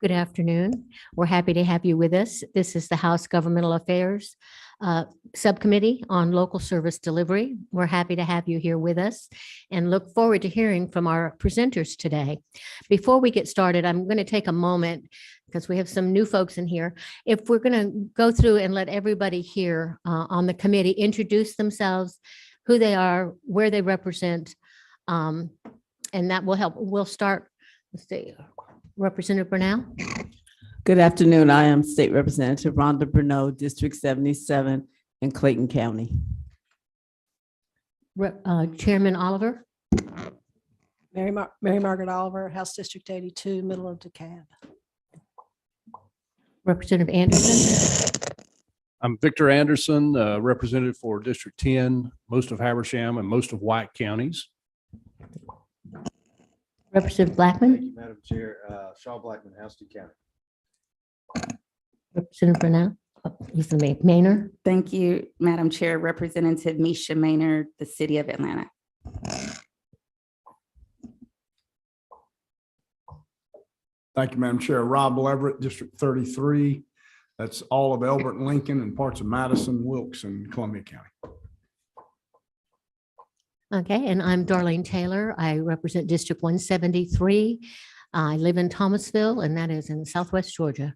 Good afternoon. We're happy to have you with us. This is the House Governmental Affairs Subcommittee on Local Service Delivery. We're happy to have you here with us and look forward to hearing from our presenters today. Before we get started, I'm going to take a moment because we have some new folks in here. If we're going to go through and let everybody here on the committee introduce themselves, who they are, where they represent, and that will help. We'll start, let's see, Representative Burnell. Good afternoon. I am State Representative Rhonda Bruneau, District 77 in Clayton County. Chairman Oliver. Mary Margaret Oliver, House District 82, middle of DeKalb. Representative Anderson. I'm Victor Anderson, representative for District 10, most of Habersham and most of White counties. Representative Blackman. Thank you, Madam Chair. Shaw Blackman, House to County. Representative Burnell. Maynard. Thank you, Madam Chair. Representative Misha Maynard, the City of Atlanta. Thank you, Madam Chair. Rob Leverett, District 33. That's all of Elbert and Lincoln and parts of Madison, Wilkes, and Columbia County. Okay, and I'm Darlene Taylor. I represent District 173. I live in Thomasville, and that is in Southwest Georgia.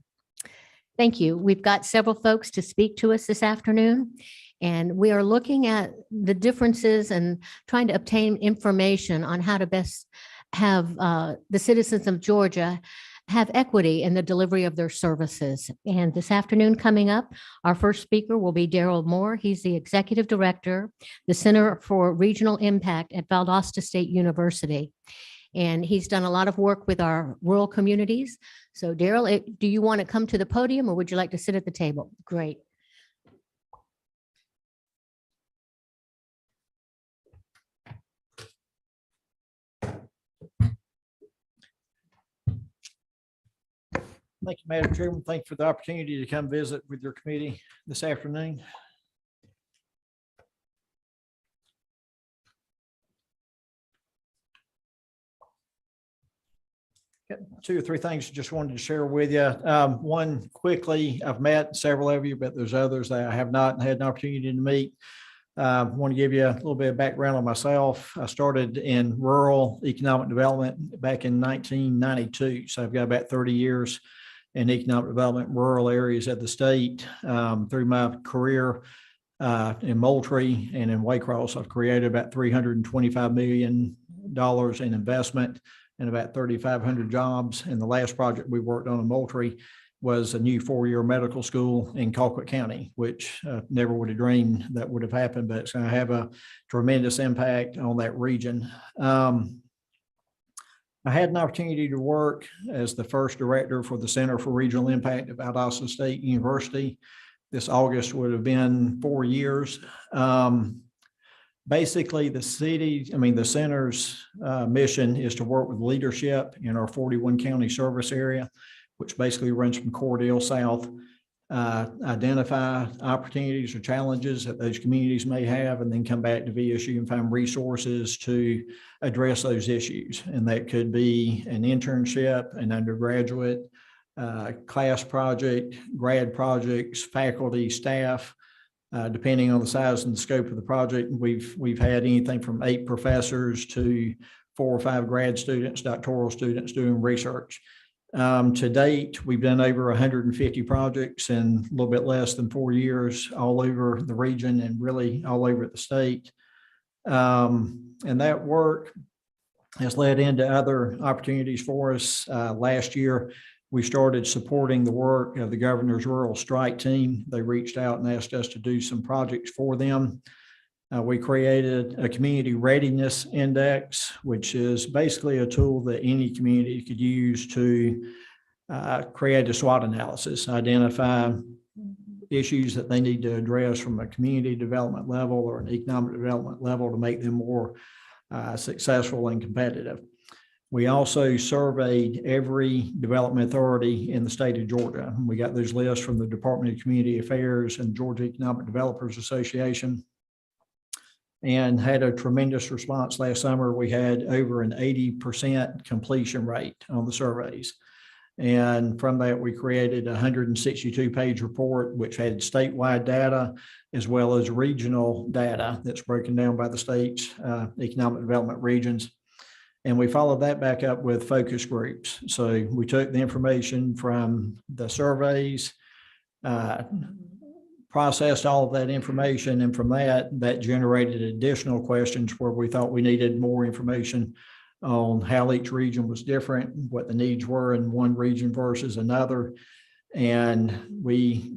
Thank you. We've got several folks to speak to us this afternoon, and we are looking at the differences and trying to obtain information on how to best have the citizens of Georgia have equity in the delivery of their services. And this afternoon coming up, our first speaker will be Daryl Moore. He's the Executive Director, the Center for Regional Impact at Valdosta State University. And he's done a lot of work with our rural communities. So Daryl, do you want to come to the podium or would you like to sit at the table? Great. Thank you, Madam Chairman. Thank you for the opportunity to come visit with your committee this afternoon. Got 2 or 3 things I just wanted to share with you. One, quickly, I've met several of you, but there's others that I have not had an opportunity to meet. I want to give you a little bit of background on myself. I started in rural economic development back in 1992. So I've got about 30 years in economic development in rural areas of the state. Through my career in Moultrie and in Waycross, I've created about $325 million in investment and about 3,500 jobs. And the last project we worked on in Moultrie was a new 4-year medical school in Colquitt County, which never would have dreamed that would have happened, but it's going to have a tremendous impact on that region. I had an opportunity to work as the first director for the Center for Regional Impact at Valdosta State University. This August would have been 4 years. Basically, the center's mission is to work with leadership in our 41 county service area, which basically runs from Cordell south, identify opportunities or challenges that those communities may have, and then come back to VSU and find resources to address those issues. And that could be an internship, an undergraduate, class project, grad projects, faculty, staff, depending on the size and the scope of the project. We've had anything from 8 professors to 4 or 5 grad students, doctoral students doing research. To date, we've done over 150 projects in a little bit less than 4 years all over the region and really all over the state. And that work has led into other opportunities for us. Last year, we started supporting the work of the governor's rural strike team. They reached out and asked us to do some projects for them. We created a community readiness index, which is basically a tool that any community could use to create a SWOT analysis, identify issues that they need to address from a community development level or an economic development level to make them more successful and competitive. We also surveyed every development authority in the state of Georgia. We got those lists from the Department of Community Affairs and Georgia Economic Developers Association, and had a tremendous response last summer. We had over an 80% completion rate on the surveys. And from that, we created a 162-page report, which had statewide data as well as regional data that's broken down by the state's economic development regions. And we followed that back up with focus groups. So we took the information from the surveys, processed all of that information, and from that generated additional questions where we thought we needed more information on how each region was different, what the needs were in one region versus another. And we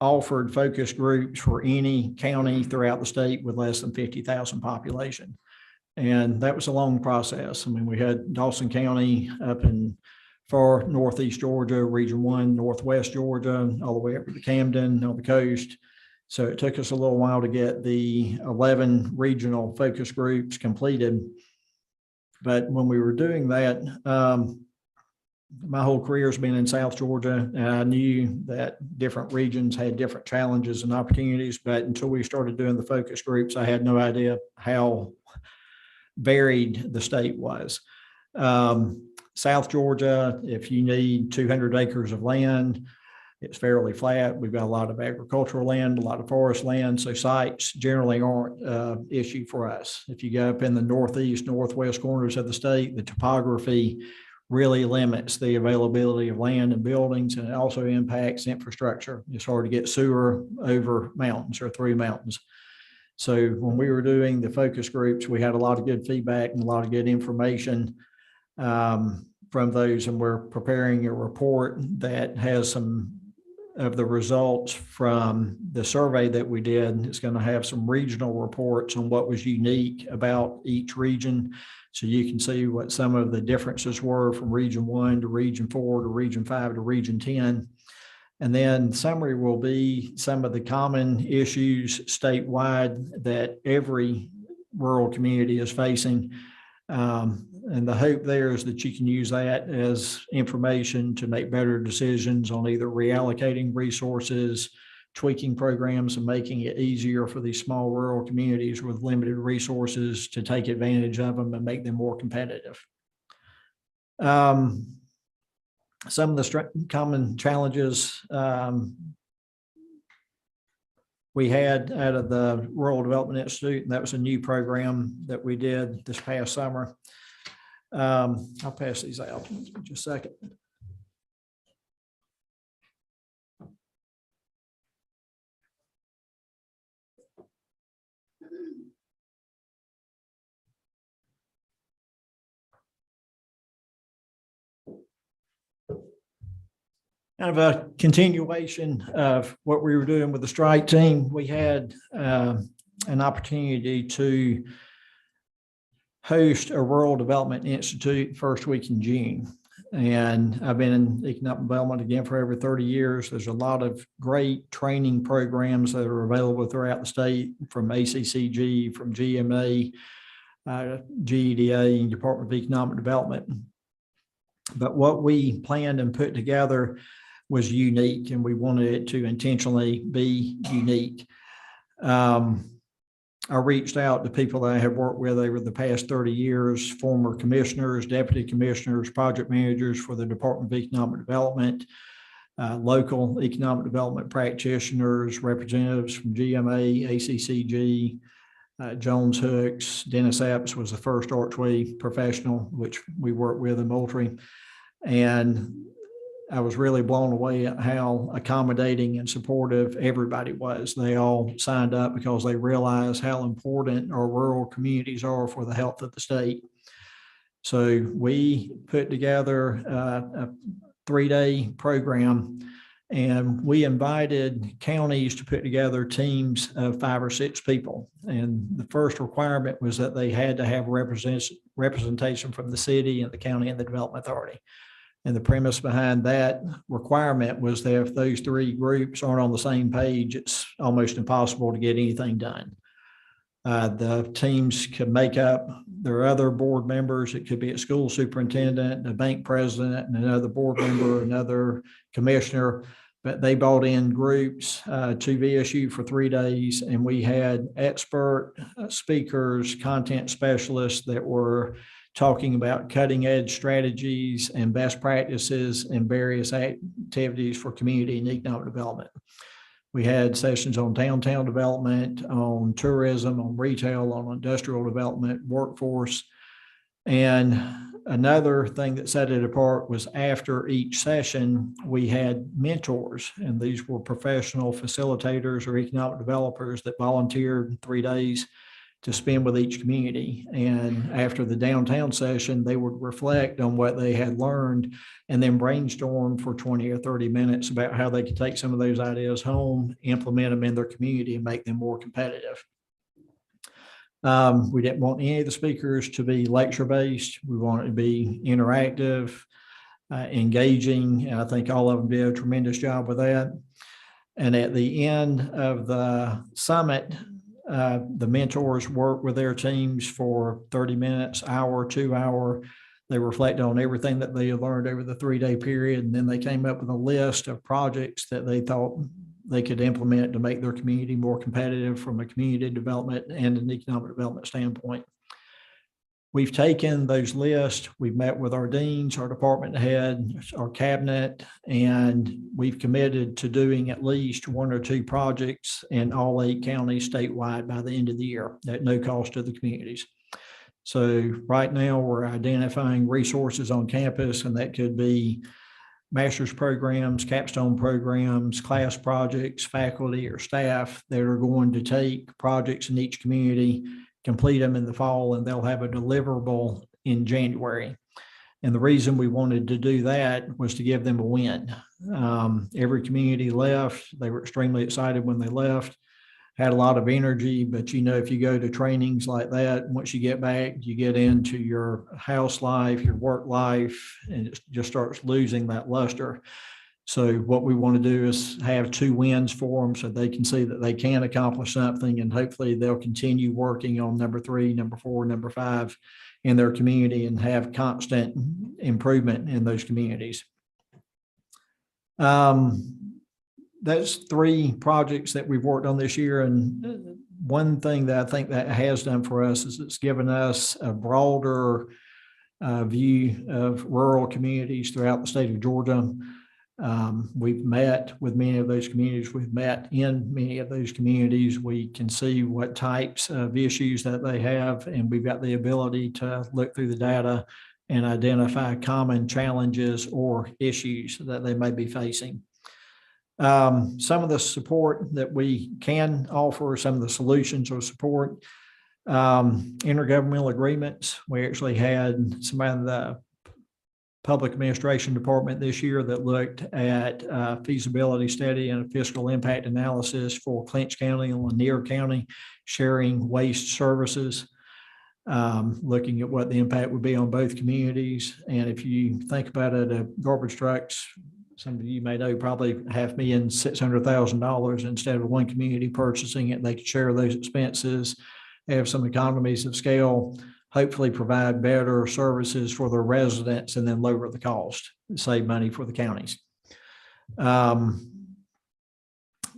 offered focus groups for any county throughout the state with less than 50,000 population. And that was a long process. I mean, we had Dawson County up in far northeast Georgia, Region 1, Northwest Georgia, all the way up to Camden on the coast. So it took us a little while to get the 11 regional focus groups completed. But when we were doing that, my whole career has been in South Georgia, and I knew that different regions had different challenges and opportunities. But until we started doing the focus groups, I had no idea how varied the state was. South Georgia, if you need 200 acres of land, it's fairly flat. We've got a lot of agricultural land, a lot of forest land, so sites generally aren't an issue for us. If you go up in the northeast, northwest corners of the state, the topography really limits the availability of land and buildings, and it also impacts infrastructure. It's hard to get sewer over mountains or through mountains. So when we were doing the focus groups, we had a lot of good feedback and a lot of good information from those, and we're preparing a report that has some of the results from the survey that we did. It's going to have some regional reports on what was unique about each region, so you can see what some of the differences were from Region 1 to Region 4 to Region 5 to Region 10. And then summary will be some of the common issues statewide that every rural community is facing. And the hope there is that you can use that as information to make better decisions on either reallocating resources, tweaking programs, and making it easier for these small rural communities with limited resources to take advantage of them and make them more competitive. Some of the common challenges we had out of the Rural Development Institute, and that was a new program that we did this past summer. I'll pass these out in just a second. Kind of a continuation of what we were doing with the strike team. We had an opportunity to host a Rural Development Institute first week in June. And I've been in economic development again for over 30 years. There's a lot of great training programs that are available throughout the state, from ACCG, from GMA, GEDA, and Department of Economic Development. But what we planned and put together was unique, and we wanted it to intentionally be unique. I reached out to people that I have worked with over the past 30 years, former commissioners, deputy commissioners, project managers for the Department of Economic Development, local economic development practitioners, representatives from GMA, ACCG, Jones Hooks. Dennis Epps was the first Archway professional, which we worked with in Moultrie. And I was really blown away at how accommodating and supportive everybody was. They all signed up because they realize how important our rural communities are for the health of the state. So we put together a 3-day program, and we invited counties to put together teams of 5 or 6 people. And the first requirement was that they had to have representation from the city and the county and the development authority. And the premise behind that requirement was that if those 3 groups aren't on the same page, it's almost impossible to get anything done. The teams could make up their other board members. It could be a school superintendent, a bank president, and another board member, another commissioner. But they brought in groups to VSU for 3 days, and we had expert speakers, content specialists that were talking about cutting edge strategies and best practices in various activities for community and economic development. We had sessions on downtown development, on tourism, on retail, on industrial development, workforce. And another thing that set it apart was after each session, we had mentors, and these were professional facilitators or economic developers that volunteered 3 days to spend with each community. And after the downtown session, they would reflect on what they had learned and then brainstorm for 20 or 30 minutes about how they could take some of those ideas home, implement them in their community, and make them more competitive. We didn't want any of the speakers to be lecture-based. We wanted it to be interactive, engaging, and I think all of them did a tremendous job with that. And at the end of the summit, the mentors worked with their teams for 30 minutes, hour, 2 hour. They reflected on everything that they had learned over the 3-day period. And then they came up with a list of projects that they thought they could implement to make their community more competitive from a community development and an economic development standpoint. We've taken those lists, we've met with our deans, our department head, our cabinet, and we've committed to doing at least 1 or 2 projects in all 8 counties statewide by the end of the year at no cost to the communities. So right now we're identifying resources on campus, and that could be master's programs, capstone programs, class projects, faculty or staff that are going to take projects in each community, complete them in the fall, and they'll have a deliverable in January. And the reason we wanted to do that was to give them a win. Every community left. They were extremely excited when they left, had a lot of energy, but you know, if you go to trainings like that, once you get back, you get into your house life, your work life, and it just starts losing that luster. So what we want to do is have 2 wins for them so they can see that they can accomplish something, and hopefully they'll continue working on number 3, number 4, number 5 in their community and have constant improvement in those communities. That's 3 projects that we've worked on this year. And one thing that I think that has done for us is it's given us a broader view of rural communities throughout the state of Georgia. We've met with many of those communities. We've met in many of those communities. We can see what types of issues that they have, and we've got the ability to look through the data and identify common challenges or issues that they may be facing. Some of the support that we can offer, some of the solutions or support, intergovernmental agreements. We actually had somebody in the public administration department this year that looked at feasibility study and a fiscal impact analysis for Clinch County and Lanier County sharing waste services, looking at what the impact would be on both communities. And if you think about it, garbage trucks, some of you may know, probably $5,600,000 instead of one community purchasing it. They could share those expenses, have some economies of scale, hopefully provide better services for their residents, and then lower the cost, save money for the counties.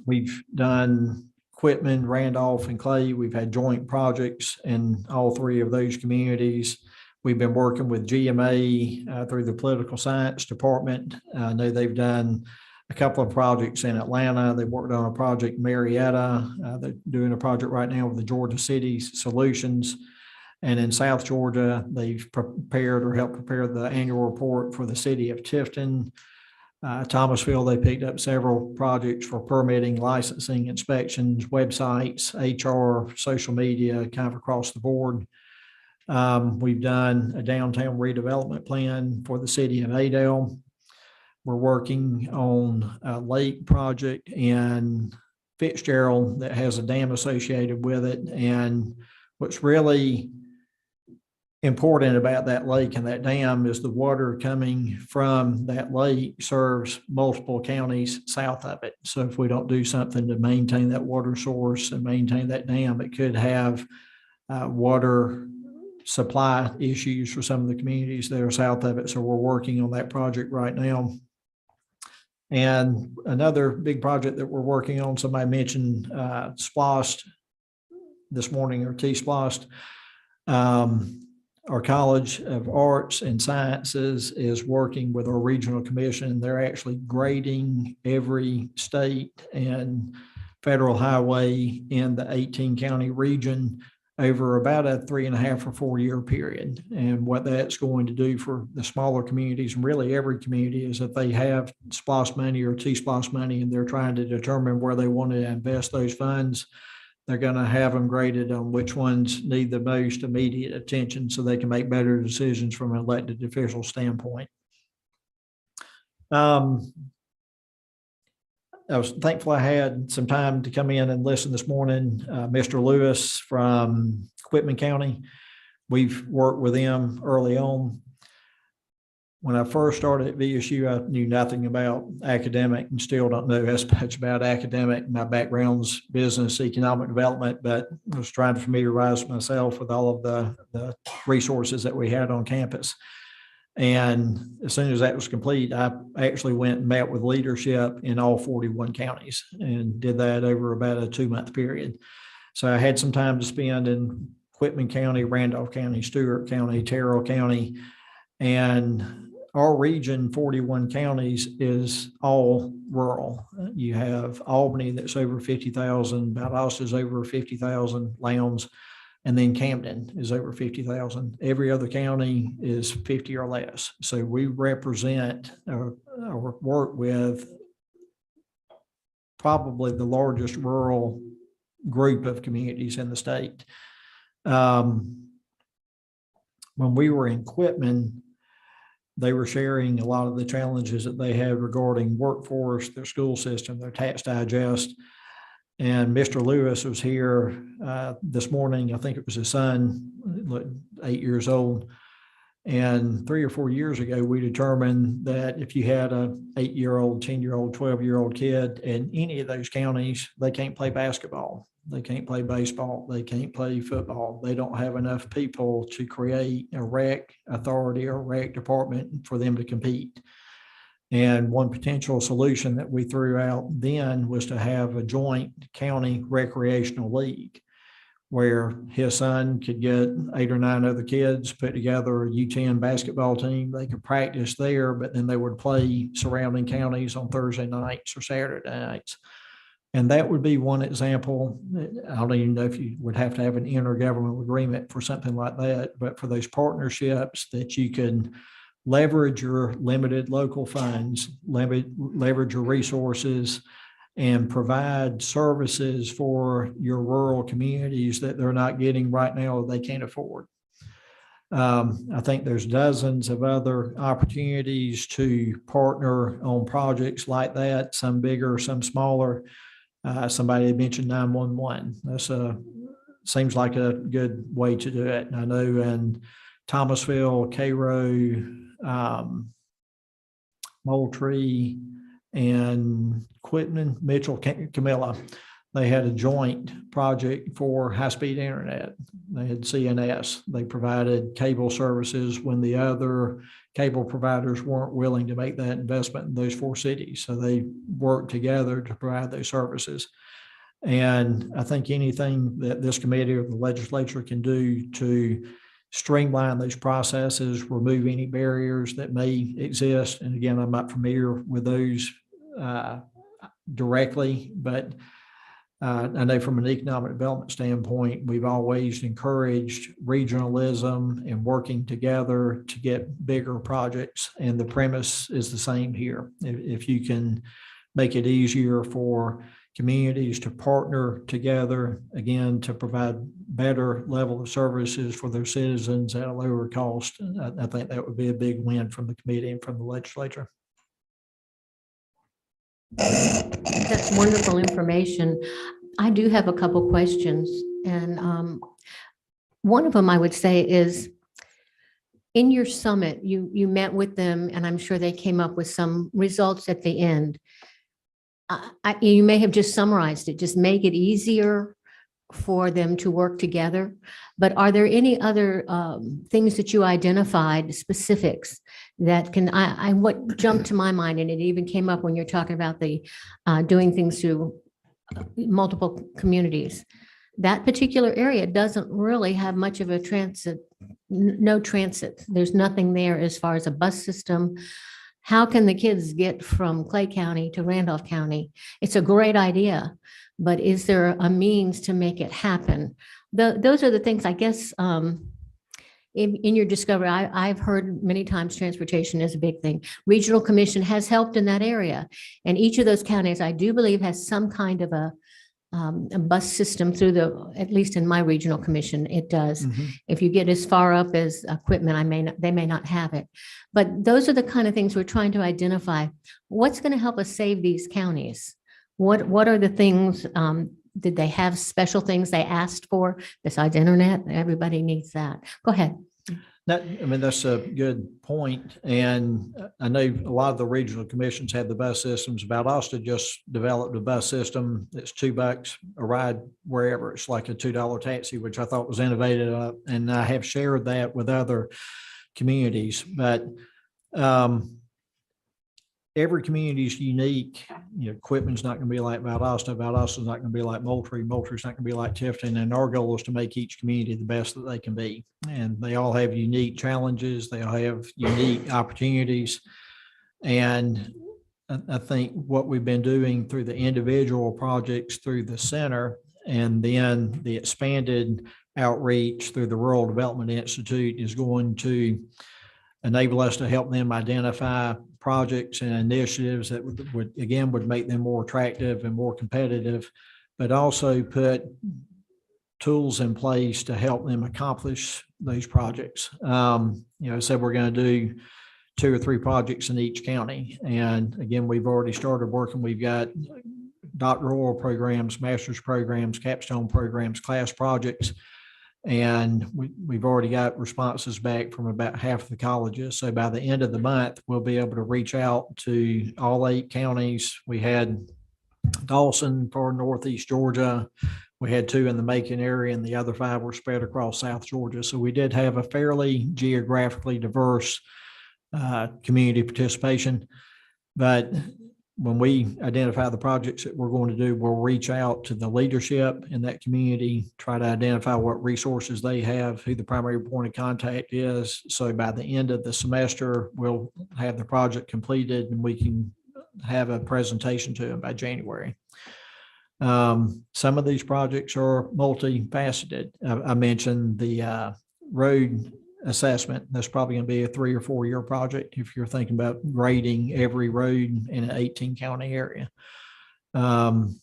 We've done Quitman, Randolph, and Clay. We've had joint projects in all 3 of those communities. We've been working with GMA through the political science department. I know they've done a couple of projects in Atlanta. They worked on a project in Marietta. They're doing a project right now with the Georgia Cities Solutions. And in South Georgia, they've prepared or helped prepare the annual report for the city of Tifton. Thomasville, they picked up several projects for permitting, licensing, inspections, websites, HR, social media, kind of across the board. We've done a downtown redevelopment plan for the city of Adel. We're working on a lake project in Fitzgerald that has a dam associated with it. And what's really important about that lake and that dam is the water coming from that lake serves multiple counties south of it. So if we don't do something to maintain that water source and maintain that dam, it could have water supply issues for some of the communities that are south of it. So we're working on that project right now. And another big project that we're working on, somebody mentioned SPLOST this morning, or T-SPLOST. our College of Arts and Sciences is working with our regional commission. They're actually grading every state and federal highway in the 18 county region over about a 3.5 or 4 year period. And what that's going to do for the smaller communities, and really every community, is if they have SPLOST money or T-SPLOST money and they're trying to determine where they want to invest those funds, they're going to have them graded on which ones need the most immediate attention so they can make better decisions from an elected official standpoint. I was thankful I had some time to come in and listen this morning. Mr. Lewis from Quitman County, we've worked with him early on. When I first started at VSU, I knew nothing about academic and still don't know as much about academic. My background's business, economic development, but I was trying to familiarize myself with all of the resources that we had on campus. And as soon as that was complete, I actually went and met with leadership in all 41 counties and did that over about a 2-month period. So I had some time to spend in Quitman County, Randolph County, Stewart County, Terrell County, and our region, 41 counties, is all rural. You have Albany that's over 50,000, Valdosta is over 50,000, Lowndes, and then Camden is over 50,000. Every other county is 50 or less. So we represent or work with probably the largest rural group of communities in the state. When we were in Quitman, they were sharing a lot of the challenges that they had regarding workforce, their school system, their tax digest. And Mr. Lewis was here this morning. I think it was his son, 8 years old. And 3 or 4 years ago, we determined that if you had an 8-year-old, 10-year-old, 12-year-old kid in any of those counties, they can't play basketball. They can't play baseball. They can't play football. They don't have enough people to create a rec authority or rec department for them to compete. And one potential solution that we threw out then was to have a joint county recreational league where his son could get 8 or 9 other kids, put together a U10 basketball team. They could practice there, but then they would play surrounding counties on Thursday nights or Saturday nights. And that would be one example. I don't even know if you would have to have an intergovernmental agreement for something like that, but for those partnerships that you can leverage your limited local funds, leverage your resources, and provide services for your rural communities that they're not getting right now, they can't afford. I think there's dozens of other opportunities to partner on projects like that, some bigger, some smaller. Somebody had mentioned 911. That's seems like a good way to do it. And I know in Thomasville, Cairo, Moultrie, and Quitman, Mitchell, Camilla, they had a joint project for high-speed internet. They had CNS. They provided cable services when the other cable providers weren't willing to make that investment in those 4 cities. So they worked together to provide those services. And I think anything that this committee or the legislature can do to streamline those processes, remove any barriers that may exist. And again, I'm not familiar with those directly, but I know from an economic development standpoint, we've always encouraged regionalism and working together to get bigger projects. And the premise is the same here. If you can make it easier for communities to partner together, again, to provide better level of services for their citizens at a lower cost, I think that would be a big win from the committee and from the legislature. That's wonderful information. I do have a couple questions, and one of them I would say is, in your summit, you met with them, and I'm sure they came up with some results at the end. You may have just summarized it, just make it easier for them to work together. But are there any other things that you identified, specifics that can, what jumped to my mind, and it even came up when you're talking about the doing things through multiple communities. That particular area doesn't really have much of a transit, no transit. There's nothing there as far as a bus system. How can the kids get from Clay County to Randolph County? It's a great idea, but is there a means to make it happen? Those are the things, I guess, in your discovery, I've heard many times transportation is a big thing. Regional Commission has helped in that area. And each of those counties, I do believe, has some kind of a bus system through at least in my regional commission, it does. If you get as far up as equipment, they may not have it. But those are the kind of things we're trying to identify. What's going to help us save these counties? What are the things, did they have special things they asked for besides internet? Everybody needs that. Go ahead. That's a good point. And I know a lot of the regional commissions have the bus systems. Valdosta just developed a bus system. It's $2 a ride wherever. It's like a $2 taxi, which I thought was innovative. And I have shared that with other communities, but every community is unique. Equipment's not going to be like Valdosta. Valdosta's not going to be like Moultrie. Moultrie's not going to be like Tifton. And our goal is to make each community the best that they can be. And they all have unique challenges. They all have unique opportunities. And I think what we've been doing through the individual projects through the center and then the expanded outreach through the Rural Development Institute is going to enable us to help them identify projects and initiatives that would make them more attractive and more competitive, but also put tools in place to help them accomplish those projects. So we're going to do 2 or 3 projects in each county. And again, we've already started working. We've got doctoral programs, master's programs, capstone programs, class projects. And we've already got responses back from about half of the colleges. So by the end of the month, we'll be able to reach out to all 8 counties. We had Dawson for Northeast Georgia. We had 2 in the Macon area, and the other 5 were spread across South Georgia. So we did have a fairly geographically diverse community participation. But when we identify the projects that we're going to do, we'll reach out to the leadership in that community, try to identify what resources they have, who the primary point of contact is. So by the end of the semester, we'll have the project completed and we can have a presentation to them by January. Some of these projects are multifaceted. I mentioned the road assessment. That's probably going to be a 3 or 4 year project if you're thinking about grading every road in an 18 county area. And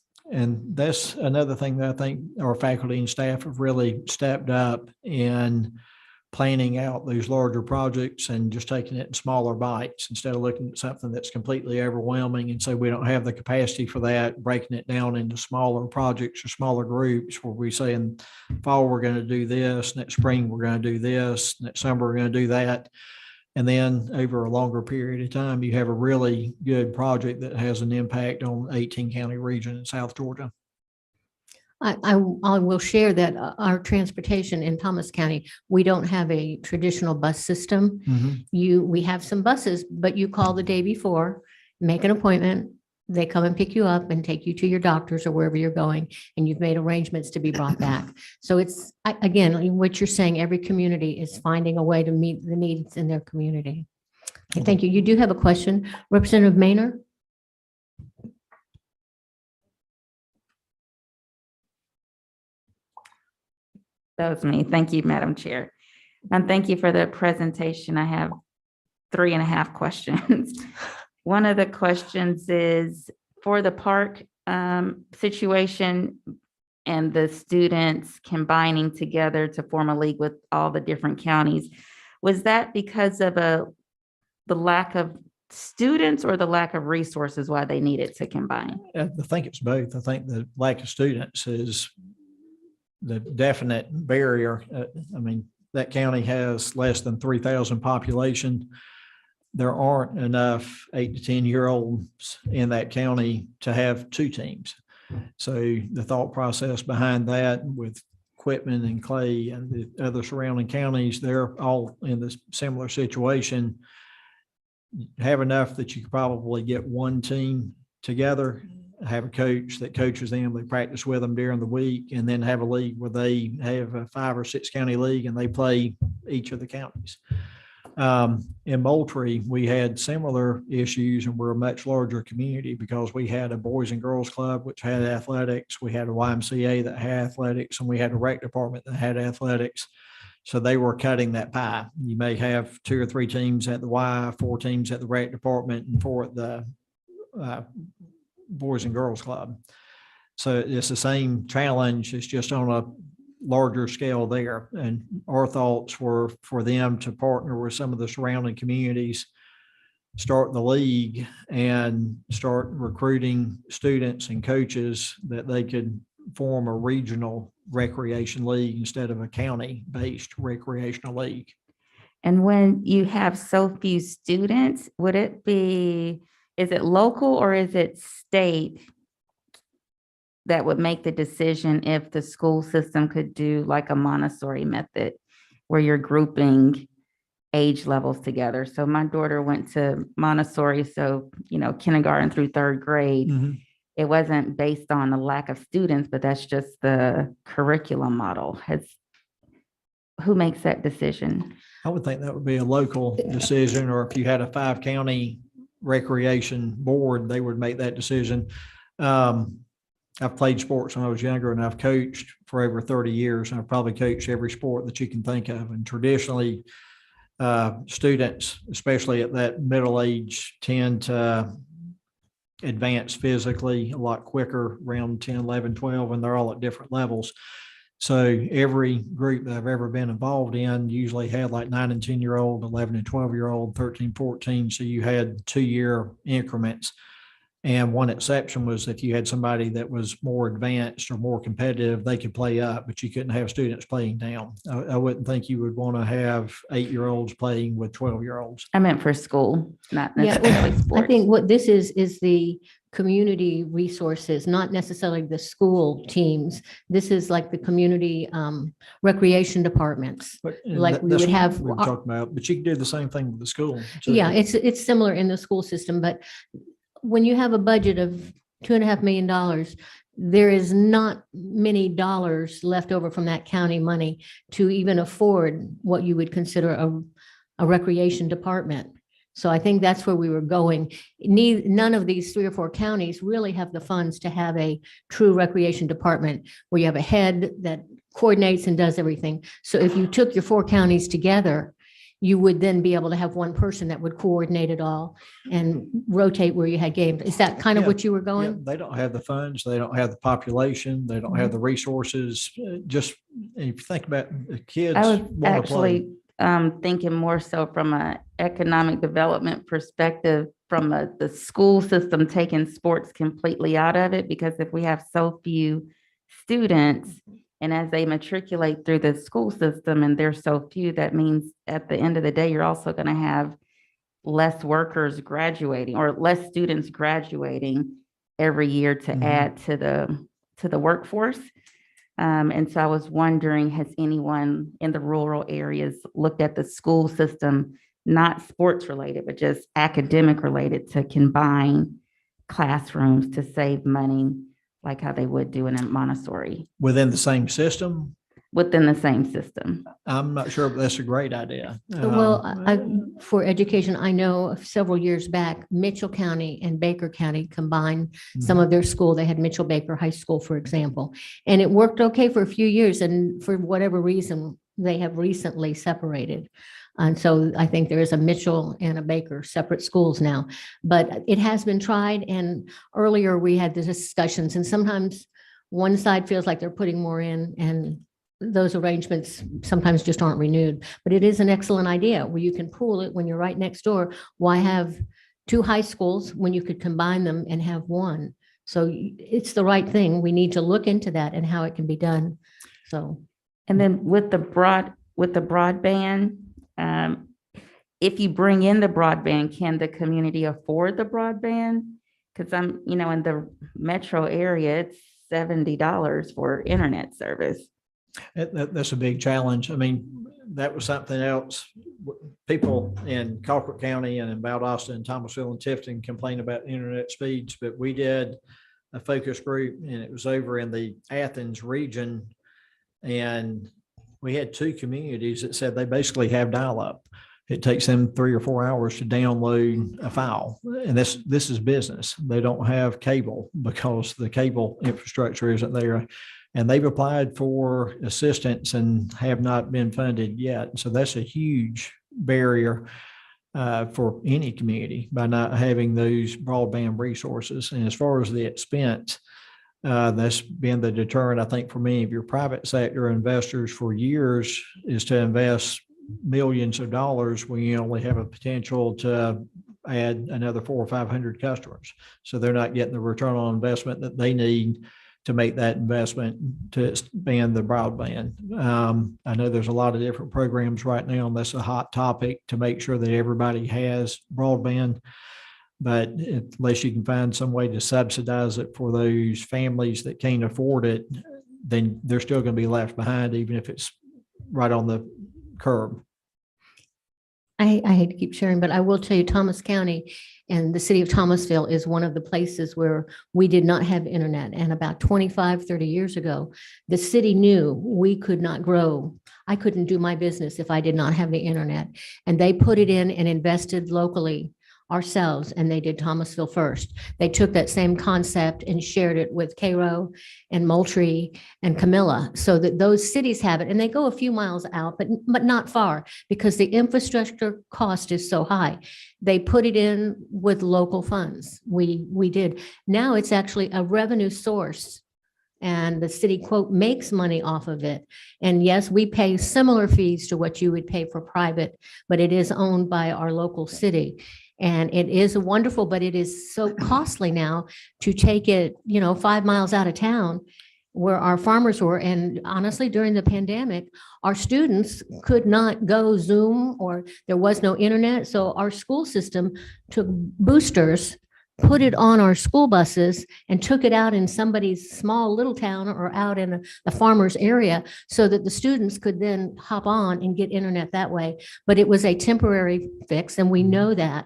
that's another thing that I think our faculty and staff have really stepped up in planning out those larger projects and just taking it in smaller bites instead of looking at something that's completely overwhelming and say we don't have the capacity for that, breaking it down into smaller projects or smaller groups where we say in fall we're going to do this, next spring we're going to do this, next summer we're going to do that. And then over a longer period of time, you have a really good project that has an impact on 18 county region in South Georgia. I will share that our transportation in Thomas County, we don't have a traditional bus system. We have some buses, but you call the day before, make an appointment. They come and pick you up and take you to your doctors or wherever you're going, and you've made arrangements to be brought back. So it's, again, what you're saying, every community is finding a way to meet the needs in their community. Okay, thank you. You do have a question, Representative Maynard? That was me. Thank you, Madam Chair. And thank you for the presentation. I have 3.5 questions. One of the questions is for the park situation and the students combining together to form a league with all the different counties. Was that because of the lack of students or the lack of resources why they needed to combine? I think it's both. I think the lack of students is the definite barrier. That county has less than 3,000 population. There aren't enough 8 to 10-year-olds in that county to have 2 teams. So the thought process behind that with Quitman and Clay and the other surrounding counties, they're all in this similar situation. Have enough that you could probably get 1 team together. have a coach that coaches them. They practice with them during the week, and then have a league where they have a 5 or 6 county league and they play each of the counties. In Moultrie, we had similar issues, and we're a much larger community because we had a boys and girls club, which had athletics. We had a YMCA that had athletics, and we had a rec department that had athletics. So they were cutting that pie. You may have 2 or 3 teams at the Y, 4 teams at the rec department, and 4 at the boys and girls club. So it's the same challenge. It's just on a larger scale there. And our thoughts were for them to partner with some of the surrounding communities, start the league, and start recruiting students and coaches that they could form a regional recreation league instead of a county-based recreational league. And when you have so few students, is it local or is it state that would make the decision if the school system could do like a Montessori method where you're grouping age levels together? So my daughter went to Montessori, so, kindergarten through 3rd grade. It wasn't based on the lack of students, but that's just the curriculum model. Who makes that decision? I would think that would be a local decision, or if you had a 5-county recreation board, they would make that decision. I've played sports when I was younger, and I've coached for over 30 years, and I've probably coached every sport that you can think of. And traditionally, students, especially at that middle age, tend to advance physically a lot quicker around 10, 11, 12, and they're all at different levels. So every group that I've ever been involved in usually had like 9 and 10-year-old, 11 and 12-year-old, 13, 14. So you had 2-year increments. And one exception was if you had somebody that was more advanced or more competitive, they could play up, but you couldn't have students playing down. I wouldn't think you would want to have 8-year-olds playing with 12-year-olds. I meant for school, not Yeah, necessarily sports. I think what this is the community resources, not necessarily the school teams. This is like the community recreation departments. But Like we that's would what have- we were talking about, but you can do the same thing with the school. too. Yeah, it's similar in the school system, but when you have a budget of $2.5 million, there is not many dollars left over from that county money to even afford what you would consider a recreation department. So I think that's where we were going. None of these 3 or 4 counties really have the funds to have a true recreation department where you have a head that coordinates and does everything. So if you took your 4 counties together, you would then be able to have one person that would coordinate it all and rotate where you had games. Is that kind of Yeah, what you were Yeah, going? they don't have the funds, they don't have the population, they don't have the resources. Just, if you think about the kids. I was wanna play. actually thinking more so from an economic development perspective, from the school system taking sports completely out of it, because if we have so few students, and as they matriculate through the school system and there's so few, that means at the end of the day, you're also going to have less workers graduating or less students graduating every year to add to the workforce. And so I was wondering, has anyone in the rural areas looked at the school system, not sports related, but just academic related, to combine classrooms to save money like how they would do in a Montessori Within the same system? within the same system? I'm not sure, but that's a great idea. Well, for education, I know several years back, Mitchell County and Baker County combined some of their school. They had Mitchell Baker High School, for example, and it worked okay for a few years. And for whatever reason, they have recently separated. And so I think there is a Mitchell and a Baker separate schools now, but it has been tried. And earlier we had the discussions, and sometimes one side feels like they're putting more in, and those arrangements sometimes just aren't renewed. But it is an excellent idea where you can pool it when you're right next door. Why have 2 high schools when you could combine them and have one? So it's the right thing. We need to look into that and how it can be done. So. And then with the broadband, if you bring in the broadband, can the community afford the broadband? Because I'm, in the metro area, it's $70 for internet service. That's a big challenge. I mean, that was something else. People in Colquitt County and in Valdosta and Thomasville and Tifton complain about internet speeds, but we did a focus group, and it was over in the Athens region. And we had two communities that said they basically have dial-up. It takes them 3 or 4 hours to download a file. And this is business. They don't have cable because the cable infrastructure isn't there. And they've applied for assistance and have not been funded yet. So that's a huge barrier for any community by not having those broadband resources. And as far as the expense, that's been the deterrent, I think, for many of your private sector investors for years, is to invest millions of dollars when you only have a potential to add another 400 or 500 customers. So they're not getting the return on investment that they need to make that investment to expand the broadband. I know there's a lot of different programs right now, and that's a hot topic to make sure that everybody has broadband. But unless you can find some way to subsidize it for those families that can't afford it, then they're still going to be left behind, even if it's right on the curb. I hate to keep sharing, but I will tell you, Thomas County and the city of Thomasville is one of the places where we did not have internet. And about 25, 30 years ago, the city knew we could not grow. I couldn't do my business if I did not have the internet. And they put it in and invested locally ourselves, and they did Thomasville first. They took that same concept and shared it with Cairo and Moultrie and Camilla, so that those cities have it, and they go a few miles out, but not far, because the infrastructure cost is so high. They put it in with local funds. We did. Now it's actually a revenue source, and the city, quote, makes money off of it. And yes, we pay similar fees to what you would pay for private, but it is owned by our local city. And it is wonderful, but it is so costly now to take it, 5 miles out of town where our farmers were. And honestly, during the pandemic, our students could not go Zoom, or there was no internet. So our school system took boosters, put it on our school buses, and took it out in somebody's small little town or out in the farmer's area, so that the students could then hop on and get internet that way. But it was a temporary fix, and we know that.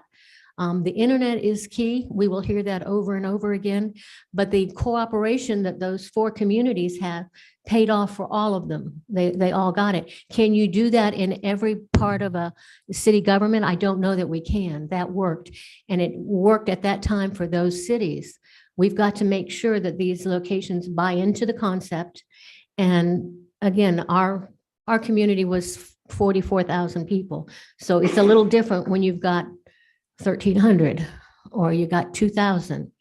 The internet is key. We will hear that over and over again, but the cooperation that those 4 communities have paid off for all of them. They all got it. Can you do that in every part of a city government? I don't know that we can. That worked, and it worked at that time for those cities. We've got to make sure that these locations buy into the concept. And again, our community was 44,000 people. So it's a little different when you've got 1,300 or you got 2,000.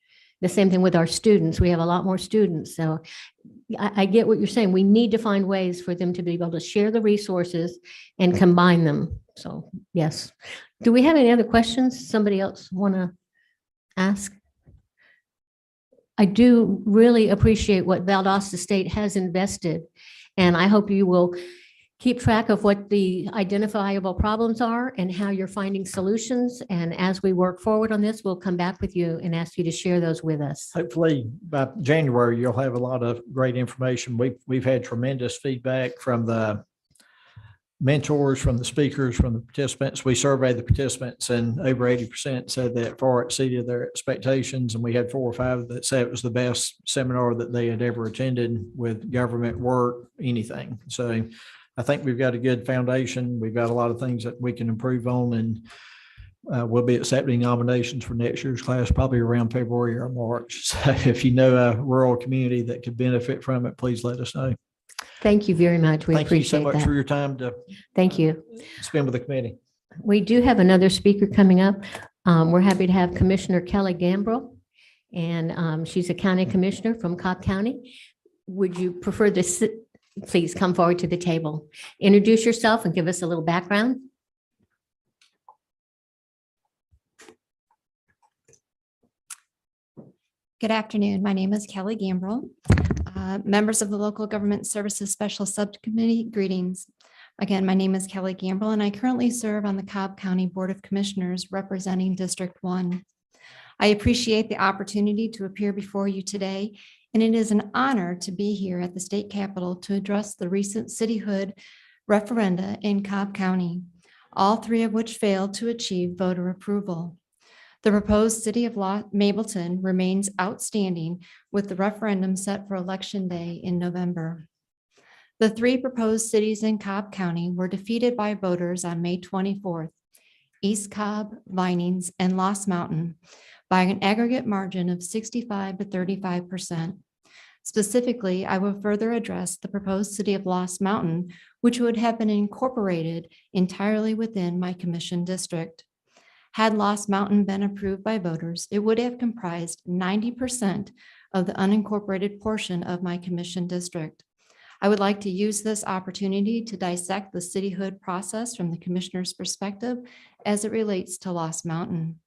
The same thing with our students. We have a lot more students. So I get what you're saying. We need to find ways for them to be able to share the resources and combine them. So yes. Do we have any other questions? Somebody else want to ask? I do really appreciate what Valdosta State has invested, and I hope you will keep track of what the identifiable problems are and how you're finding solutions. And as we work forward on this, we'll come back with you and ask you to share those with us. Hopefully by January, you'll have a lot of great information. We've had tremendous feedback from the mentors, from the speakers, from the participants. We surveyed the participants, and over 80% said that far exceeded their expectations. And we had 4 or 5 that said it was the best seminar that they had ever attended with government work, anything. So I think we've got a good foundation. We've got a lot of things that we can improve on, and we'll be accepting nominations for next year's class probably around February or March. So if you know a rural community that could benefit from it, please let us know. Thank you very much. We Thank you so appreciate much for that. your time to Thank you. spend with the committee. We do have another speaker coming up. We're happy to have Commissioner Kelly Gambrill, and she's a county commissioner from Cobb County. Would you prefer to sit? Please come forward to the table. Introduce yourself and give us a little background. Good afternoon. My name is Kelly Gambrill. Members of the Local Government Services Special Subcommittee, greetings. Again, my name is Kelly Gambrill, and I currently serve on the Cobb County Board of Commissioners representing District 1. I appreciate the opportunity to appear before you today, and it is an honor to be here at the state capitol to address the recent cityhood referenda in Cobb County, all 3 of which failed to achieve voter approval. The proposed city of Mableton remains outstanding with the referendum set for Election Day in November. The 3 proposed cities in Cobb County were defeated by voters on May 24th, East Cobb, Vinings, and Lost Mountain by an aggregate margin of 65 to 35%. Specifically, I will further address the proposed city of Lost Mountain, which would have been incorporated entirely within my commission district. Had Lost Mountain been approved by voters, it would have comprised 90% of the unincorporated portion of my commission district. I would like to use this opportunity to dissect the cityhood process from the commissioner's perspective as it relates to Lost Mountain.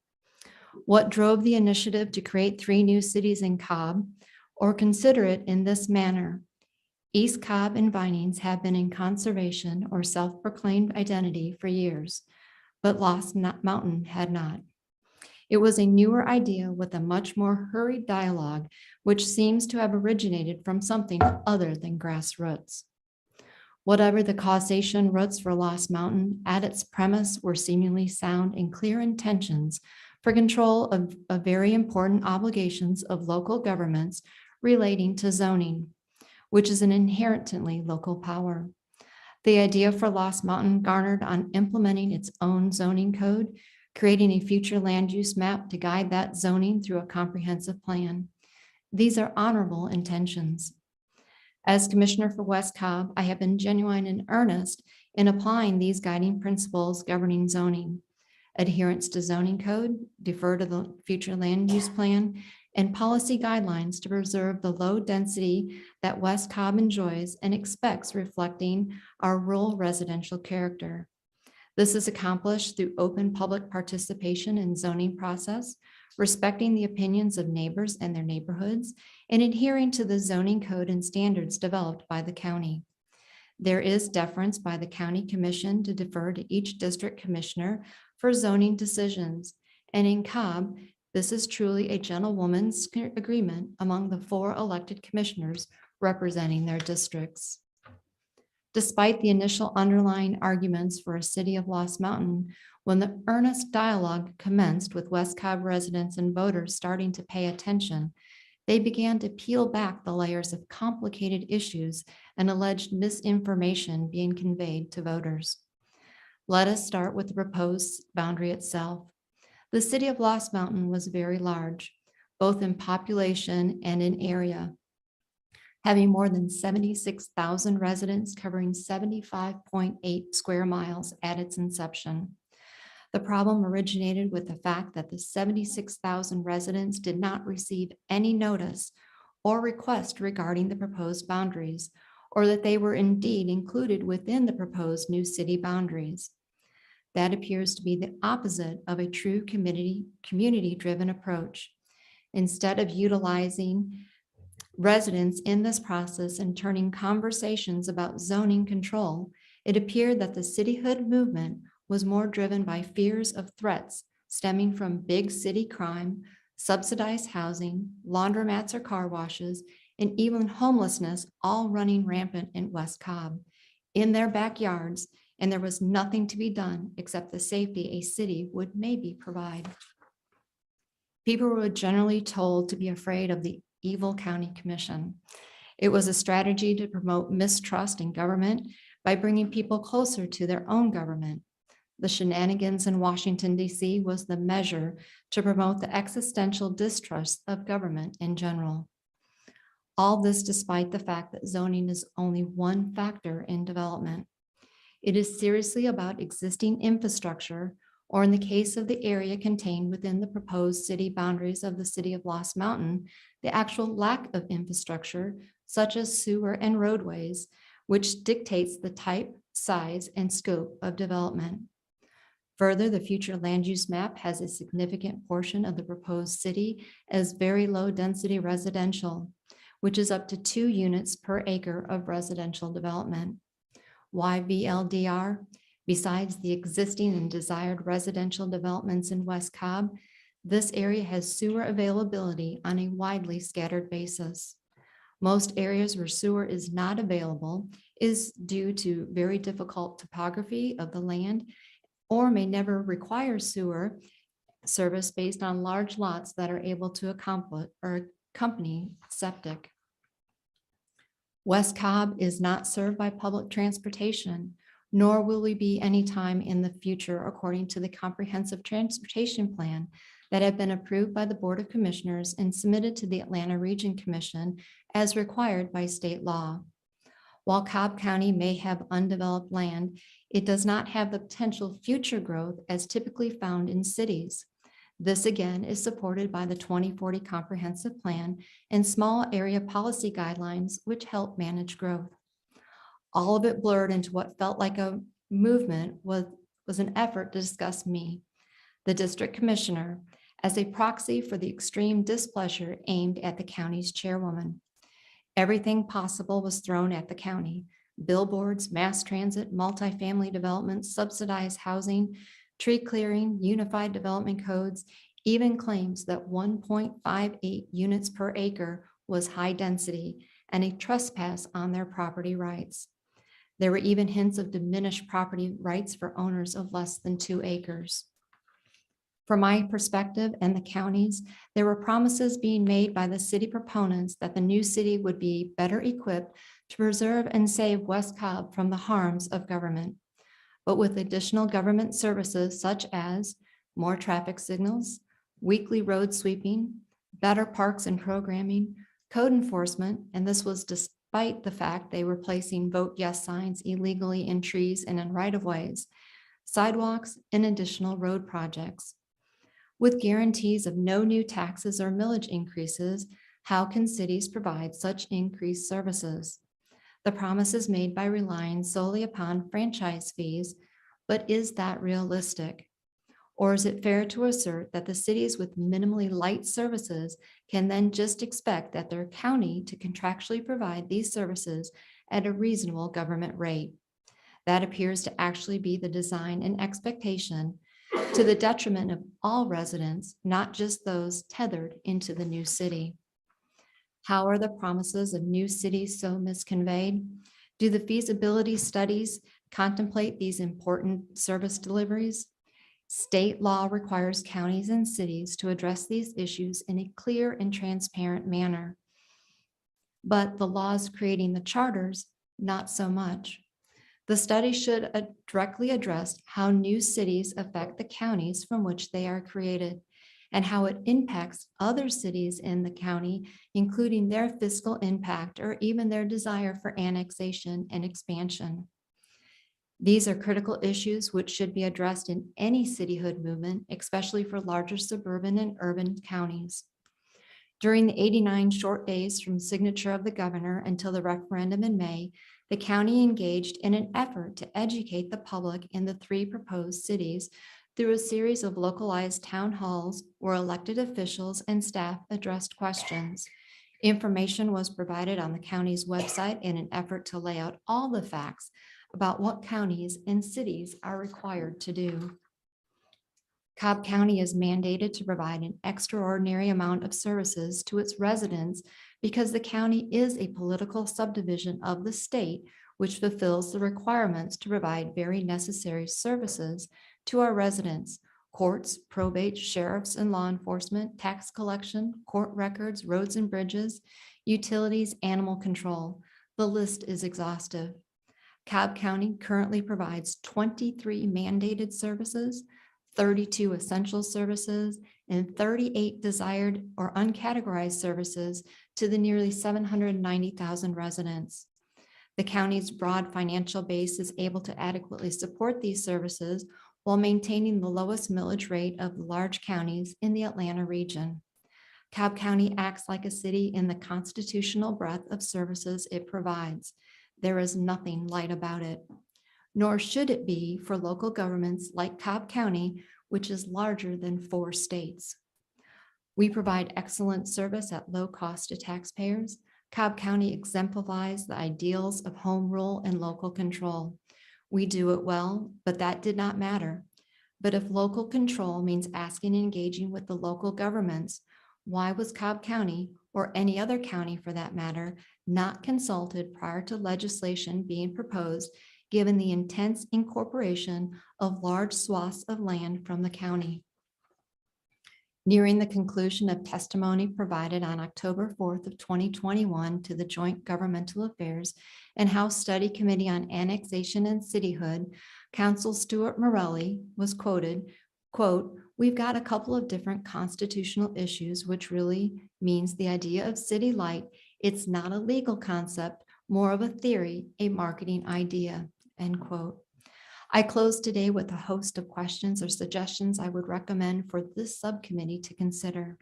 What drove the initiative to create 3 new cities in Cobb, or consider it in this manner? East Cobb and Vinings have been in conservation or self-proclaimed identity for years, but Lost Mountain had not. It was a newer idea with a much more hurried dialogue, which seems to have originated from something other than grassroots. Whatever the causation roots for Lost Mountain, at its premise were seemingly sound and clear intentions for control of very important obligations of local governments relating to zoning, which is an inherently local power. The idea for Lost Mountain garnered on implementing its own zoning code, creating a future land use map to guide that zoning through a comprehensive plan. These are honorable intentions. As Commissioner for West Cobb, I have been genuine and earnest in applying these guiding principles governing zoning: adherence to zoning code, defer to the future land use plan, and policy guidelines to preserve the low density that West Cobb enjoys and expects, reflecting our rural residential character. This is accomplished through open public participation in zoning process, respecting the opinions of neighbors and their neighborhoods, and adhering to the zoning code and standards developed by the county. There is deference by the county commission to defer to each district commissioner for zoning decisions. And in Cobb, this is truly a gentlewoman's agreement among the 4 elected commissioners representing their districts. Despite the initial underlying arguments for a city of Lost Mountain, when the earnest dialogue commenced with West Cobb residents and voters starting to pay attention, they began to peel back the layers of complicated issues and alleged misinformation being conveyed to voters. Let us start with the proposed boundary itself. The city of Lost Mountain was very large, both in population and in area, having more than 76,000 residents covering 75.8 square miles at its inception. The problem originated with the fact that the 76,000 residents did not receive any notice or request regarding the proposed boundaries, or that they were indeed included within the proposed new city boundaries. That appears to be the opposite of a true community-driven approach. Instead of utilizing residents in this process and turning conversations about zoning control, it appeared that the cityhood movement was more driven by fears of threats stemming from big city crime, subsidized housing, laundromats or car washes, and even homelessness, all running rampant in West Cobb in their backyards, and there was nothing to be done except the safety a city would maybe provide. People were generally told to be afraid of the evil county commission. It was a strategy to promote mistrust in government by bringing people closer to their own government. The shenanigans in Washington, D.C. was the measure to promote the existential distrust of government in general. All this despite the fact that zoning is only one factor in development. It is seriously about existing infrastructure, or in the case of the area contained within the proposed city boundaries of the city of Lost Mountain, the actual lack of infrastructure, such as sewer and roadways, which dictates the type, size, and scope of development. Further, the future land use map has a significant portion of the proposed city as very low density residential, which is up to 2 units per acre of residential development. Why VLDR? Besides the existing and desired residential developments in West Cobb, this area has sewer availability on a widely scattered basis. Most areas where sewer is not available is due to very difficult topography of the land, or may never require sewer service based on large lots that are able to accomplish or accompany septic. West Cobb is not served by public transportation, nor will we be anytime in the future, according to the comprehensive transportation plan that have been approved by the Board of Commissioners and submitted to the Atlanta Region Commission as required by state law. While Cobb County may have undeveloped land, it does not have the potential future growth as typically found in cities. This again is supported by the 2040 Comprehensive Plan and small area policy guidelines, which help manage growth. All of it blurred into what felt like a movement was an effort to discuss me, the district commissioner, as a proxy for the extreme displeasure aimed at the county's chairwoman. Everything possible was thrown at the county: billboards, mass transit, multifamily developments, subsidized housing, tree clearing, unified development codes, even claims that 1.58 units per acre was high density and a trespass on their property rights. There were even hints of diminished property rights for owners of less than 2 acres. From my perspective and the county's, there were promises being made by the city proponents that the new city would be better equipped to preserve and save West Cobb from the harms of government. But with additional government services such as more traffic signals, weekly road sweeping, better parks and programming, code enforcement, and this was despite the fact they were placing vote yes signs illegally in trees and in right-of-ways, sidewalks, and additional road projects. With guarantees of no new taxes or millage increases, how can cities provide such increased services? The promise is made by relying solely upon franchise fees, but is that realistic? Or is it fair to assert that the cities with minimally light services can then just expect that their county to contractually provide these services at a reasonable government rate? That appears to actually be the design and expectation, to the detriment of all residents, not just those tethered into the new city. How are the promises of new cities so misconveyed? Do the feasibility studies contemplate these important service deliveries? State law requires counties and cities to address these issues in a clear and transparent manner. But the laws creating the charters, not so much. The study should directly address how new cities affect the counties from which they are created and how it impacts other cities in the county, including their fiscal impact or even their desire for annexation and expansion. These are critical issues which should be addressed in any cityhood movement, especially for larger suburban and urban counties. During the 89 short days from signature of the governor until the referendum in May, the county engaged in an effort to educate the public in the 3 proposed cities through a series of localized town halls where elected officials and staff addressed questions. Information was provided on the county's website in an effort to lay out all the facts about what counties and cities are required to do. Cobb County is mandated to provide an extraordinary amount of services to its residents because the county is a political subdivision of the state, which fulfills the requirements to provide very necessary services to our residents: courts, probate, sheriffs and law enforcement, tax collection, court records, roads and bridges, utilities, animal control. The list is exhaustive. Cobb County currently provides 23 mandated services, 32 essential services, and 38 desired or uncategorized services to the nearly 790,000 residents. The county's broad financial base is able to adequately support these services while maintaining the lowest millage rate of the large counties in the Atlanta region. Cobb County acts like a city in the constitutional breadth of services it provides. There is nothing light about it, nor should it be for local governments like Cobb County, which is larger than 4 states. We provide excellent service at low cost to taxpayers. Cobb County exemplifies the ideals of home rule and local control. We do it well, but that did not matter. But if local control means asking and engaging with the local governments, why was Cobb County, or any other county for that matter, not consulted prior to legislation being proposed, given the intense incorporation of large swaths of land from the county? Nearing the conclusion of testimony provided on October 4th of 2021 to the Joint Governmental Affairs and House Study Committee on Annexation and Cityhood, Council Stuart Morelli was quoted, quote, "We've got a couple of different constitutional issues, which really means the idea of city light. It's not a legal concept, more of a theory, a marketing idea," end quote. I close today with a host of questions or suggestions I would recommend for this subcommittee to consider.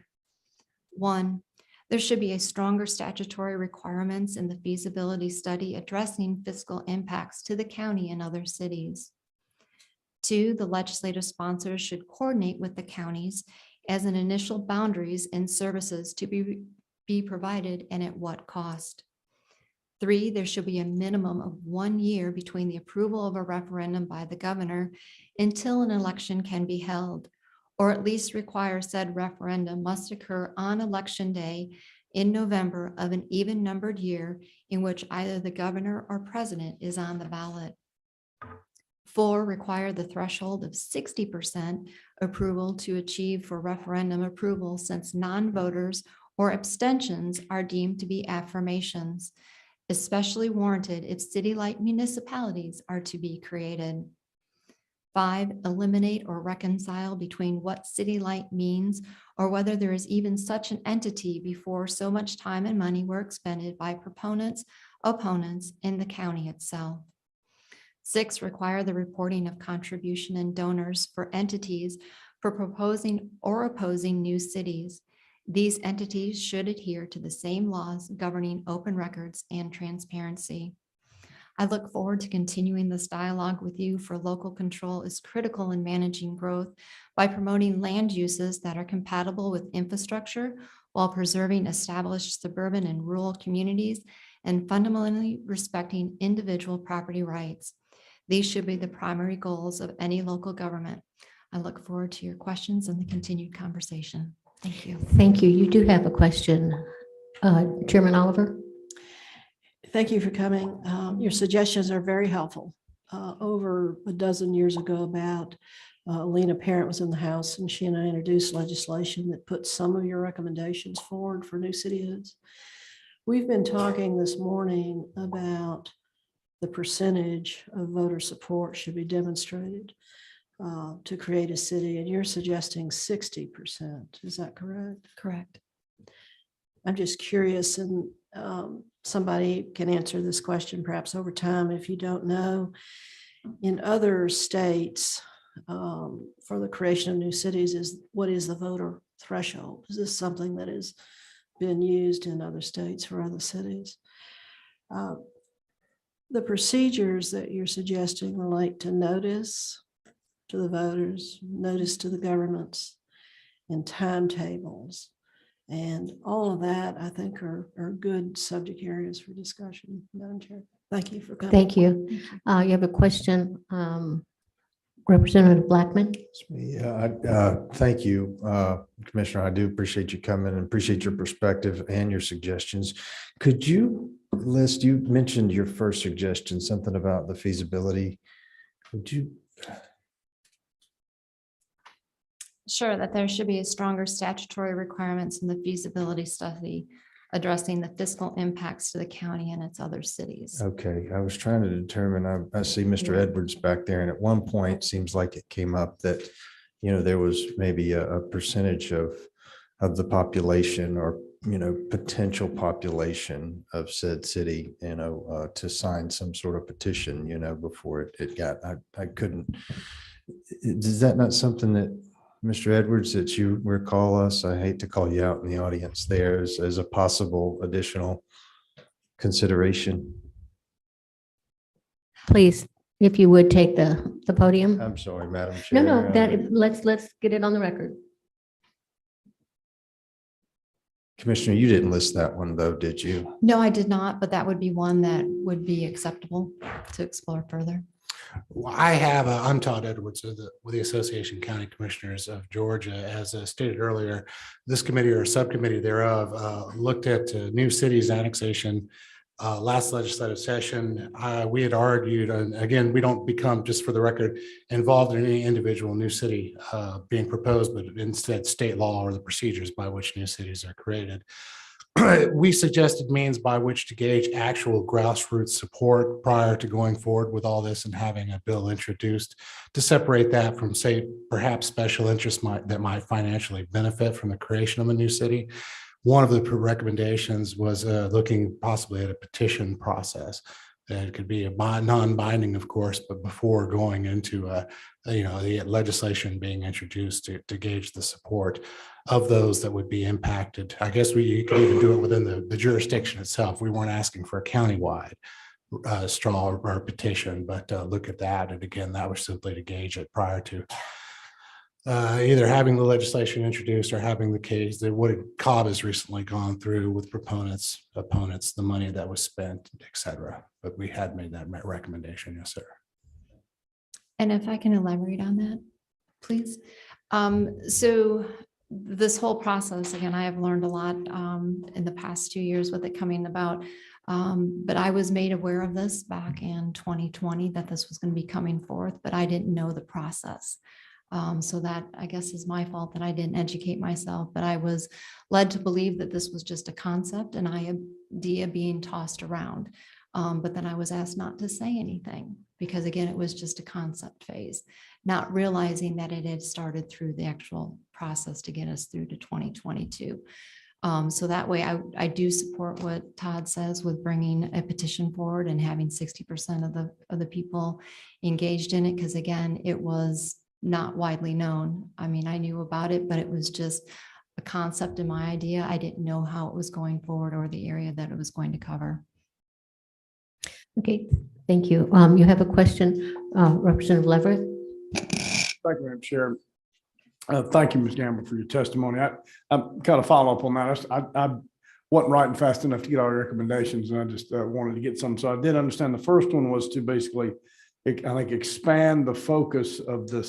1, there should be a stronger statutory requirements in the feasibility study addressing fiscal impacts to the county and other cities. 2, the legislative sponsors should coordinate with the counties as an initial boundaries and services to be provided and at what cost. 3, there should be a minimum of 1 year between the approval of a referendum by the governor until an election can be held, or at least require said referendum must occur on election day in November of an even-numbered year in which either the governor or president is on the ballot. 4, require the threshold of 60% approval to achieve for referendum approval, since non-voters or abstentions are deemed to be affirmations, especially warranted if city-like municipalities are to be created. 5, eliminate or reconcile between what city light means or whether there is even such an entity before so much time and money were expended by proponents, opponents, in the county itself. 6, require the reporting of contribution and donors for entities for proposing or opposing new cities. These entities should adhere to the same laws governing open records and transparency. I look forward to continuing this dialogue with you, for local control is critical in managing growth by promoting land uses that are compatible with infrastructure while preserving established suburban and rural communities and fundamentally respecting individual property rights. These should be the primary goals of any local government. I look forward to your questions and the continued conversation. Thank you. Thank you. You do have a question, Chairman Oliver? Thank you for coming. Your suggestions are very helpful. Over a dozen years ago, about Lena Parent was in the House, and she and I introduced legislation that put some of your recommendations forward for new citihoods. We've been talking this morning about the percentage of voter support should be demonstrated to create a city, and you're suggesting 60%. Is that correct? Correct. I'm just curious, and somebody can answer this question perhaps over time if you don't know. In other states, for the creation of new cities, what is the voter threshold? Is this something that has been used in other states for other cities? The procedures that you're suggesting relate to notice to the voters, notice to the governments, and timetables. And all of that, I think, are good subject areas for discussion, Madam Chair. Thank you for coming. Thank you. You have a question, Representative Blackman? Yeah, thank you, Commissioner. I do appreciate you coming and appreciate your perspective and your suggestions. Could you list, you mentioned your first suggestion, something about the feasibility. Would you? Sure, that there should be a stronger statutory requirements in the feasibility study addressing the fiscal impacts to the county and its other cities. Okay, I was trying to determine, I see Mr. Edwards back there, and at one point, it seems like it came up that, you know, there was maybe a percentage of the population, or, you know, potential population of said city, you know, to sign some sort of petition, you know, before it got, I couldn't, is that not something that, Mr. Edwards, that you recall us? I hate to call you out in the audience there as a possible additional consideration. Please, if you would take the podium. I'm sorry, Madam Chair. No, let's get it on the record. Commissioner, you didn't list that one though, did you? No, I did not, but that would be one that would be acceptable to explore further. Well, I have, I'm Todd Edwards with the Association of County Commissioners of Georgia. As stated earlier, this committee or subcommittee thereof looked at new cities annexation last legislative session, we had argued, and again, we don't become, just for the record, involved in any individual new city being proposed, but instead state law or the procedures by which new cities are created. We suggested means by which to gauge actual grassroots support prior to going forward with all this and having a bill introduced to separate that from, say, perhaps special interests that might financially benefit from the creation of a new city. One of the recommendations was looking possibly at a petition process. That could be a non-binding, of course, but before going into the legislation being introduced to gauge the support of those that would be impacted. I guess you could even do it within the jurisdiction itself. We weren't asking for a countywide straw or petition, but look at that. And again, that was simply to gauge it prior to either having the legislation introduced or having the case that what Cobb has recently gone through with proponents, opponents, the money that was spent, et cetera. But we had made that recommendation. Yes, sir. And if I can elaborate on that, please. So this whole process, again, I have learned a lot in the past 2 years with it coming about. But I was made aware of this back in 2020 that this was going to be coming forth, but I didn't know the process. So that, I guess, is my fault that I didn't educate myself, but I was led to believe that this was just a concept, an idea being tossed around. But then I was asked not to say anything because, again, it was just a concept phase, not realizing that it had started through the actual process to get us through to 2022. So that way I do support what Todd says with bringing a petition forward and having 60% of the people engaged in it. Because again, it was not widely known. I mean, I knew about it, but it was just a concept in my idea. I didn't know how it was going forward or the area that it was going to cover. Okay, thank you. You have a question, Representative Leverett? Thank you, Madam Chair. Thank you, Ms. Gamble, for your testimony. I'm kind of follow up on that. I wasn't writing fast enough to get all your recommendations, and I just wanted to get some. So I did understand the first one was to basically, I think, expand the focus of the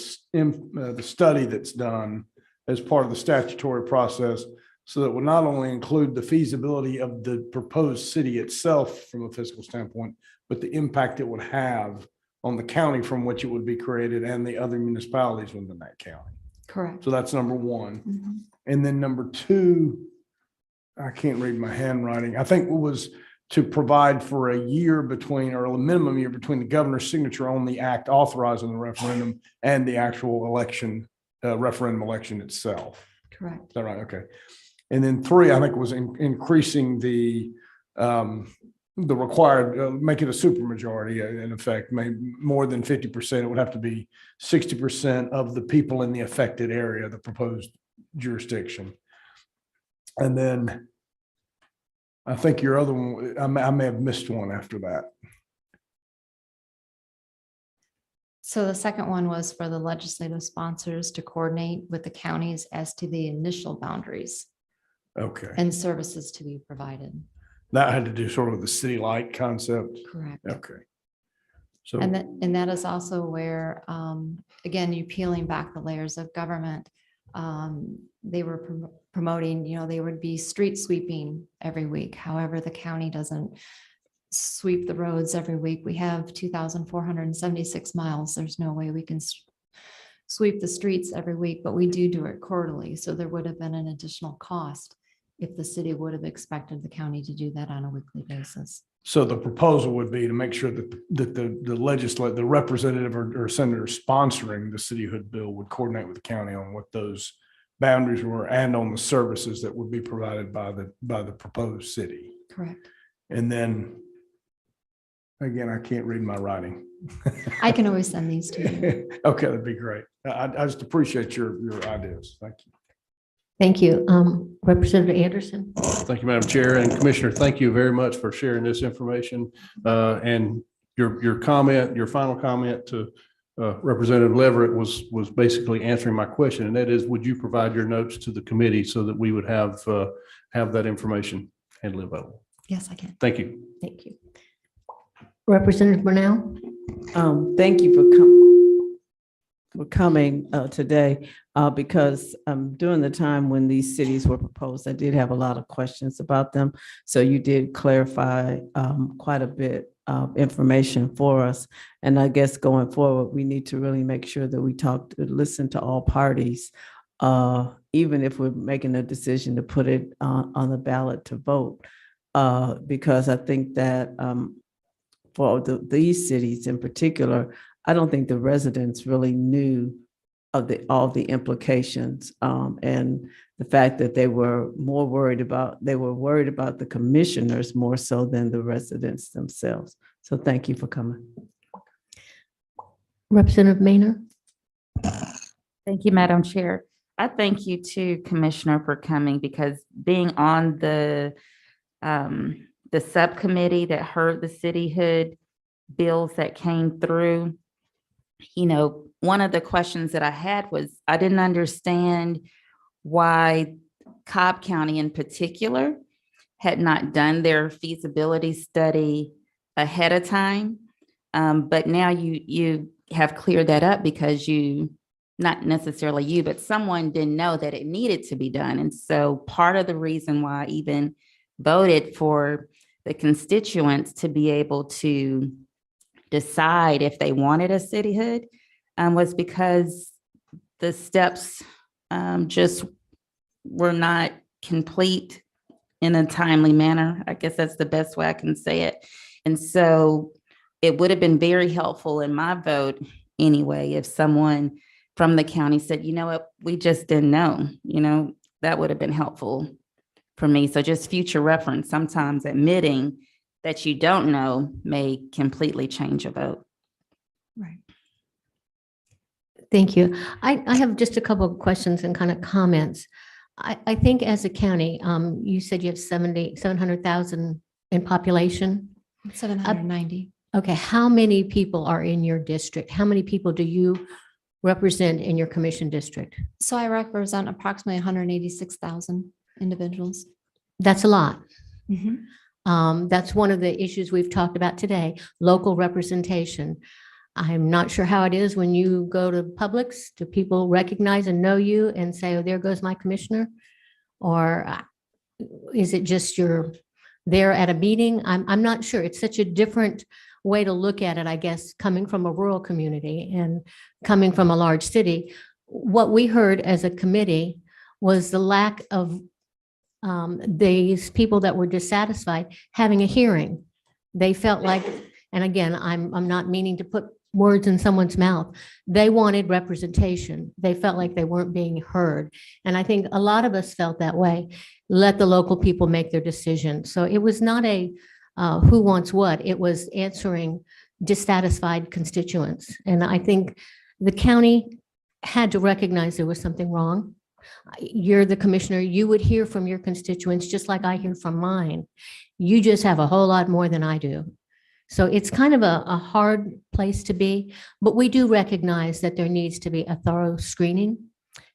study that's done as part of the statutory process, so that it would not only include the feasibility of the proposed city itself from a fiscal standpoint, but the impact it would have on the county from which it would be created and the other municipalities within that county. Correct. So that's number one. Mm-hmm. And then number two, I can't read my handwriting. I think it was to provide for a year between, or a minimum year between the governor's signature on the act authorizing the referendum and the actual election, referendum election itself. Correct. Is that right? Okay. And then three, I think, was increasing the required, make it a supermajority, in effect, maybe more than 50%. It would have to be 60% of the people in the affected area, the proposed jurisdiction. And then I think your other one, I may have missed one after that. So the second one was for the legislative sponsors to coordinate with the counties as to the initial boundaries Okay. and services to be provided. That had to do sort of the city-like concept. Correct. Okay. So, And that is also where, again, you peeling back the layers of government. They were promoting, they would be street sweeping every week. However, the county doesn't sweep the roads every week. We have 2,476 miles. There's no way we can sweep the streets every week, but we do it quarterly. So there would have been an additional cost if the city would have expected the county to do that on a weekly basis. so the proposal would be to make sure that the representative or senator sponsoring the cityhood bill would coordinate with the county on what those boundaries were and on the services that would be provided by the proposed city. Correct. And then, again, I can't read my writing. I can always send these to you. Okay, that'd be great. I just appreciate your ideas. Thank you. Thank you. Representative Anderson? Thank you, Madam Chair, and Commissioner, thank you very much for sharing this information. And your comment, your final comment to Representative Leverett was basically answering my question, and that is, would you provide your notes to the committee so that we would have that information and available? Yes, I can. Thank you. Thank you. Representative Brunel? Thank you for coming. for coming today because during the time when these cities were proposed, I did have a lot of questions about them. So you did clarify quite a bit of information for us. And I guess going forward, we need to really make sure that we listen to all parties, even if we're making a decision to put it on the ballot to vote. Because I think that for these cities in particular, I don't think the residents really knew of all the implications and the fact that they were worried about the commissioners more so than the residents themselves. So thank you for coming. Representative Maynard? Thank you, Madam Chair. I thank you too, Commissioner, for coming because being on the subcommittee that heard the cityhood bills that came through, you know, one of the questions that I had was I didn't understand why Cobb County in particular had not done their feasibility study ahead of time. But now you have cleared that up because not necessarily you, but someone didn't know that it needed to be done. And so part of the reason why I even voted for the constituents to be able to decide if they wanted a cityhood was because the steps just were not complete in a timely manner. I guess that's the best way I can say it. And so it would have been very helpful in my vote anyway, if someone from the county said, you know what, we just didn't know, that would have been helpful for me. So just future reference, sometimes admitting that you don't know may completely change a vote. Right. Thank you. I have just a couple of questions and kind of comments. I think as a county, you said you have 700,000 in population. 790. Okay, how many people are in your district? How many people do you represent in your commission district? So I represent approximately 186,000 individuals. That's a lot. Mhm. That's one of the issues we've talked about today, local representation. I'm not sure how it is when you go to Publix, do people recognize and know you and say, oh, there goes my commissioner? Or is it just you're there at a meeting? I'm not sure. It's such a different way to look at it, I guess, coming from a rural community and coming from a large city. What we heard as a committee was the lack of these people that were dissatisfied having a hearing. They felt like, and again, I'm not meaning to put words in someone's mouth. They wanted representation. They felt like they weren't being heard. And I think a lot of us felt that way. Let the local people make their decision. So it was not a who wants what. It was answering dissatisfied constituents. And I think the county had to recognize there was something wrong. You're the commissioner. You would hear from your constituents just like I hear from mine. You just have a whole lot more than I do. So it's kind of a hard place to be, but we do recognize that there needs to be a thorough screening.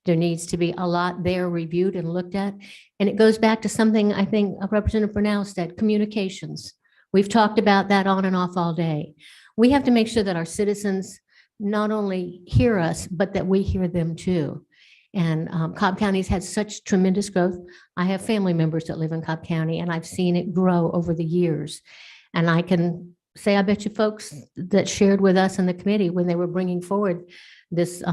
There needs to be a lot there reviewed and looked at. And it goes back to something I think Representative Brunel said, communications. We've talked about that on and off all day. We have to make sure that our citizens not only hear us, but that we hear them too. And Cobb County's had such tremendous growth. I have family members that live in Cobb County, and I've seen it grow over the years. And I can say, I bet you folks that shared with us in the committee when they were bringing forward this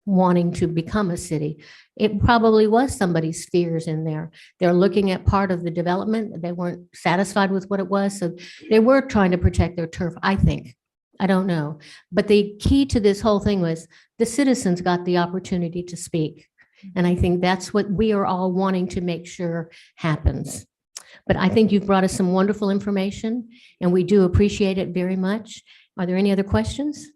wanting to become a city, it probably was somebody's fears in there. They're looking at part of the development. They weren't satisfied with what it was. So they were trying to protect their turf, I think. I don't know. But the key to this whole thing was the citizens got the opportunity to speak. And I think that's what we are all wanting to make sure happens. But I think you've brought us some wonderful information, and we do appreciate it very much. Are there any other questions?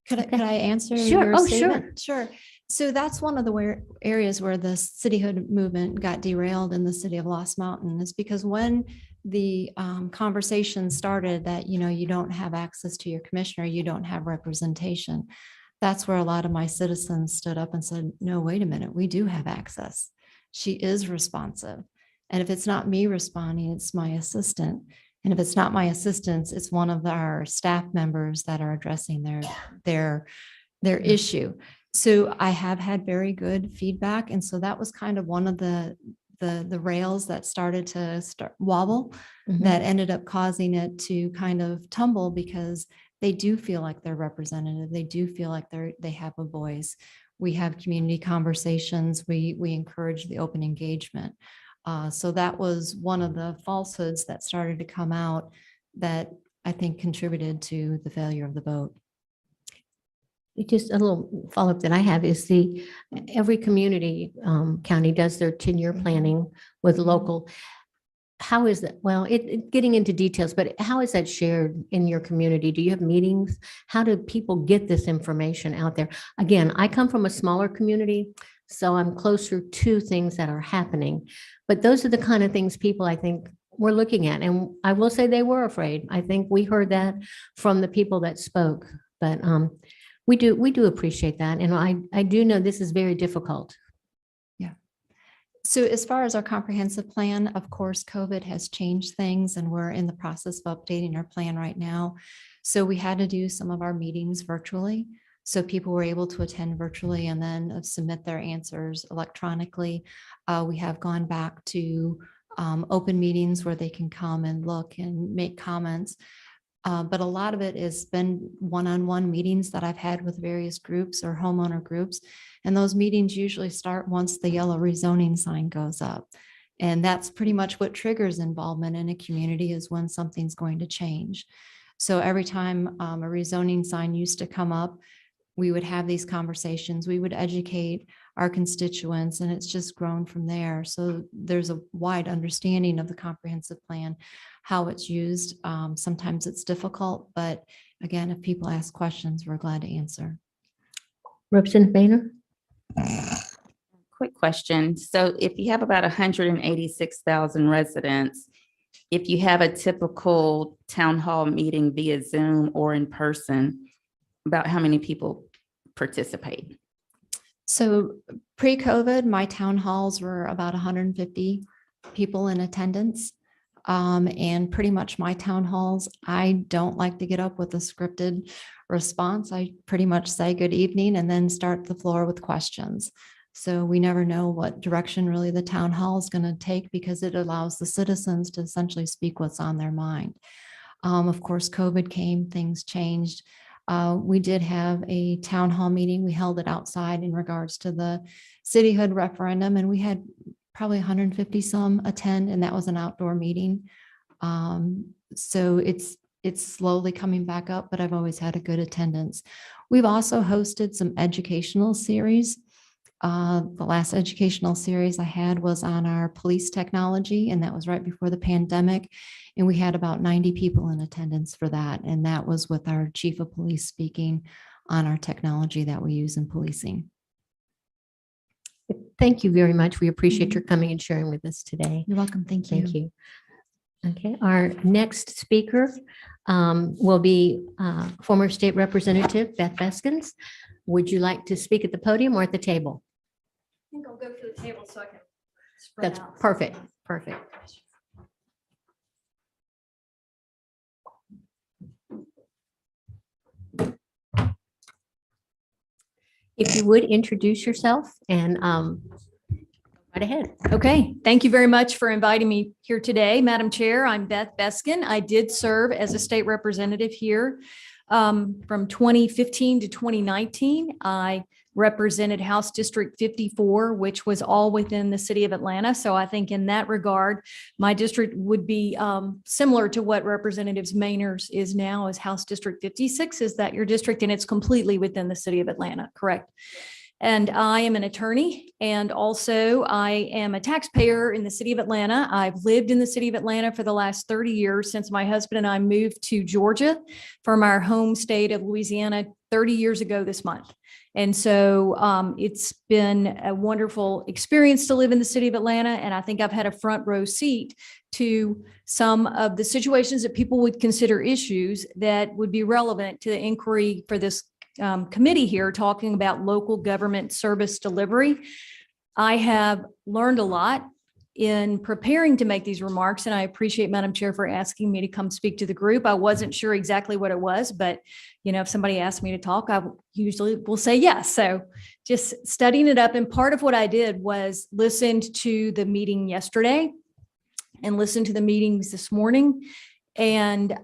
Could I answer Sure. your Oh, statement? Sure. So that's one of the areas where the cityhood movement got derailed in the city of Lost Mountain, is because when the conversation started that, you don't have access to your commissioner, you don't have representation. That's where a lot of my citizens stood up and said, no, wait a minute, we do have access. She is responsive. And if it's not me responding, it's my assistant. And if it's not my assistants, it's one of our staff members that are addressing their their issue. So I have had very good feedback. And so that was kind of one of the rails that started to wobble, Mhm. that ended up causing it to kind of tumble, because they do feel like they're represented. They do feel like they have a voice. We have community conversations. We encourage the open engagement. So that was one of the falsehoods that started to come out that I think contributed to the failure of the vote. Just a little follow-up that I have is every community, county does their 10-year planning with local. How is that? Well, getting into details, but how is that shared in your community? Do you have meetings? How do people get this information out there? Again, I come from a smaller community, so I'm closer to things that are happening. But those are the kind of things people, I think, we're looking at. And I will say they were afraid. I think we heard that from the people that spoke. But we do appreciate that. And I do know this is very difficult. So as far as our comprehensive plan, of course, COVID has changed things, and we're in the process of updating our plan right now. So we had to do some of our meetings virtually. So people were able to attend virtually and then submit their answers electronically. We have gone back to open meetings where they can come and look and make comments. But a lot of it has been one-on-one meetings that I've had with various groups or homeowner groups. And those meetings usually start once the yellow rezoning sign goes up. And that's pretty much what triggers involvement in a community, is when something's going to change. So every time a rezoning sign used to come up, we would have these conversations. We would educate our constituents, and it's just grown from there. So there's a wide understanding of the comprehensive plan, how it's used. Sometimes it's difficult, but again, if people ask questions, we're glad to answer. Representative Boehner? Quick question. So if you have about 186,000 residents, if you have a typical town hall meeting via Zoom or in person, about how many people participate? So pre-COVID, my town halls were about 150 people in attendance. And pretty much my town halls, I don't like to get up with a scripted response. I pretty much say good evening and then start the floor with questions. So we never know what direction really the town hall is going to take, because it allows the citizens to essentially speak what's on their mind. Of course, COVID came, things changed. We did have a town hall meeting. We held it outside in regards to the cityhood referendum, and we had probably 150 some attend, and that was an outdoor meeting. So it's slowly coming back up, but I've always had a good attendance. We've also hosted some educational series. The last educational series I had was on our police technology, and that was right before the pandemic. And we had about 90 people in attendance for that. And that was with our chief of police speaking on our technology that we use in policing. Thank you very much. We appreciate your coming and sharing with us today. You're welcome. Thank you. Thank you. Okay, our next speaker will be former State Representative Beth Beskins. Would you like to speak at the podium or at the table? I think I'll go to the table so I can spread That's out. perfect. Perfect. If you would introduce yourself and right ahead. Okay, thank you very much for inviting me here today. Madam Chair, I'm Beth Beskin. I did serve as a state representative here from 2015 to 2019. I represented House District 54, which was all within the city of Atlanta. So I think in that regard, my district would be similar to what Representative Mainer's is now as House District 56. Is that your district? And it's completely within the city of Atlanta, correct? And I am an attorney, and also I am a taxpayer in the city of Atlanta. I've lived in the city of Atlanta for the last 30 years since my husband and I moved to Georgia from our home state of Louisiana 30 years ago this month. And so it's been a wonderful experience to live in the city of Atlanta. And I think I've had a front row seat to some of the situations that people would consider issues that would be relevant to the inquiry for this committee here, talking about local government service delivery. I have learned a lot in preparing to make these remarks, and I appreciate Madam Chair for asking me to come speak to the group. I wasn't sure exactly what it was, but if somebody asked me to talk, I usually will say yes. So just studying it up. And part of what I did was listened to the meeting yesterday and listened to the meetings this morning. And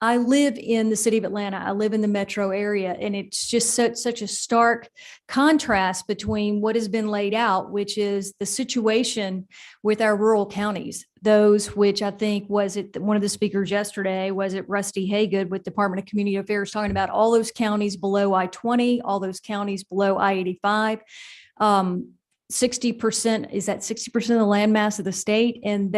I live in the city of Atlanta. I live in the metro area, and it's just such a stark contrast between what has been laid out, which is the situation with our rural counties, those which I think was it one of the speakers yesterday, was it Rusty Haygood with Department of Community Affairs, talking about all those counties below I-20, all those counties below I-85. 60%, is that 60% of the landmass of the state? And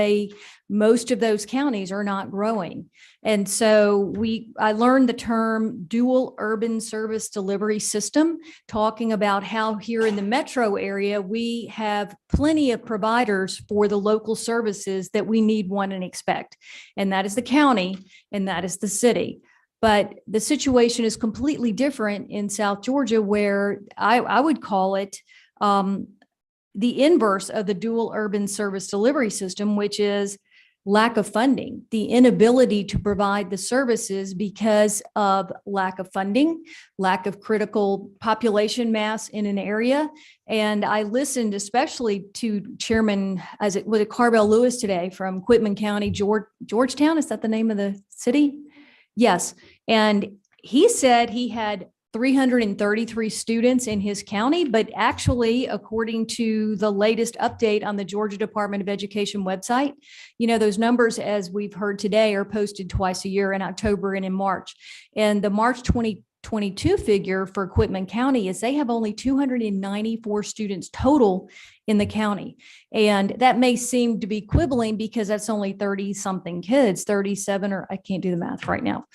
most of those counties are not growing. And so I learned the term dual urban service delivery system, talking about how here in the metro area, we have plenty of providers for the local services that we need, want, and expect. And that is the county, and that is the city. But the situation is completely different in South Georgia, where I would call it the inverse of the dual urban service delivery system, which is lack of funding, the inability to provide the services because of lack of funding, lack of critical population mass in an area. And I listened especially to Chairman, was it Carbell Lewis today from Quitman County, Georgetown? Is that the name of the city? Yes. And he said he had 333 students in his county, but actually, according to the latest update on the Georgia Department of Education website, those numbers, as we've heard today, are posted twice a year, in October and in March. And the March 2022 figure for Quitman County is they have only 294 students total in the county. And that may seem to be quibbling because that's only 30 something kids, 37, or I can't do the math right now.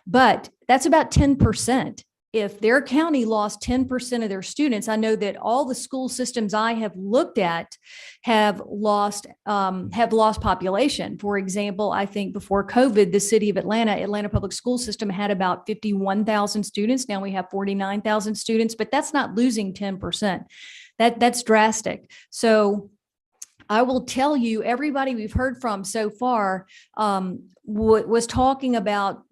But that's about 10%. If their county lost 10% of their students, I know that all the school systems I have looked at have lost population. For example, I think before COVID, the city of Atlanta Public School System had about 51,000 students. Now we have 49,000 students, but that's not losing 10%. That's drastic. So I will tell you, everybody we've heard from so far was talking about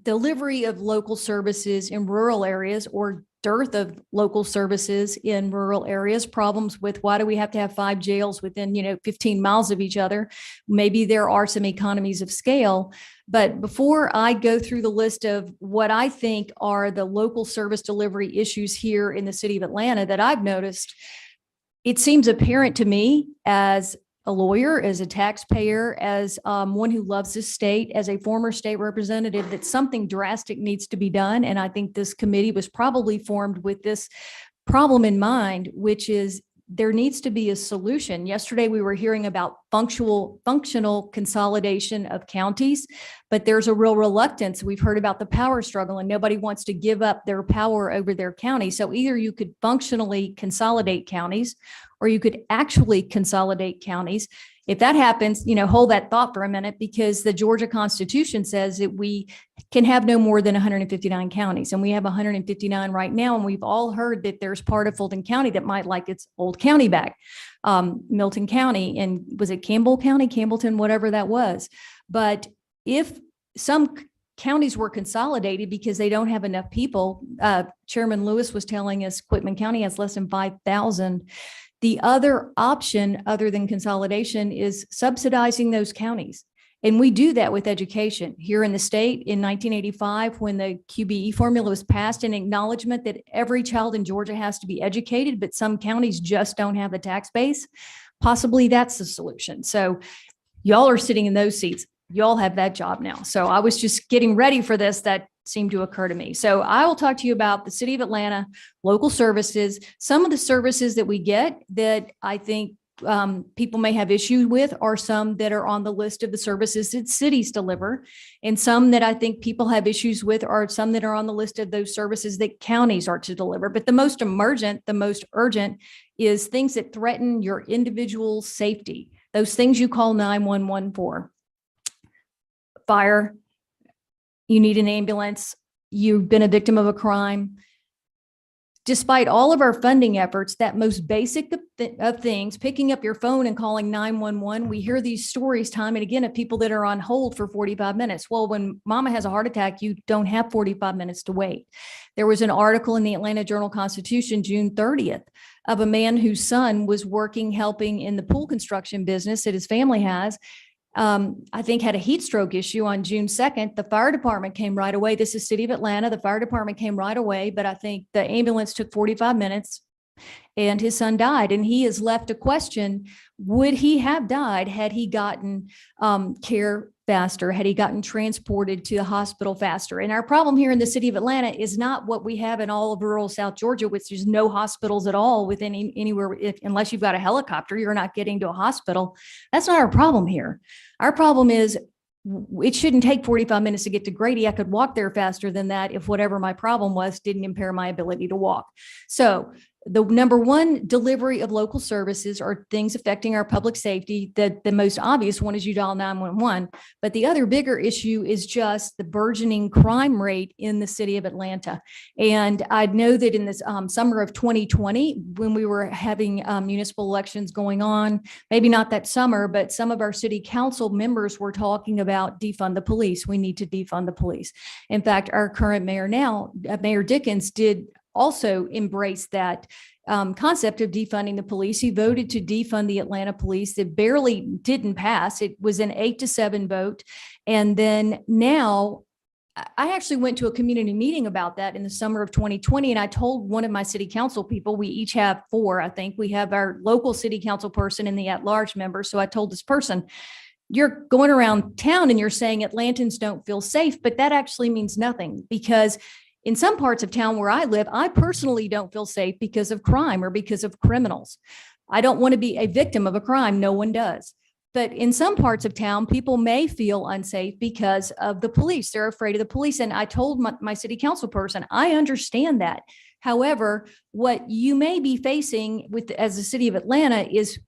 delivery of local services in rural areas, or dearth of local services in rural areas, problems with why do we have to have 5 jails within 15 miles of each other. Maybe there are some economies of scale. But before I go through the list of what I think are the local service delivery issues here in the city of Atlanta that I've noticed, it seems apparent to me, as a lawyer, as a taxpayer, as one who loves this state, as a former state representative, that something drastic needs to be done. And I think this committee was probably formed with this problem in mind, which is there needs to be a solution. Yesterday, we were hearing about functional consolidation of counties, but there's a real reluctance. We've heard about the power struggle, and nobody wants to give up their power over their county. So either you could functionally consolidate counties, or you could actually consolidate counties. If that happens, hold that thought for a minute, because the Georgia Constitution says that we can have no more than 159 counties, and we have 159 right now. And we've all heard that there's part of Fulton County that might like its old county back, Milton County, and was it Campbell County, Campbellton, whatever that was. But if some counties were consolidated because they don't have enough people, Chairman Lewis was telling us Quitman County has less than 5,000. The other option, other than consolidation, is subsidizing those counties. And we do that with education here in the state. In 1985, when the QBE formula was passed, an acknowledgement that every child in Georgia has to be educated, but some counties just don't have the tax base. Possibly that's the solution. So y'all are sitting in those seats. Y'all have that job now. So I was just getting ready for this. That seemed to occur to me. So I will talk to you about the city of Atlanta, local services, some of the services that we get that I think people may have issues with, are some that are on the list of the services that cities deliver. And some that I think people have issues with are some that are on the list of those services that counties are to deliver. But the most emergent, the most urgent is things that threaten your individual safety. Those things you call 911 for. Fire, you need an ambulance, you've been a victim of a crime, despite all of our funding efforts, that most basic of things, picking up your phone and calling 911, we hear these stories time and again of people that are on hold for 45 minutes. Well, when mama has a heart attack, you don't have 45 minutes to wait. There was an article in the Atlanta Journal-Constitution, June 30th, of a man whose son was helping in the pool construction business that his family has. I think had a heat stroke issue on June 2nd. The fire department came right away. This is City of Atlanta. The fire department came right away, but I think the ambulance took 45 minutes and his son died. And he has left a question, would he have died had he gotten care faster, had he gotten transported to the hospital faster? And our problem here in the city of Atlanta is not what we have in all of rural South Georgia, which there's no hospitals at all within anywhere. Unless you've got a helicopter, you're not getting to a hospital. That's not our problem here. Our problem is it shouldn't take 45 minutes to get to Grady. I could walk there faster than that if whatever my problem was didn't impair my ability to walk. So the number one delivery of local services are things affecting our public safety. The most obvious one is you dial 911, but the other bigger issue is just the burgeoning crime rate in the city of Atlanta. And I know that in this summer of 2020, when we were having municipal elections going on, maybe not that summer, but some of our city council members were talking about defund the police. We need to defund the police. In fact, our current mayor now, Mayor Dickens, did also embrace that concept of defunding the police. He voted to defund the Atlanta police. It barely didn't pass. It was an 8-7 vote. And then now I actually went to a community meeting about that in the summer of 2020. And I told one of my city council people, we each have 4, I think. We have our local city council person and the at-large member. So I told this person, you're going around town and you're saying Atlantans don't feel safe, but that actually means nothing, because in some parts of town where I live, I personally don't feel safe because of crime or because of criminals. I don't want to be a victim of a crime. No one does. But in some parts of town, people may feel unsafe because of the police. They're afraid of the police. And I told my city council person, I understand that. However, what you may be facing as the city of Atlanta is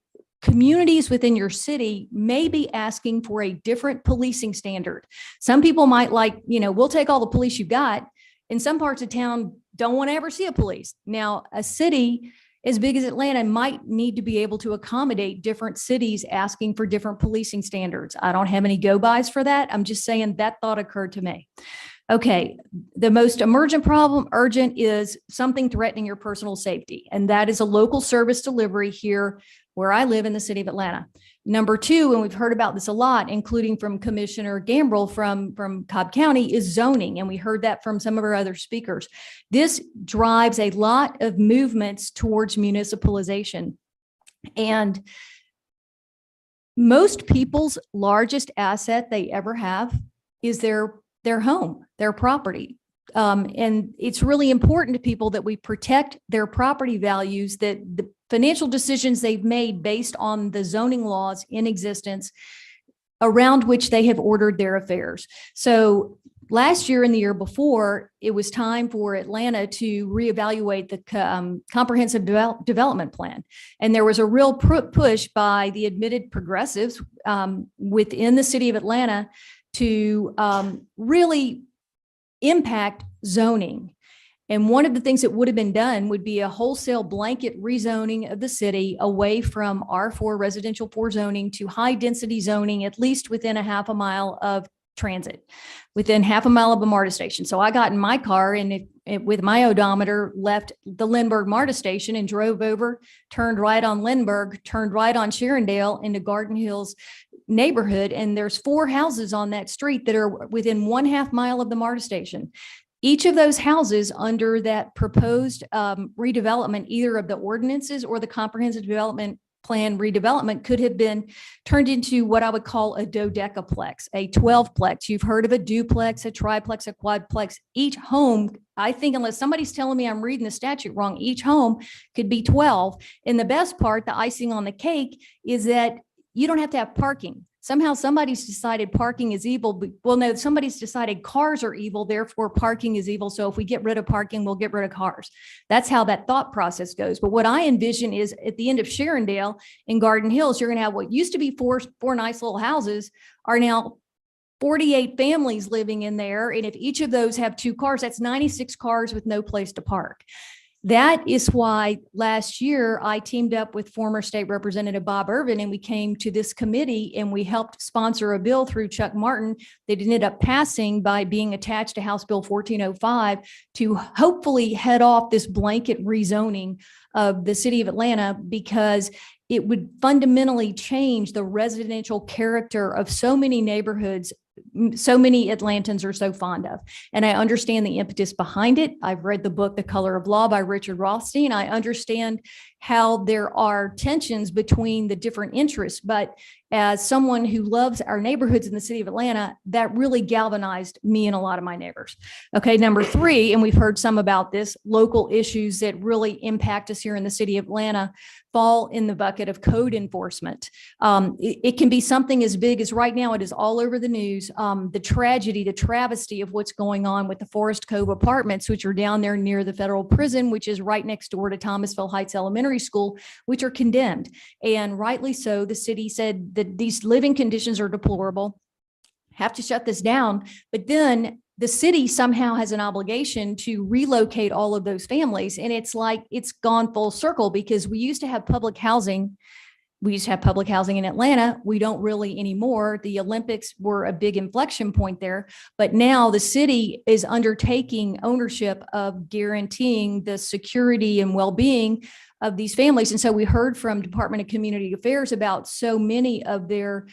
communities within your city may be asking for a different policing standard. Some people might we'll take all the police you got. In some parts of town, don't want to ever see a police. Now, a city as big as Atlanta might need to be able to accommodate different cities asking for different policing standards. I don't have any go-bys for that. I'm just saying that thought occurred to me. Okay, the most urgent is something threatening your personal safety, and that is a local service delivery here where I live in the city of Atlanta. Number 2, and we've heard about this a lot, including from Commissioner Gambrell from Cobb County, is zoning. And we heard that from some of our other speakers. This drives a lot of movements towards municipalization. And most people's largest asset they ever have is their home, their property. And it's really important to people that we protect their property values, that the financial decisions they've made based on the zoning laws in existence around which they have ordered their affairs. So last year and the year before, it was time for Atlanta to reevaluate the comprehensive development plan. And there was a real push by the admitted progressives within the city of Atlanta to really impact zoning. And one of the things that would have been done would be a wholesale blanket rezoning of the city away from R4 residential 4 zoning to high density zoning, at least within a half a mile of transit, within half a mile of a MARTA station. So I got in my car and with my odometer left the Lindbergh MARTA station and drove over, turned right on Lindbergh, turned right on Sharondale into Garden Hills neighborhood. And there's 4 houses on that street that are within 1/2 mile of the MARTA station. Each of those houses under that proposed redevelopment, either of the ordinances or the comprehensive development plan redevelopment, could have been turned into what I would call a dodecaplex, a 12-plex. You've heard of a duplex, a triplex, a quadplex. Each home, I think, unless somebody's telling me I'm reading the statute wrong, each home could be 12. And the best part, the icing on the cake, is that you don't have to have parking. Somehow somebody's decided parking is evil. Well, no, somebody's decided cars are evil, therefore parking is evil. So if we get rid of parking, we'll get rid of cars. That's how that thought process goes. But what I envision is at the end of Sharondale in Garden Hills, you're going to have what used to be four nice little houses are now 48 families living in there. And if each of those have 2 cars, that's 96 cars with no place to park. That is why last year I teamed up with former State Representative Bob Irvin, and we came to this committee and we helped sponsor a bill through Chuck Martin that ended up passing by being attached to House Bill 1405 to hopefully head off this blanket rezoning of the city of Atlanta, because it would fundamentally change the residential character of so many neighborhoods so many Atlantans are so fond of. And I understand the impetus behind it. I've read the book, The Color of Law by Richard Rothstein. I understand how there are tensions between the different interests, but as someone who loves our neighborhoods in the city of Atlanta, that really galvanized me and a lot of my neighbors. Okay, number three, and we've heard some about this, local issues that really impact us here in the city of Atlanta fall in the bucket of code enforcement. It can be something as big as right now, it is all over the news, the tragedy, the travesty of what's going on with the Forest Cove apartments, which are down there near the federal prison, which is right next door to Thomasville Heights Elementary School, which are condemned. And rightly so, the city said that these living conditions are deplorable, have to shut this down. But then the city somehow has an obligation to relocate all of those families. And it's like, it's gone full circle, because we used to have public housing. We used to have public housing in Atlanta. We don't really anymore. The Olympics were a big inflection point there, but now the city is undertaking ownership of guaranteeing the security and well-being of these families. And so we heard from Department of Community Affairs about so many of their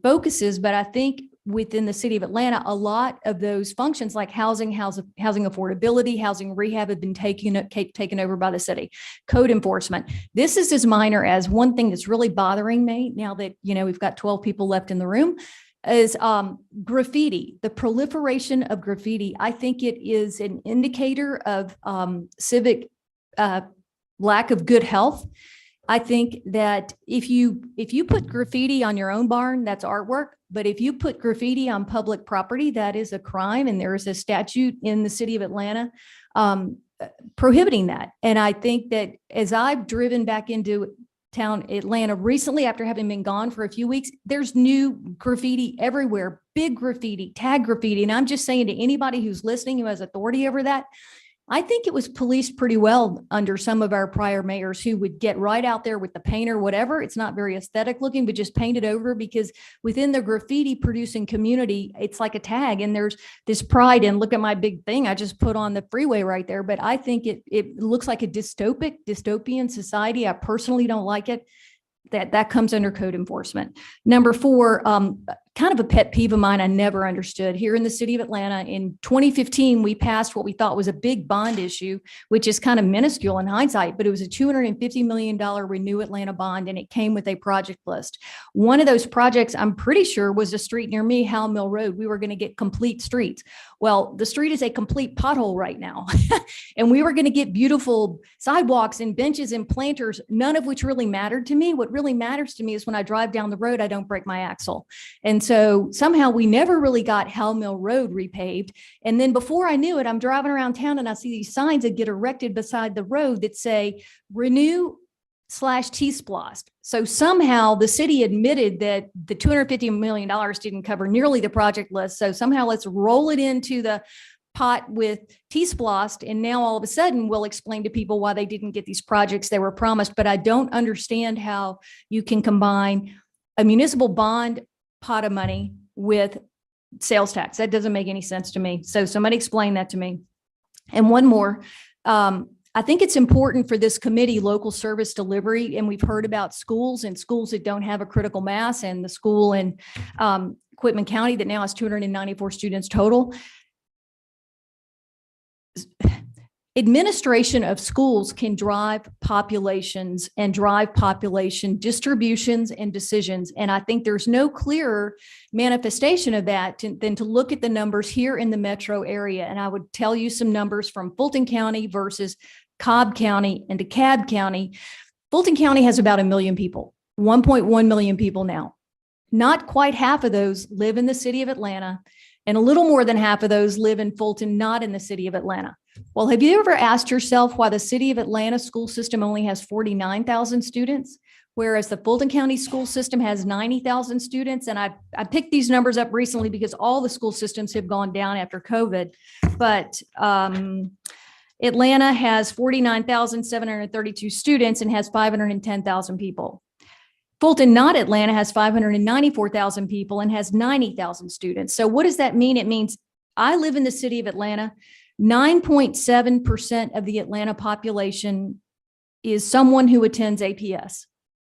focuses, but I think within the city of Atlanta, a lot of those functions like housing affordability, housing rehab have been taken over by the city. Code enforcement. This is as minor as one thing that's really bothering me now that, we've got 12 people left in the room, is graffiti, the proliferation of graffiti. I think it is an indicator of civic lack of good health. I think that if you put graffiti on your own barn, that's artwork. But if you put graffiti on public property, that is a crime. And there is a statute in the city of Atlanta prohibiting that. And I think that as I've driven back into town Atlanta recently, after having been gone for a few weeks, there's new graffiti everywhere, big graffiti, tag graffiti. And I'm just saying to anybody who's listening, who has authority over that, I think it was policed pretty well under some of our prior mayors who would get right out there with the paint or whatever. It's not very aesthetic looking, but just paint it over, because within the graffiti producing community, it's like a tag, and there's this pride in, look at my big thing I just put on the freeway right there. But I think it looks like a dystopian society. I personally don't like it. That comes under code enforcement. Number four, kind of a pet peeve of mine I never understood. Here in the city of Atlanta in 2015, we passed what we thought was a big bond issue, which is kind of minuscule in hindsight, but it was a $250 million Renew Atlanta bond, and it came with a project list. One of those projects, I'm pretty sure, was a street near me, Howell Mill Road. We were going to get complete streets. Well, the street is a complete pothole right now. And we were going to get beautiful sidewalks and benches and planters, none of which really mattered to me. What really matters to me is when I drive down the road, I don't break my axle. And so somehow we never really got Howell Mill Road repaved. And then before I knew it, I'm driving around town and I see these signs that get erected beside the road that say Renew/T-Splost. So somehow the city admitted that the $250 million didn't cover nearly the project list. So somehow let's roll it into the pot with T-Splost. And now all of a sudden we'll explain to people why they didn't get these projects they were promised. But I don't understand how you can combine a municipal bond pot of money with sales tax. That doesn't make any sense to me. So somebody explain that to me. And one more, I think it's important for this committee, local service delivery, and we've heard about schools and schools that don't have a critical mass, and the school in Quitman County that now has 294 students total. Administration of schools can drive populations and drive population distributions and decisions. And I think there's no clearer manifestation of that than to look at the numbers here in the metro area. And I would tell you some numbers from Fulton County versus Cobb County and DeKalb County. Fulton County has about 1 million people, 1.1 million people now. Not quite half of those live in the city of Atlanta, and a little more than half of those live in Fulton, not in the city of Atlanta. Well, have you ever asked yourself why the city of Atlanta school system only has 49,000 students, whereas the Fulton County school system has 90,000 students? And I picked these numbers up recently because all the school systems have gone down after COVID. But Atlanta has 49,732 students and has 510,000 people. Fulton, not Atlanta, has 594,000 people and has 90,000 students. So what does that mean? It means I live in the city of Atlanta. 9.7% of the Atlanta population is someone who attends APS,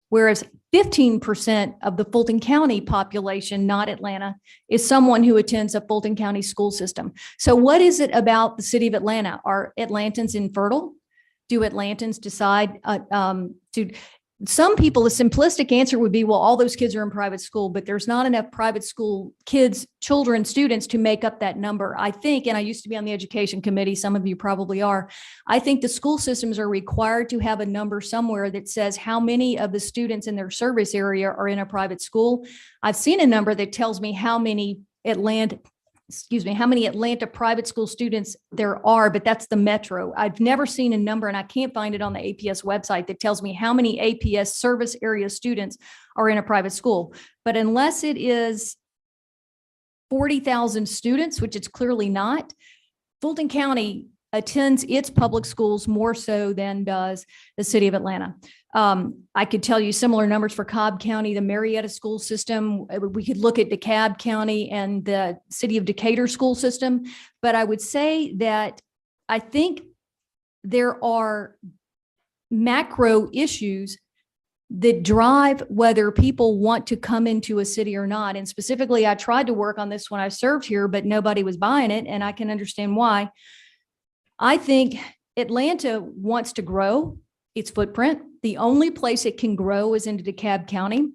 whereas 15% of the Fulton County population, not Atlanta, is someone who attends a Fulton County school system. So what is it about the city of Atlanta? Are Atlantans infertile? Do Atlantans decide to? Some people, the simplistic answer would be, well, all those kids are in private school, but there's not enough private school kids, children, students to make up that number. I think, and I used to be on the education committee, some of you probably are, I think the school systems are required to have a number somewhere that says how many of the students in their service area are in a private school. I've seen a number that tells me how many Atlanta private school students there are, but that's the metro. I've never seen a number, and I can't find it on the APS website, that tells me how many APS service area students are in a private school. But unless it is 40,000 students, which it's clearly not, Fulton County attends its public schools more so than does the city of Atlanta. I could tell you similar numbers for Cobb County, the Marietta school system. We could look at DeKalb County and the city of Decatur school system. But I would say that I think there are macro issues that drive whether people want to come into a city or not. And specifically, I tried to work on this when I served here, but nobody was buying it, and I can understand why. I think Atlanta wants to grow its footprint. The only place it can grow is into DeKalb County.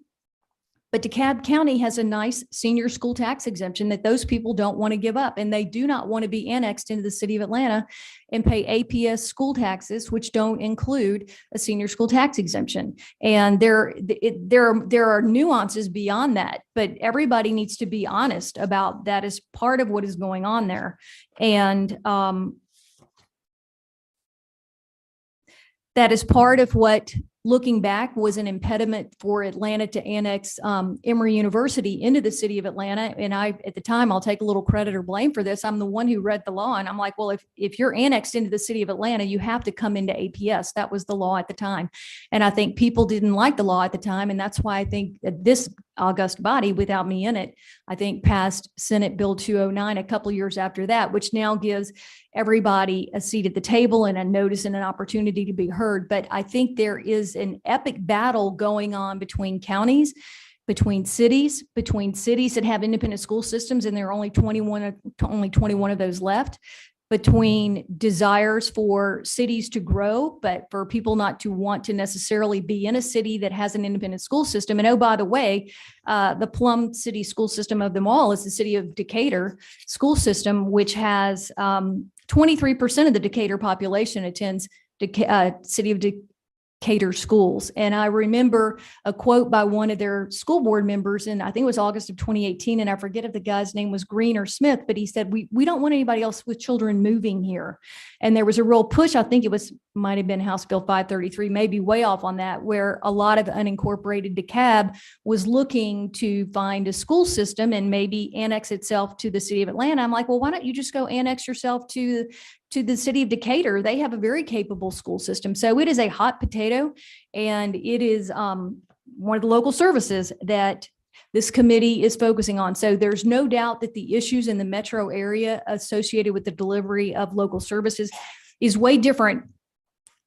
But DeKalb County has a nice senior school tax exemption that those people don't want to give up. And they do not want to be annexed into the city of Atlanta and pay APS school taxes, which don't include a senior school tax exemption. And there are nuances beyond that, but everybody needs to be honest about that as part of what is going on there. And that is part of what, looking back, was an impediment for Atlanta to annex Emory University into the city of Atlanta. And I, at the time, I'll take a little credit or blame for this. I'm the one who read the law, and I'm like, well, if you're annexed into the city of Atlanta, you have to come into APS. That was the law at the time. And I think people didn't like the law at the time. And that's why I think that this august body, without me in it, I think passed Senate Bill 209 a couple of years after that, which now gives everybody a seat at the table and a notice and an opportunity to be heard. But I think there is an epic battle going on between counties, between cities that have independent school systems, and there are only 21 of those left, between desires for cities to grow, but for people not to want to necessarily be in a city that has an independent school system. And oh, by the way, the plum city school system of them all is the city of Decatur school system, which has 23% of the Decatur population attends city of Decatur schools. And I remember a quote by one of their school board members, and I think it was August of 2018, and I forget if the guy's name was Green or Smith, but he said, we don't want anybody else with children moving here. And there was a real push, I think it might have been House Bill 533, maybe way off on that, where a lot of unincorporated DeKalb was looking to find a school system and maybe annex itself to the city of Atlanta. I'm like, well, why don't you just go annex yourself to the city of Decatur? They have a very capable school system. So it is a hot potato, and it is one of the local services that this committee is focusing on. So there's no doubt that the issues in the metro area associated with the delivery of local services is way different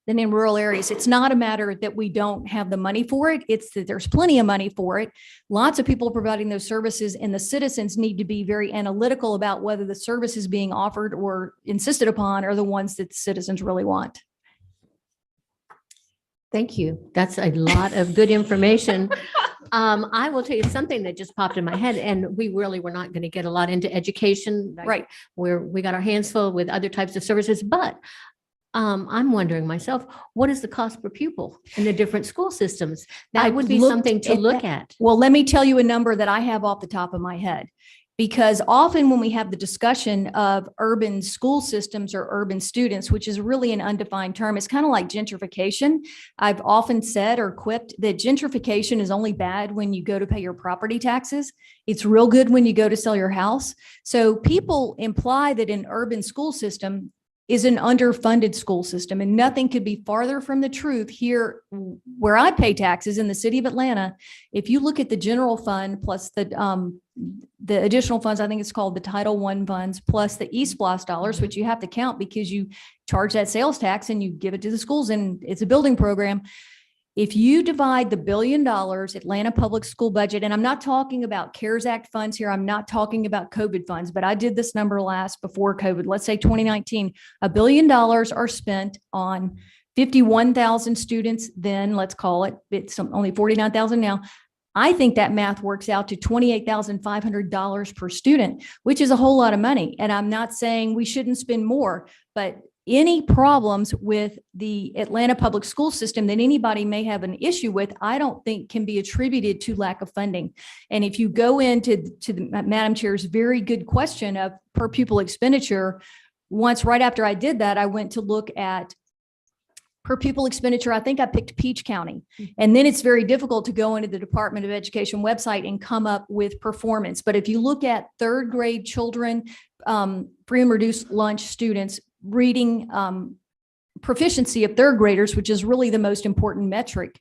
than in rural areas. It's not a matter that we don't have the money for it. It's that there's plenty of money for it. Lots of people providing those services, and the citizens need to be very analytical about whether the services being offered or insisted upon are the ones that the citizens really want. Thank you. That's a lot of good information. I will tell you something that just popped in my head, and we really were not going to get a lot into education, Right. Where we got our hands full with other types of services, but I'm wondering myself, what is the cost per pupil in the different school systems? That I've would be looked something to at look that. at. Well, let me tell you a number that I have off the top of my head, because often when we have the discussion of urban school systems or urban students, which is really an undefined term, it's kind of like gentrification. I've often said or quipped that gentrification is only bad when you go to pay your property taxes. It's real good when you go to sell your house. So people imply that an urban school system is an underfunded school system, and nothing could be farther from the truth here where I pay taxes in the city of Atlanta. If you look at the general fund plus the additional funds, I think it's called the Title I funds, plus the East Blast dollars, which you have to count because you charge that sales tax and you give it to the schools and it's a building program. If you divide the $1 billion Atlanta public school budget, and I'm not talking about CARES Act funds here, I'm not talking about COVID funds, but I did this number last before COVID, let's say 2019, $1 billion are spent on 51,000 students, then let's call it, it's only 49,000 now. I think that math works out to $28,500 per student, which is a whole lot of money. And I'm not saying we shouldn't spend more, but any problems with the Atlanta public school system that anybody may have an issue with, I don't think can be attributed to lack of funding. And if you go into the Madam Chair's very good question of per pupil expenditure, once right after I did that, I went to look at per pupil expenditure. I think I picked Peach County. And then it's very difficult to go into the Department of Education website and come up with performance. But if you look at third grade children, free and reduced lunch students, reading proficiency of third graders, which is really the most important metric,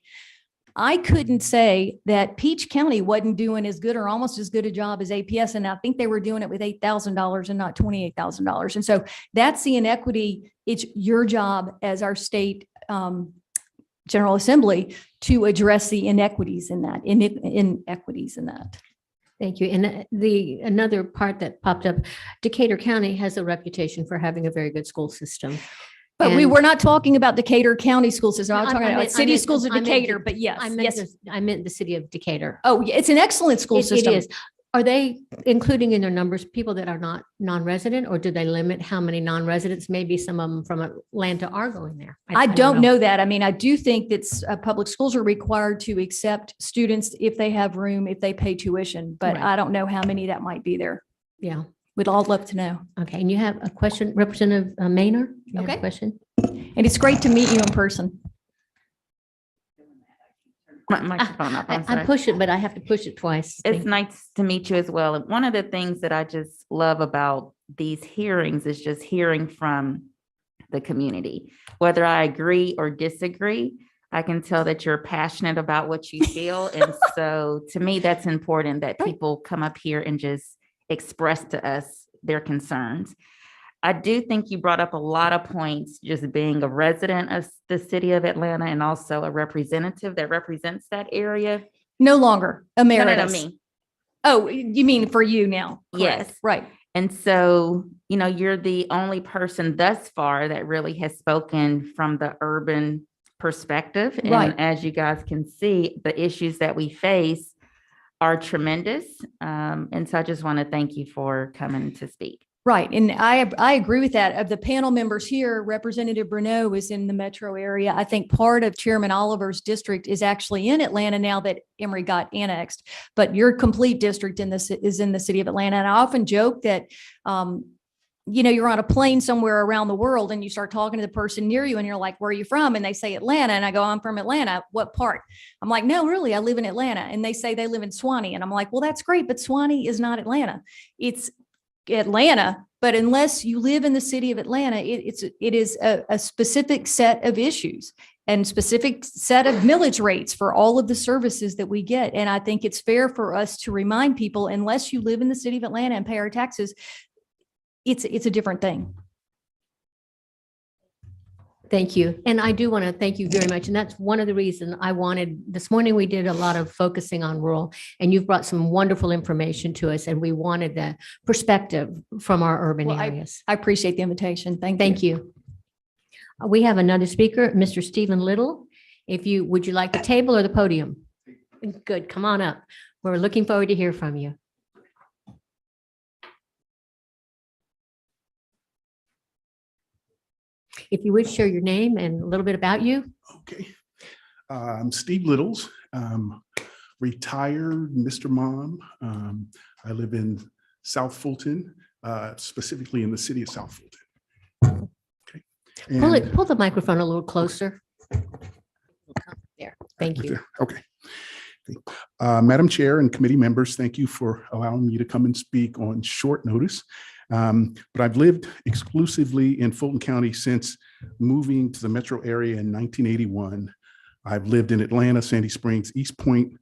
I couldn't say that Peach County wasn't doing as good or almost as good a job as APS. And I think they were doing it with $8,000 and not $28,000. And so that's the inequity. It's your job as our state General Assembly to address the inequities in that, inequities in that. Thank you. And another part that popped up, Decatur County has a reputation for having a very good school system. But we And- were not talking about Decatur County school system. I was No, talking I about meant- city I meant- schools of I meant- Decatur, but yes, yes. I meant the city of Decatur. Oh, yeah, it's an excellent school It system. is. Are they including in their numbers people that are not non-resident, or do they limit how many non-residents? Maybe some of them from Atlanta are going there. I don't know that. I mean, I do think that public schools are required to accept students if they have room, if they pay tuition, but Right. I don't know how many that might be there. Yeah. We'd all love to know. Okay. And you have a question, Representative Maynard? You have a Okay. question? And it's great to meet you in person. Microphone up, I'm I sorry. push it, but I have to push it twice. It's nice to meet you as well. And one of the things that I just love about these hearings is just hearing from the community. Whether I agree or disagree, I can tell that you're passionate about what you feel. And so to me, that's important that people come up here and just express to us their concerns. I do think you brought up a lot of points, just being a resident of the city of Atlanta and also a representative that represents that area. No longer No, no, emeritus. me. Oh, you mean for you now? Correct. Yes. Right. And so, you know, you're the only person thus far that really has spoken from the urban perspective. And Right. as you guys can see, the issues that we face are tremendous. And so I just want to thank you for coming to speak. Right. And I agree with that. Of the panel members here, Representative Bruneau is in the metro area. I think part of Chairman Oliver's district is actually in Atlanta now that Emory got annexed, but your complete district is in the city of Atlanta. And I often joke that, you know, you're on a plane somewhere around the world and you start talking to the person near you and you're like, where are you from? And they say Atlanta. And I go, I'm from Atlanta. What part? I'm like, no, really, I live in Atlanta. And they say they live in Swanee. And I'm like, well, that's great, but Swanee is not Atlanta. It's Atlanta, but unless you live in the city of Atlanta, it is a specific set of issues and specific set of millage rates for all of the services that we get. And I think it's fair for us to remind people, unless you live in the city of Atlanta and pay our taxes, it's a different thing. Thank you. And I do want to thank you very much. And that's one of the reasons I wanted, this morning we did a lot of focusing on rural, and you've brought some wonderful information to us, and we wanted the perspective from our urban Well, areas. I appreciate the invitation. Thank you. Thank you. We have another speaker, Mr. Stephen Little. Would you like the table or the podium? Good, come on up. We're looking forward to hear from you. If you would share your name and a little bit about you. Okay. I'm Steve Littles, retired Mr. Mom. I live in South Fulton, specifically in the city of South Fulton. Okay. Pull the microphone a little closer. There, thank you. Okay. Madam Chair and committee members, thank you for allowing me to come and speak on short notice. But I've lived exclusively in Fulton County since moving to the metro area in 1981. I've lived in Atlanta, Sandy Springs, East Point,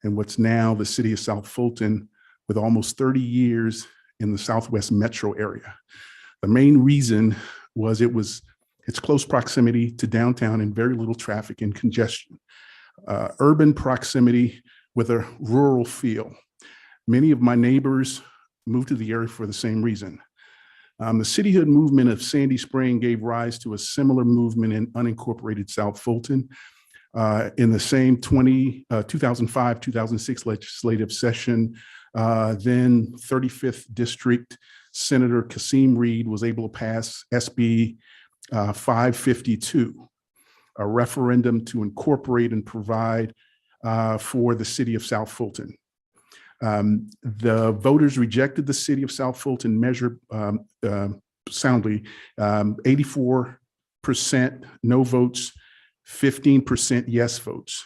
and what's now the city of South Fulton, with almost 30 years in the Southwest metro area. The main reason was its close proximity to downtown and very little traffic and congestion. Urban proximity with a rural feel. Many of my neighbors moved to the area for the same reason. The cityhood movement of Sandy Spring gave rise to a similar movement in unincorporated South Fulton. In the same 2005-2006 legislative session, then 35th District Senator Kasim Reed was able to pass SB 552, a referendum to incorporate and provide for the city of South Fulton. The voters rejected the city of South Fulton measure soundly, 84% no votes, 15% yes votes.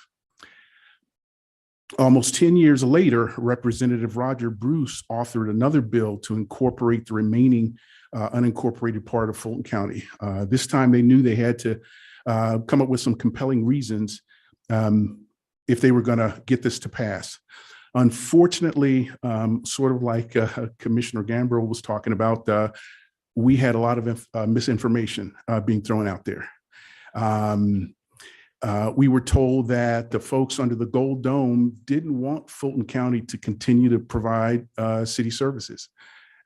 Almost 10 years later, Representative Roger Bruce authored another bill to incorporate the remaining unincorporated part of Fulton County. This time they knew they had to come up with some compelling reasons if they were going to get this to pass. Unfortunately, sort of like Commissioner Gambrill was talking about, we had a lot of misinformation being thrown out there. We were told that the folks under the Gold Dome didn't want Fulton County to continue to provide city services.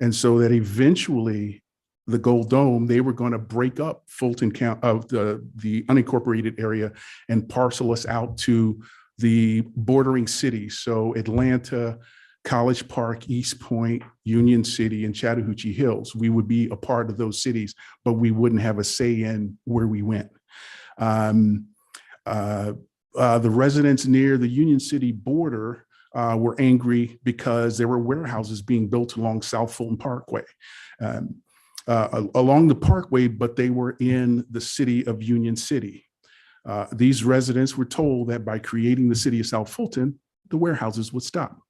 And so that eventually the Gold Dome, they were going to break up Fulton County of the unincorporated area and parcel us out to the bordering cities. So Atlanta, College Park, East Point, Union City, and Chattahoochee Hills. We would be a part of those cities, but we wouldn't have a say in where we went. The residents near the Union City border were angry because there were warehouses being built along South Fulton Parkway, along the parkway, but they were in the city of Union City. These residents were told that by creating the city of South Fulton, the warehouses would stop,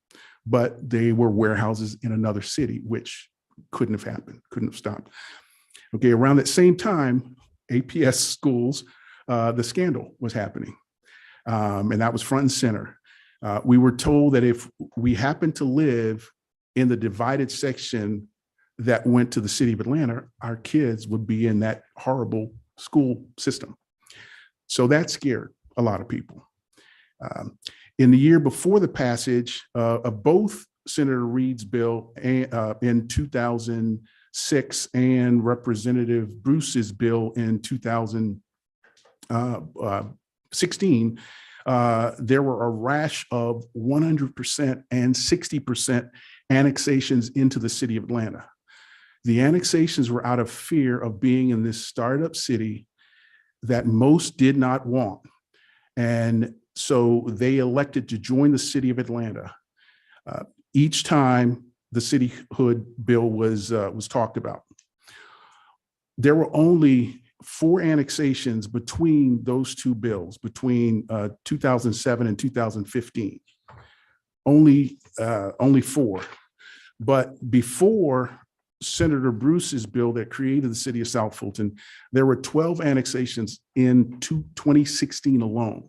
but they were warehouses in another city, which couldn't have happened, couldn't have stopped. Okay, around that same time, APS schools, the scandal was happening, and that was front and center. We were told that if we happened to live in the divided section that went to the city of Atlanta, our kids would be in that horrible school system. So that scared a lot of people. In the year before the passage of both Senator Reed's bill in 2006 and Representative Bruce's bill in 2016, there were a rash of 100% and 60% annexations into the city of Atlanta. The annexations were out of fear of being in this startup city that most did not want. And so they elected to join the city of Atlanta. Each time the cityhood bill was talked about, there were only 4 annexations between those two bills, between 2007 and 2015. Only 4. But before Senator Bruce's bill that created the city of South Fulton, there were 12 annexations in 2016 alone.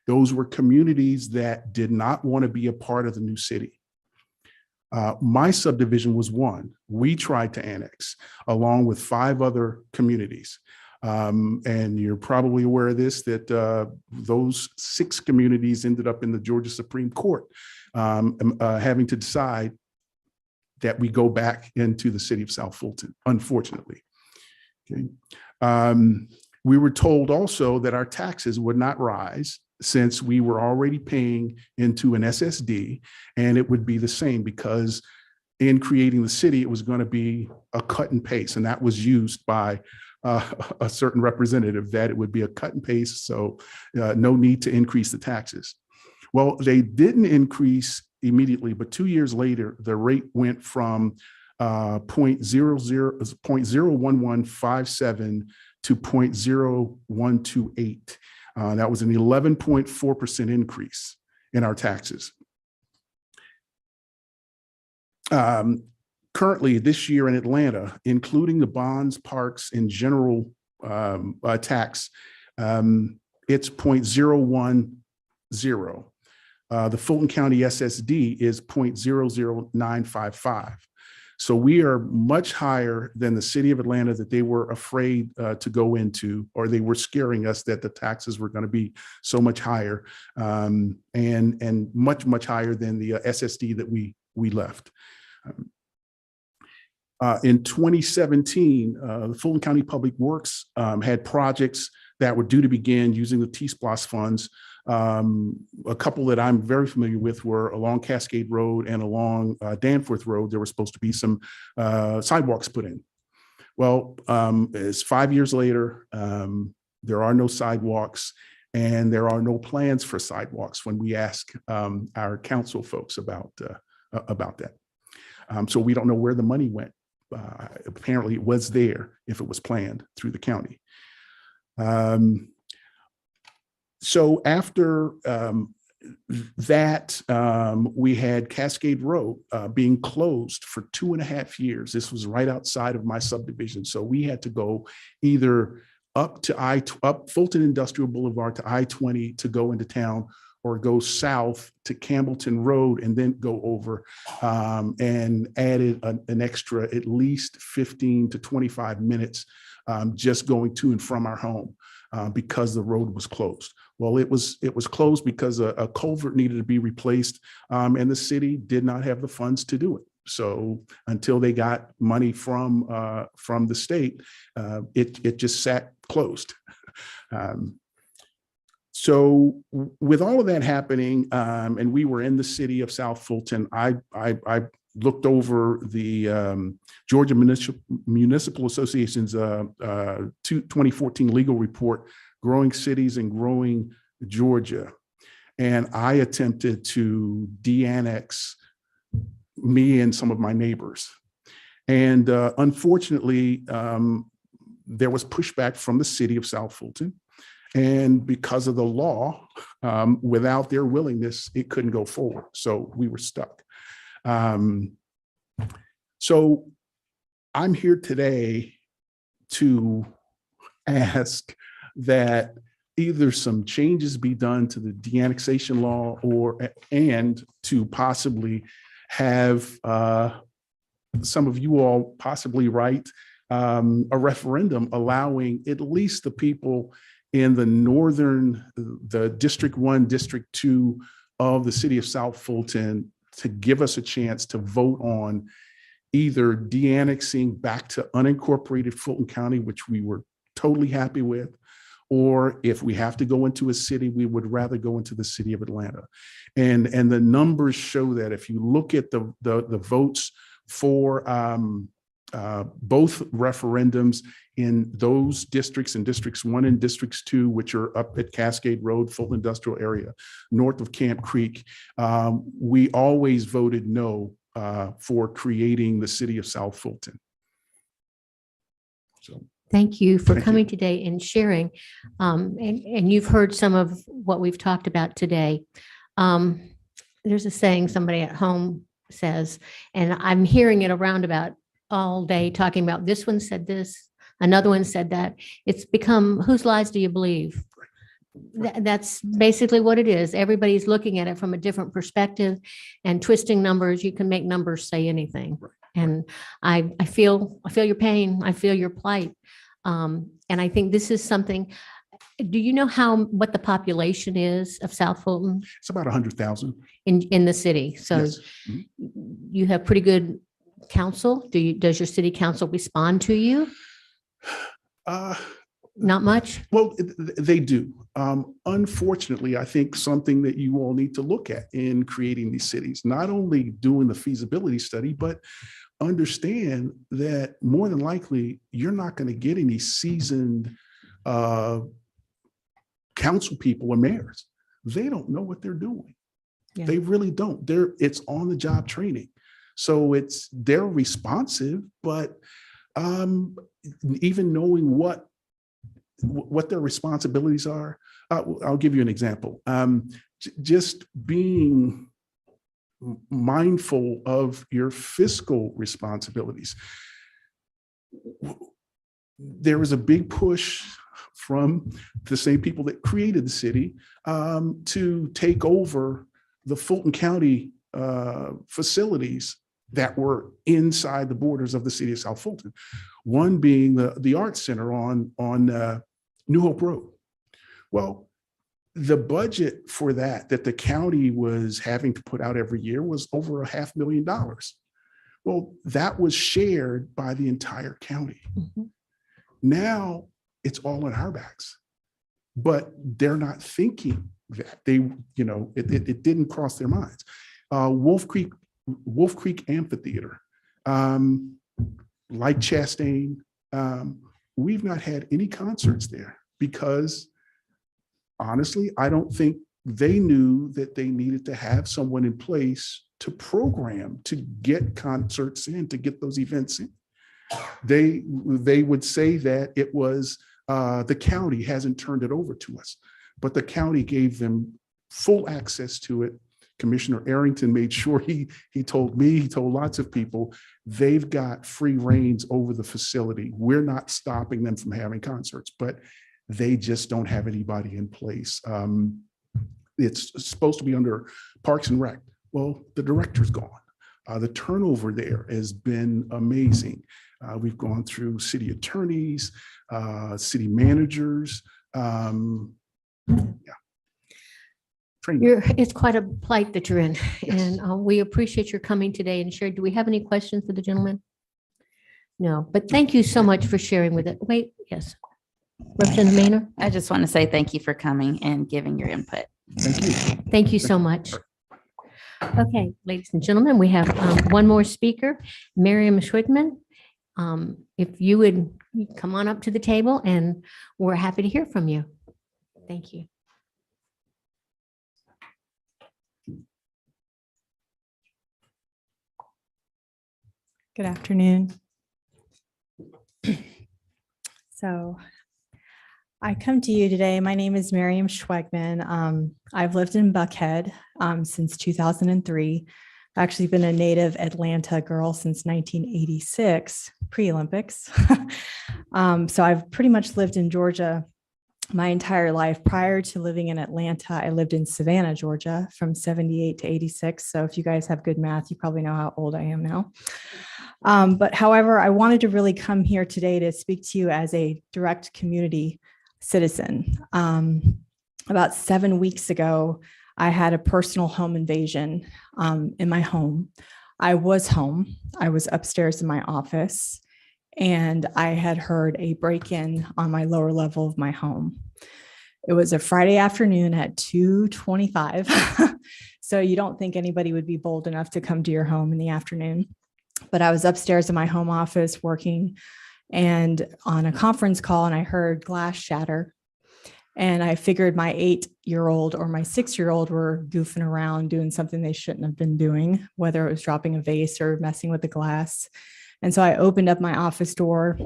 Those were communities that did not want to be a part of the new city. My subdivision was one. We tried to annex along with 5 other communities. And you're probably aware of this, that those 6 communities ended up in the Georgia Supreme Court, having to decide that we go back into the city of South Fulton, unfortunately. Okay. We were told also that our taxes would not rise since we were already paying into an SSD, and it would be the same because in creating the city, it was going to be a cut and paste, and that was used by a certain representative, that it would be a cut and paste, so no need to increase the taxes. Well, they didn't increase immediately, but 2 years later, the rate went from 0.01157 to 0.0128. That was an 11.4% increase in our taxes. Currently, this year in Atlanta, including the bonds, parks, and general tax, it's 0.010. The Fulton County SSD is 0.00955. So we are much higher than the city of Atlanta that they were afraid to go into, or they were scaring us that the taxes were going to be so much higher, and much higher than the SSD that we left. In 2017, the Fulton County Public Works had projects that were due to begin using the T-SPLOST funds. A couple that I'm very familiar with were along Cascade Road and along Danforth Road. There were supposed to be some sidewalks put in. Well, it's 5 years later, there are no sidewalks, and there are no plans for sidewalks when we ask our council folks about that. So we don't know where the money went. Apparently it was there if it was planned through the county. So after that, we had Cascade Road being closed for 2.5 years. This was right outside of my subdivision. So we had to go either up Fulton Industrial Boulevard to I-20 to go into town, or go south to Campbellton Road and then go over, and added an extra at least 15 to 25 minutes just going to and from our home because the road was closed. Well, it was closed because a culvert needed to be replaced, and the city did not have the funds to do it. So until they got money from the state, it just sat closed. So with all of that happening, and we were in the city of South Fulton, I looked over the Georgia Municipal Association's 2014 legal report, Growing Cities and Growing Georgia. And I attempted to de-annex me and some of my neighbors. And unfortunately, there was pushback from the city of South Fulton. And because of the law, without their willingness, it couldn't go forward. So we were stuck. So I'm here today to ask that either some changes be done to the de-annexation law, and to possibly have some of you all possibly write a referendum allowing at least the people in the District 1, District 2 of the city of South Fulton to give us a chance to vote on either de-annexing back to unincorporated Fulton County, which we were totally happy with, or if we have to go into a city, we would rather go into the city of Atlanta. And the numbers show that if you look at the votes for both referendums in those districts, in Districts 1 and Districts 2, which are up at Cascade Road, Fulton Industrial Area, north of Camp Creek, we always voted no for creating the city of South Fulton. So Thank you for Thank coming you. today and sharing. And you've heard some of what we've talked about today. There's a saying somebody at home says, and I'm hearing it around about all day, talking about this one said this, another one said that. It's become, whose lies do you believe? That's basically what it is. Everybody's looking at it from a different perspective and twisting numbers. You can make numbers say anything. And I feel your pain. I feel your plight. And I think this is something, do you know what the population is of South Fulton it's about 100,000. in the city? So Yes. Mhm. you have pretty good counsel. Does your city council respond to you? Not much? Well, they do. Unfortunately, I think something that you all need to look at in creating these cities, not only doing the feasibility study, but understand that more than likely, you're not going to get any seasoned council people or mayors. They don't know what they're doing. Yeah. They really don't. It's on the job training. So they're responsive, but even knowing what their responsibilities are, I'll give you an example. Just being mindful of your fiscal responsibilities. There was a big push from the same people that created the city to take over the Fulton County facilities that were inside the borders of the city of South Fulton. One being the Arts Center on New Hope Road. Well, the budget for that the county was having to put out every year was over $500,000. Well, that was shared by the entire county. Mm-hmm. Now it's all on our backs, but they're not thinking that it didn't cross their minds. Wolf Creek Amphitheater, like Chastain, we've not had any concerts there because honestly, I don't think they knew that they needed to have someone in place to program, to get concerts in, to get those events in. They would say that it was the county hasn't turned it over to us, but the county gave them full access to it. Commissioner Arrington made sure he told me, he told lots of people, they've got free reins over the facility. We're not stopping them from having concerts, but they just don't have anybody in place. It's supposed to be under Parks and Rec. Well, the director's gone. The turnover there has been amazing. We've gone through city attorneys, city managers. It's quite a plight that you're in, and we appreciate your coming today and sharing. Do we have any questions for the gentleman? No, but thank you so much for sharing with it. Wait, yes. Representative Maynard? I just want to say thank you for coming and giving your input. Thank you. Thank you so much. Okay, ladies and gentlemen, we have one more speaker, Miriam Schwigman. If you would come on up to the table, and we're happy to hear from you. Thank you. Good afternoon. So I come to you today. My name is Miriam Schwigman. I've lived in Buckhead since 2003. I've actually been a native Atlanta girl since 1986, pre-Olympics. So I've pretty much lived in Georgia my entire life. Prior to living in Atlanta, I lived in Savannah, Georgia from 78 to 86. So if you guys have good math, you probably know how old I am now. But however, I wanted to really come here today to speak to you as a direct community citizen. About 7 weeks ago, I had a personal home invasion in my home. I was home. I was upstairs in my office, and I had heard a break-in on my lower level of my home. It was a Friday afternoon at 2:25. So you don't think anybody would be bold enough to come to your home in the afternoon. But I was upstairs in my home office working and on a conference call, and I heard glass shatter. And I figured my 8-year-old or my 6-year-old were goofing around doing something they shouldn't have been doing, whether it was dropping a vase or messing with the glass. And so I opened up my office door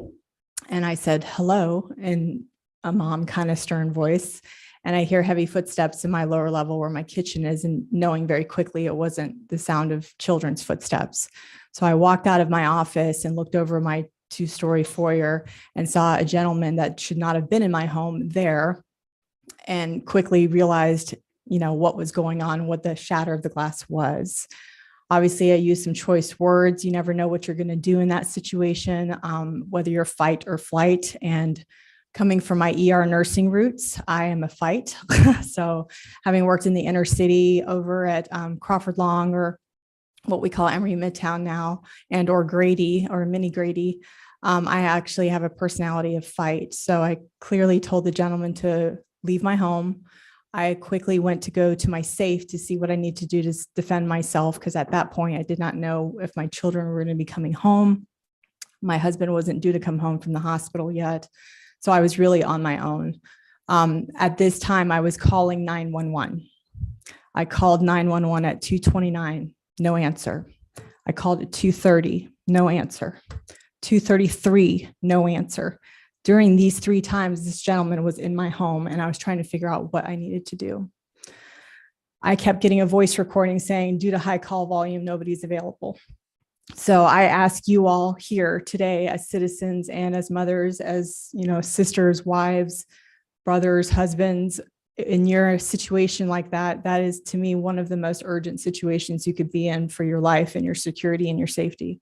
and I said, hello, in a mom kind of stern voice. And I hear heavy footsteps in my lower level where my kitchen is, and knowing very quickly it wasn't the sound of children's footsteps. So I walked out of my office and looked over my 2-story foyer and saw a gentleman that should not have been in my home there, and quickly realized, what was going on, what the shatter of the glass was. Obviously, I used some choice words. You never know what you're going to do in that situation, whether you're fight or flight. And coming from my ER nursing roots, I am a fight. So having worked in the inner city over at Crawford Long, or what we call Emory Midtown now, and or Grady or Mini Grady, I actually have a personality of fight. So I clearly told the gentleman to leave my home. I quickly went to go to my safe to see what I need to do to defend myself, because at that point I did not know if my children were going to be coming home. My husband wasn't due to come home from the hospital yet. So I was really on my own. At this time, I was calling 911. I called 911 at 2:29, no answer. I called at 2:30, no answer. 2:33, no answer. During these 3 times, this gentleman was in my home, and I was trying to figure out what I needed to do. I kept getting a voice recording saying, due to high call volume, nobody's available. So I ask you all here today as citizens and as mothers, as, you know, sisters, wives, brothers, husbands, in your situation like that, that is to me one of the most urgent situations you could be in for your life and your security and your safety.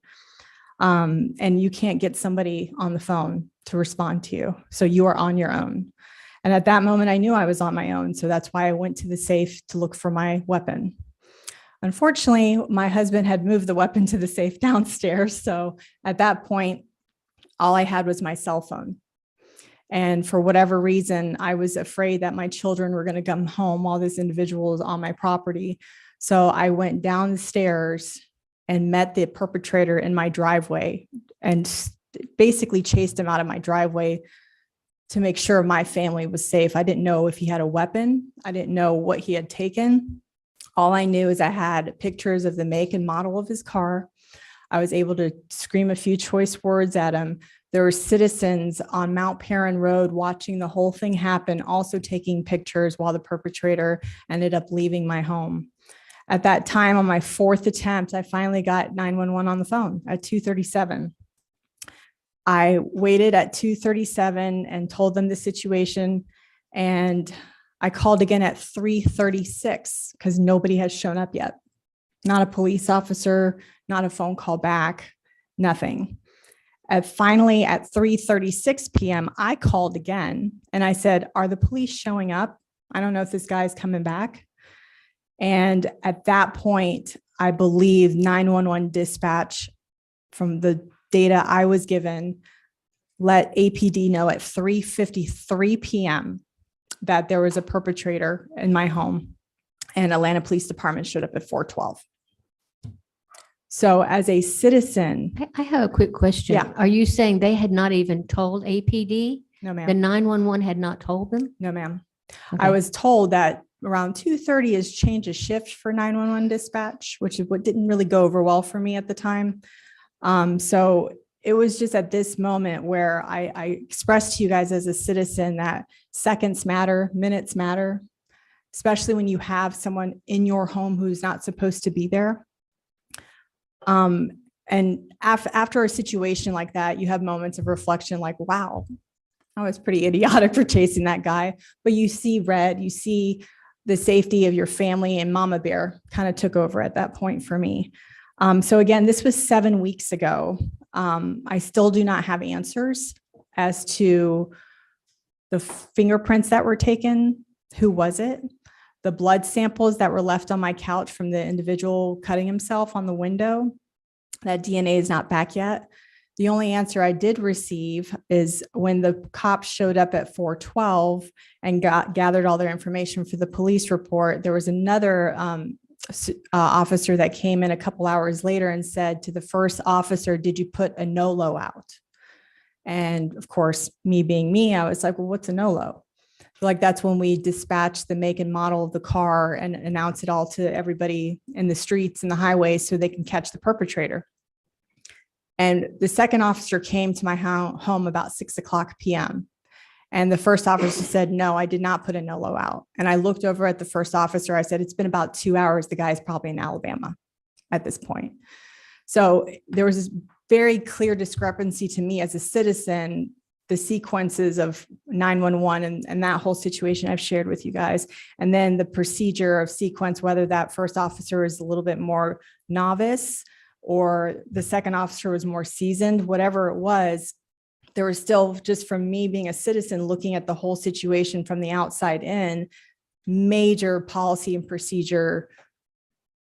And you can't get somebody on the phone to respond to you. So you are on your own. And at that moment, I knew I was on my own. So that's why I went to the safe to look for my weapon. Unfortunately, my husband had moved the weapon to the safe downstairs. So at that point, all I had was my cell phone. And for whatever reason, I was afraid that my children were going to come home while this individual was on my property. So I went down the stairs and met the perpetrator in my driveway and basically chased him out of my driveway to make sure my family was safe. I didn't know if he had a weapon. I didn't know what he had taken. All I knew is I had pictures of the make and model of his car. I was able to scream a few choice words at him. There were citizens on Mount Perrin Road watching the whole thing happen, also taking pictures while the perpetrator ended up leaving my home. At that time, on my fourth attempt, I finally got 911 on the phone at 2:37. I waited at 2:37 and told them the situation. And I called again at 3:36 because nobody has shown up yet. Not a police officer, not a phone call back, nothing. Finally, at 3:36 p.m., I called again and I said, are the police showing up? I don't know if this guy's coming back. And at that point, I believe 911 dispatch, from the data I was given, let APD know at 3:53 p.m. that there was a perpetrator in my home, and Atlanta Police Department showed up at 4:12. So as a citizen, I have a quick question. Yeah. Are you saying they had not even told APD? no, The ma'am, 911 had not told them? no, ma'am. Okay. I was told that around 2:30 is change of shift for 911 dispatch, which is what didn't really go over well for me at the time. So it was just at this moment where I expressed to you guys as a citizen that seconds matter, minutes matter, especially when you have someone in your home who's not supposed to be there. And after a situation like that, you have moments of reflection like, wow, I was pretty idiotic for chasing that guy. But you see red, you see the safety of your family, and Mama Bear kind of took over at that point for me. So again, this was 7 weeks ago. I still do not have answers as to the fingerprints that were taken. Who was it? The blood samples that were left on my couch from the individual cutting himself on the window. That DNA is not back yet. The only answer I did receive is when the cops showed up at 4:12 and gathered all their information for the police report. There was another officer that came in a couple hours later and said to the first officer, did you put a NOLO out? And of course, me being me, I was like, well, what's a NOLO? Like, that's when we dispatch the make and model of the car and announce it all to everybody in the streets and the highways so they can catch the perpetrator. And the second officer came to my home about 6:00 p.m. And the first officer said, no, I did not put a NOLO out. And I looked over at the first officer. I said, it's been about 2 hours. The guy's probably in Alabama at this point. So there was this very clear discrepancy to me as a citizen, the sequences of 911 and that whole situation I've shared with you guys. And then the procedure of sequence, whether that first officer is a little bit more novice or the second officer was more seasoned, whatever it was, there was still, just from me being a citizen looking at the whole situation from the outside in, major policy and procedure,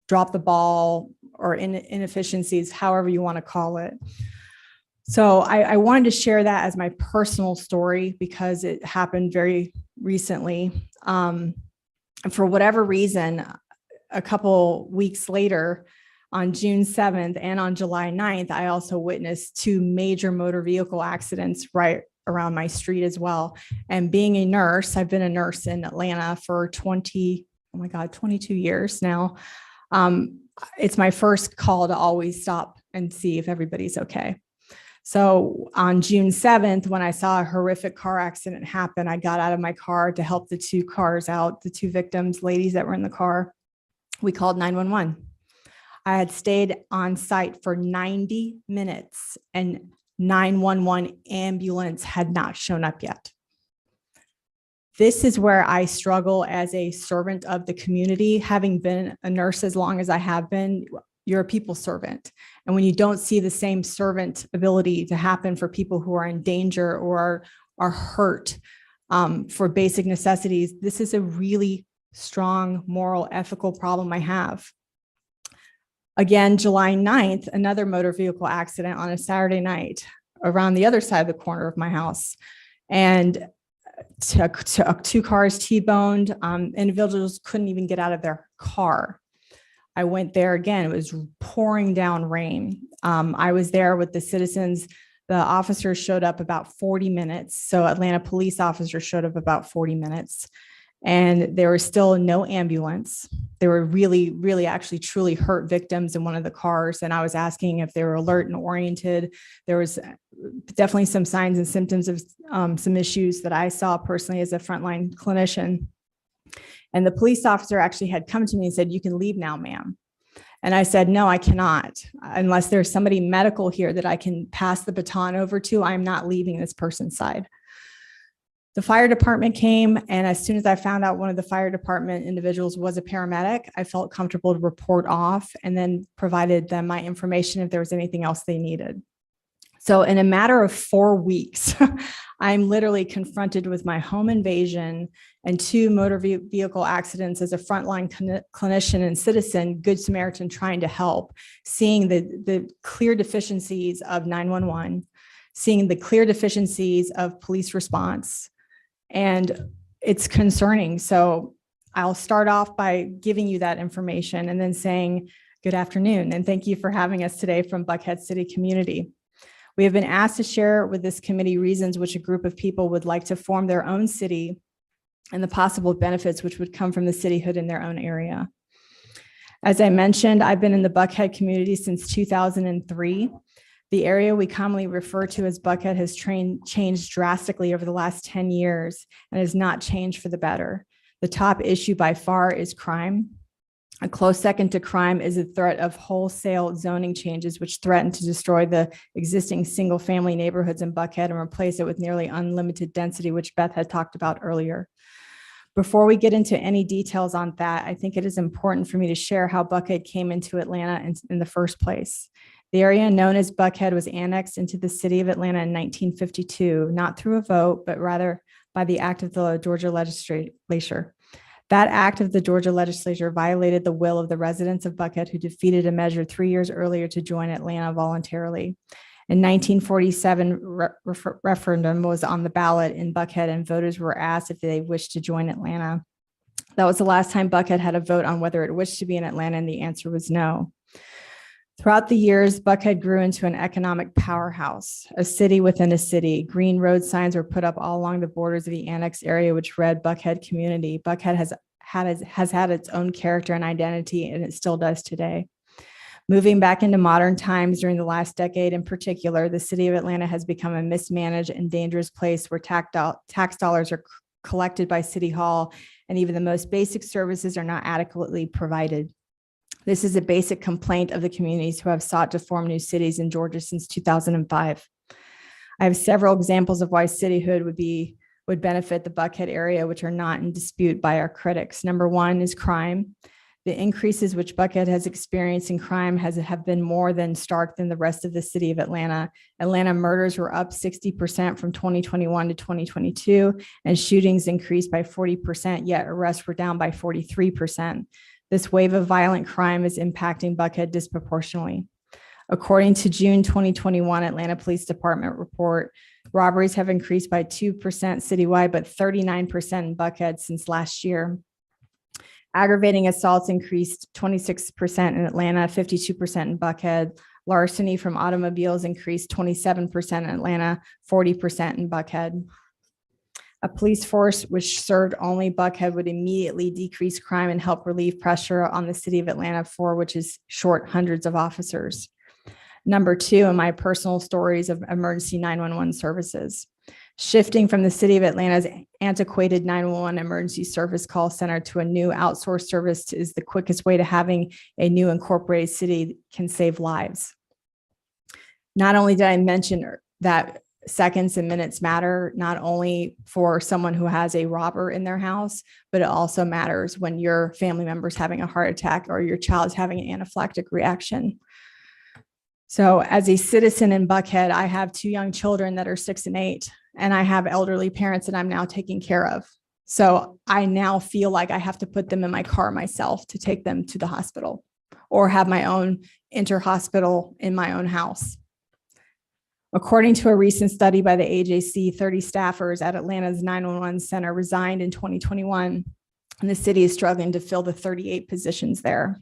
drop the ball or inefficiencies, however you want to call it. So I wanted to share that as my personal story because it happened very recently. For whatever reason, a couple weeks later, on June 7th and on July 9th, I also witnessed 2 major motor vehicle accidents right around my street as well. And being a nurse, I've been a nurse in Atlanta for 22 years now. It's my first call to always stop and see if everybody's okay. So on June 7th, when I saw a horrific car accident happen, I got out of my car to help the 2 cars out, the 2 victims, ladies that were in the car. We called 911. I had stayed on site for 90 minutes and 911 ambulance had not shown up yet. This is where I struggle as a servant of the community. Having been a nurse as long as I have been, you're a people servant. And when you don't see the same servant ability to happen for people who are in danger or are hurt for basic necessities, this is a really strong moral, ethical problem I have. Again, July 9th, another motor vehicle accident on a Saturday night around the other side of the corner of my house. And two cars T-boned, individuals couldn't even get out of their car. I went there again, it was pouring down rain. I was there with the citizens. The officers showed up about 40 minutes. So Atlanta police officers showed up about 40 minutes. And there was still no ambulance. There were really actually truly hurt victims in one of the cars. And I was asking if they were alert and oriented. There was definitely some signs and symptoms of some issues that I saw personally as a frontline clinician. And the police officer actually had come to me and said, "You can leave now, ma'am." And I said, "No, I cannot. Unless there's somebody medical here that I can pass the baton over to, I'm not leaving this person's side." The fire department came, and as soon as I found out one of the fire department individuals was a paramedic, I felt comfortable to report off and then provided them my information if there was anything else they needed. So in a matter of 4 weeks, I'm literally confronted with my home invasion and 2 motor vehicle accidents as a frontline clinician and citizen, Good Samaritan trying to help, seeing the clear deficiencies of 911, seeing the clear deficiencies of police response. And it's concerning. So I'll start off by giving you that information and then saying, good afternoon, and thank you for having us today from Buckhead City Community. We have been asked to share with this committee reasons which a group of people would like to form their own city and the possible benefits which would come from the cityhood in their own area. As I mentioned, I've been in the Buckhead community since 2003. The area we commonly refer to as Buckhead has changed drastically over the last 10 years and has not changed for the better. The top issue by far is crime. A close second to crime is the threat of wholesale zoning changes, which threaten to destroy the existing single-family neighborhoods in Buckhead and replace it with nearly unlimited density, which Beth had talked about earlier. Before we get into any details on that, I think it is important for me to share how Buckhead came into Atlanta in the first place. The area known as Buckhead was annexed into the city of Atlanta in 1952, not through a vote, but rather by the act of the Georgia legislature. That act of the Georgia legislature violated the will of the residents of Buckhead, who defeated a measure 3 years earlier to join Atlanta voluntarily. In 1947, referendum was on the ballot in Buckhead, and voters were asked if they wished to join Atlanta. That was the last time Buckhead had a vote on whether it wished to be in Atlanta, and the answer was no. Throughout the years, Buckhead grew into an economic powerhouse, a city within a city. Green road signs were put up all along the borders of the annexed area, which read Buckhead Community. Buckhead has had its own character and identity, and it still does today. Moving back into modern times during the last decade in particular, the city of Atlanta has become a mismanaged and dangerous place where tax dollars are collected by City Hall, and even the most basic services are not adequately provided. This is a basic complaint of the communities who have sought to form new cities in Georgia since 2005. I have several examples of why cityhood would benefit the Buckhead area, which are not in dispute by our critics. Number one is crime. The increases which Buckhead has experienced in crime have been more than stark than the rest of the city of Atlanta. Atlanta murders were up 60% from 2021 to 2022, and shootings increased by 40%, yet arrests were down by 43%. This wave of violent crime is impacting Buckhead disproportionately. According to June 2021 Atlanta Police Department report, robberies have increased by 2% citywide, but 39% in Buckhead since last year. Aggravating assaults increased 26% in Atlanta, 52% in Buckhead. Larceny from automobiles increased 27% in Atlanta, 40% in Buckhead. A police force which served only Buckhead would immediately decrease crime and help relieve pressure on the city of Atlanta, for which is short hundreds of officers. Number two, in my personal stories of emergency 911 services. shifting from the city of Atlanta's antiquated 911 emergency service call center to a new outsourced service is the quickest way to having a new incorporated city can save lives. Not only did I mention that seconds and minutes matter, not only for someone who has a robber in their house, but it also matters when your family member is having a heart attack or your child is having an anaphylactic reaction. So as a citizen in Buckhead, I have 2 young children that are 6 and 8, and I have elderly parents that I'm now taking care of. So I now feel like I have to put them in my car myself to take them to the hospital or have my own inter-hospital in my own house. According to a recent study by the AJC, 30 staffers at Atlanta's 911 center resigned in 2021, and the city is struggling to fill the 38 positions there.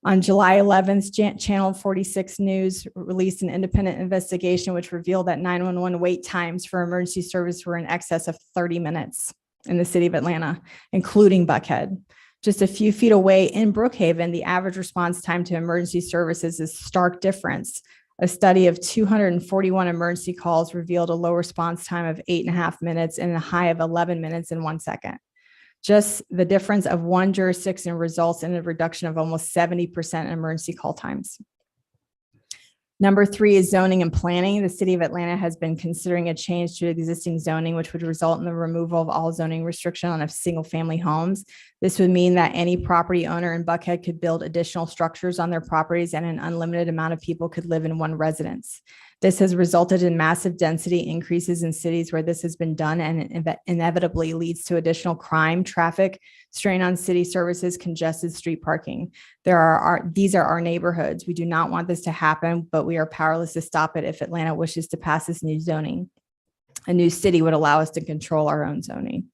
On July 11th, Channel 46 News released an independent investigation which revealed that 911 wait times for emergency service were in excess of 30 minutes in the city of Atlanta, including Buckhead. Just a few feet away in Brookhaven, the average response time to emergency services is stark difference. A study of 241 emergency calls revealed a low response time of 8.5 minutes and a high of 11 minutes and 1 second. Just the difference of one jurisdiction results in a reduction of almost 70% in emergency call times. Number 3 is zoning and planning. The city of Atlanta has been considering a change to existing zoning, which would result in the removal of all zoning restriction on single-family homes. This would mean that any property owner in Buckhead could build additional structures on their properties and an unlimited amount of people could live in one residence. This has resulted in massive density increases in cities where this has been done and inevitably leads to additional crime, traffic, strain on city services, congested street parking. These are our neighborhoods. We do not want this to happen, but we are powerless to stop it if Atlanta wishes to pass this new zoning. A new city would allow us to control our own zoning.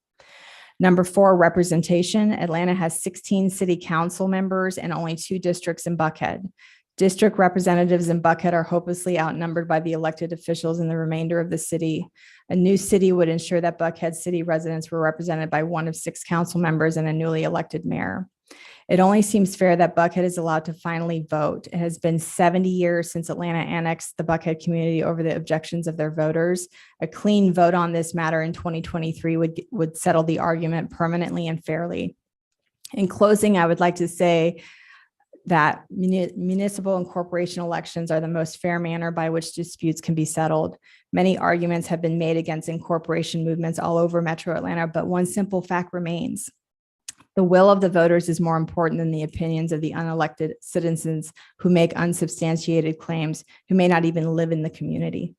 Number 4, representation. Atlanta has 16 city council members and only 2 districts in Buckhead. District representatives in Buckhead are hopelessly outnumbered by the elected officials in the remainder of the city. A new city would ensure that Buckhead city residents were represented by 1 of 6 council members and a newly elected mayor. It only seems fair that Buckhead is allowed to finally vote. It has been 70 years since Atlanta annexed the Buckhead community over the objections of their voters. A clean vote on this matter in 2023 would settle the argument permanently and fairly. In closing, I would like to say that municipal and corporation elections are the most fair manner by which disputes can be settled. Many arguments have been made against incorporation movements all over Metro Atlanta, but one simple fact remains. The will of the voters is more important than the opinions of the unelected citizens who make unsubstantiated claims, who may not even live in the community.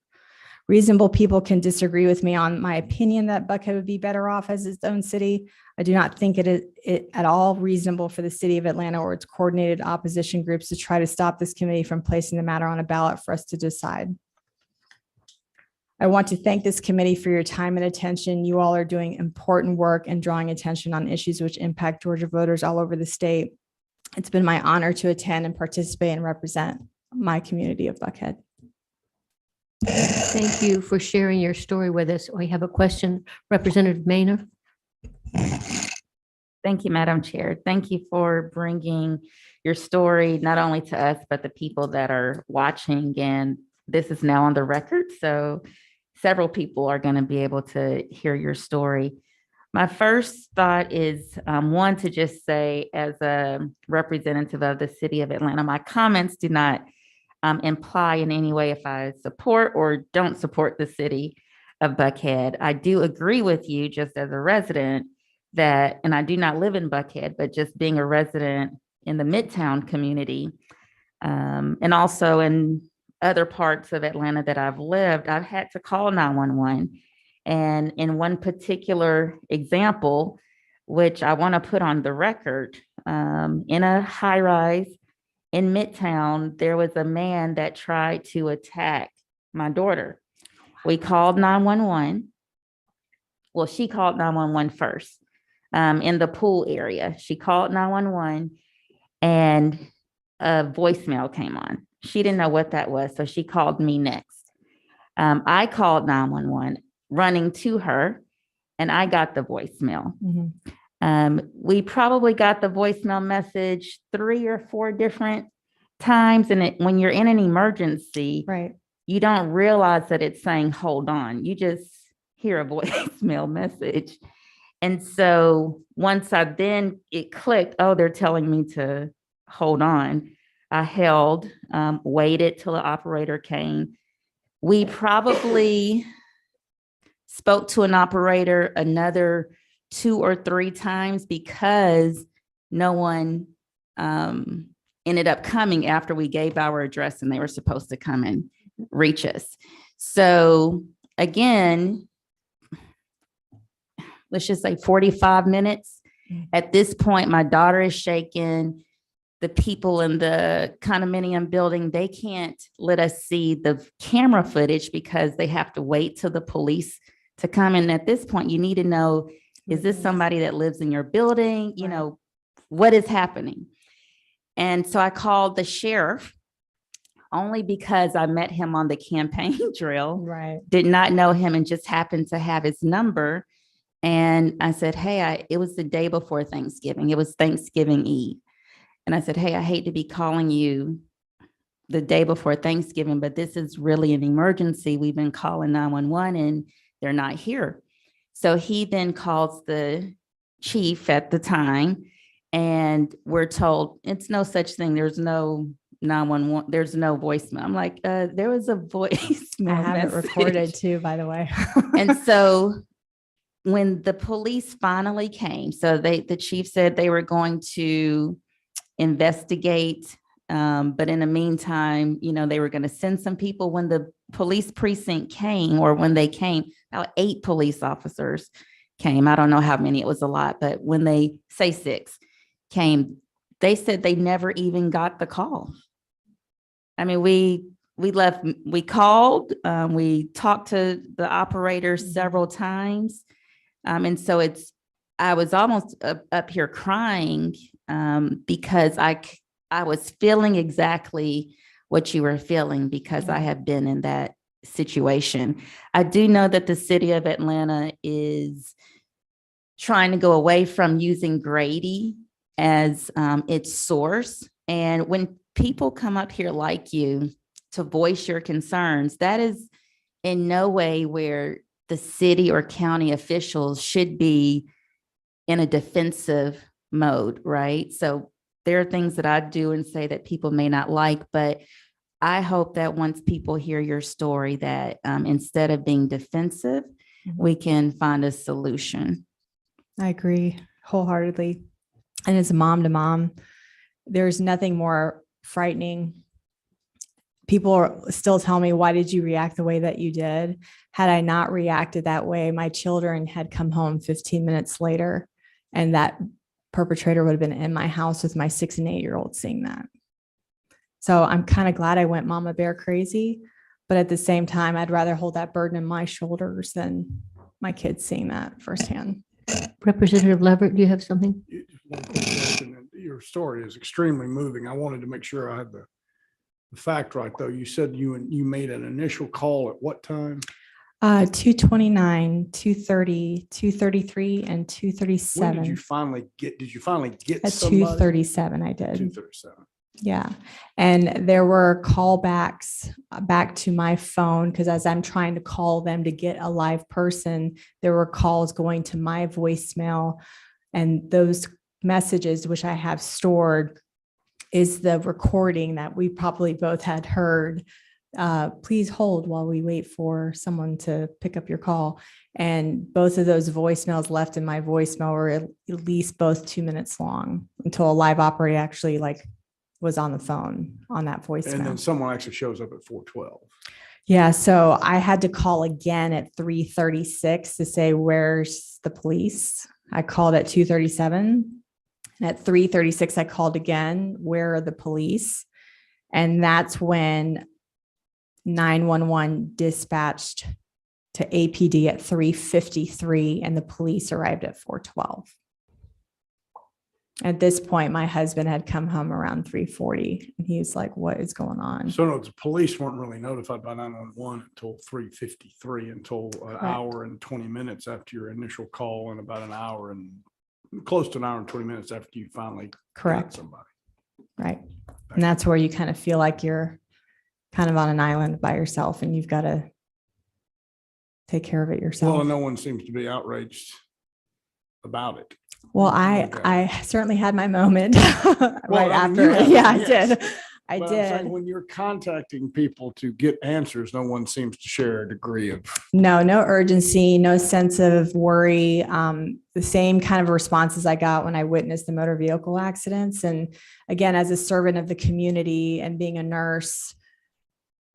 Reasonable people can disagree with me on my opinion that Buckhead would be better off as its own city. I do not think it is at all reasonable for the city of Atlanta or its coordinated opposition groups to try to stop this committee from placing the matter on a ballot for us to decide. I want to thank this committee for your time and attention. You all are doing important work and drawing attention on issues which impact Georgia voters all over the state. It's been my honor to attend and participate and represent my community of Buckhead. Thank you for sharing your story with us. We have a question, Representative Maynard. Thank you, Madam Chair. Thank you for bringing your story, not only to us, but the people that are watching. And this is now on the record, so several people are going to be able to hear your story. My first thought is one, to just say, as a representative of the city of Atlanta, my comments do not imply in any way if I support or don't support the city of Buckhead. I do agree with you, just as a resident, that, and I do not live in Buckhead, but just being a resident in the Midtown community, and also in other parts of Atlanta that I've lived, I've had to call 911. And in one particular example, which I want to put on the record, in a high rise in Midtown, there was a man that tried to attack my daughter. We called 911. Well, she called 911 first, in the pool area. She called 911 and a voicemail came on. She didn't know what that was, so she called me next. I called 911, running to her, and I got the voicemail. We probably got the voicemail message 3 or 4 different times, and when you're in an emergency, Right. you don't realize that it's saying, hold on. You just hear a voicemail message. And so once it clicked, oh, they're telling me to hold on. I held, waited till the operator came. We probably spoke to an operator another 2 or 3 times because no one ended up coming after we gave our address and they were supposed to come and reach us. So again, let's just say 45 minutes. At this point, my daughter is shaken. The people in the condominium building, they can't let us see the camera footage because they have to wait till the police to come. And at this point, you need to know, is this somebody that lives in your building? You know, what is happening? And so I called the sheriff only because I met him on the campaign trail. Right. Did not know him and just happened to have his number. And I said, hey, it was the day before Thanksgiving. It was Thanksgiving Eve. And I said, hey, I hate to be calling you the day before Thanksgiving, but this is really an emergency. We've been calling 911 and they're not here. So he then calls the chief at the time and we're told it's no such thing. There's no 911. There's no voicemail. I'm like, there was a voicemail. I have it message. recorded too, by the way. And so when the police finally came, so the chief said they were going to investigate. But in the meantime, you know, they were going to send some people. When the police precinct came, or when they came, about 8 police officers came. I don't know how many, it was a lot, but when they say 6 came, they said they never even got the call. I mean, we called, we talked to the operator several times. And so I was almost up here crying because I was feeling exactly what you were feeling because I have been in that situation. I do know that the city of Atlanta is trying to go away from using Grady as its source. And when people come up here like you to voice your concerns, that is in no way where the city or county officials should be in a defensive mode, right? So there are things that I do and say that people may not like, but I hope that once people hear your story, that instead of being defensive, we can find a solution. I agree wholeheartedly. And as a mom to mom, there's nothing more frightening. People still tell me, why did you react the way that you did? Had I not reacted that way, my children had come home 15 minutes later, and that perpetrator would have been in my house with my 6 and 8-year-olds seeing that. So I'm kind of glad I went mama bear crazy, but at the same time, I'd rather hold that burden in my shoulders than my kids seeing that firsthand. Representative Leverett, do you have something? One quick question. Your story is extremely moving. I wanted to make sure I had the fact right, though. You said you made an initial call at what time? 229, 230, 233, and 237. When did you finally get At somebody? 237, I did. 237. Yeah. And there were callbacks back to my phone because as I'm trying to call them to get a live person, there were calls going to my voicemail. And those messages, which I have stored, is the recording that we probably both had heard. Please hold while we wait for someone to pick up your call. And both of those voicemails left in my voicemail were at least both 2 minutes long until a live operator actually was on the phone on that voicemail. And then someone actually shows up at 412. Yeah. So I had to call again at 3:36 to say, where's the police? I called at 2:37. And at 3:36, I called again, where are the police? And that's when 911 dispatched to APD at 3:53 and the police arrived at 4:12. At this point, my husband had come home around 3:40 and he's like, what is going on? So no, the police weren't really notified by 911 until 3:53, until an hour and 20 minutes after your initial call, and about an hour and close to an hour and 20 minutes after you finally got somebody. Right. And that's where you kind of feel like you're kind of on an island by yourself and you've got to take care of it Well, yourself. and no one seems to be outraged about it. Well, Okay. I certainly had my moment right Well, I mean, after. you had Yeah, one, I yes. did. I But I'm saying did. when you're contacting people to get answers, no one seems to share a degree of. No urgency, no sense of worry. The same kind of responses I got when I witnessed the motor vehicle accidents. And again, as a servant of the community and being a nurse,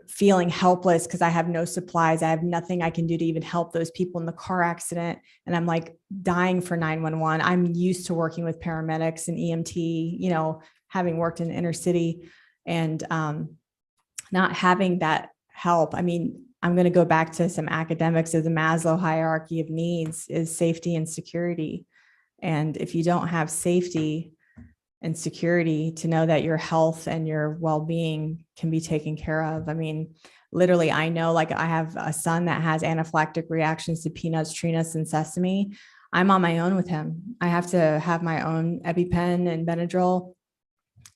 feeling helpless because I have no supplies. I have nothing I can do to even help those people in the car accident. And I'm like dying for 911. I'm used to working with paramedics and EMT, you know, having worked in the inner city and not having that help. I mean, I'm going to go back to some academics of the Maslow hierarchy of needs is safety and security. And if you don't have safety and security to know that your health and your well-being can be taken care of. I mean, literally, I know, like I have a son that has anaphylactic reactions to peanuts, tree nuts, and sesame. I'm on my own with him. I have to have my own EpiPen and Benadryl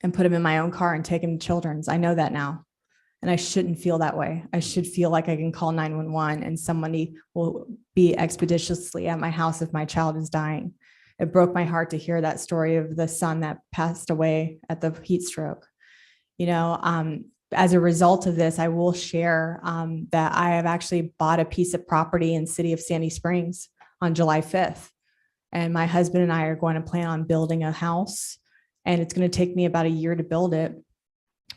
and put him in my own car and take him to Children's. I know that now. And I shouldn't feel that way. I should feel like I can call 911 and somebody will be expeditiously at my house if my child is dying. It broke my heart to hear that story of the son that passed away at the heat stroke. You know, as a result of this, I will share that I have actually bought a piece of property in the city of Sandy Springs on July 5th. And my husband and I are going to plan on building a house. And it's going to take me about a year to build it.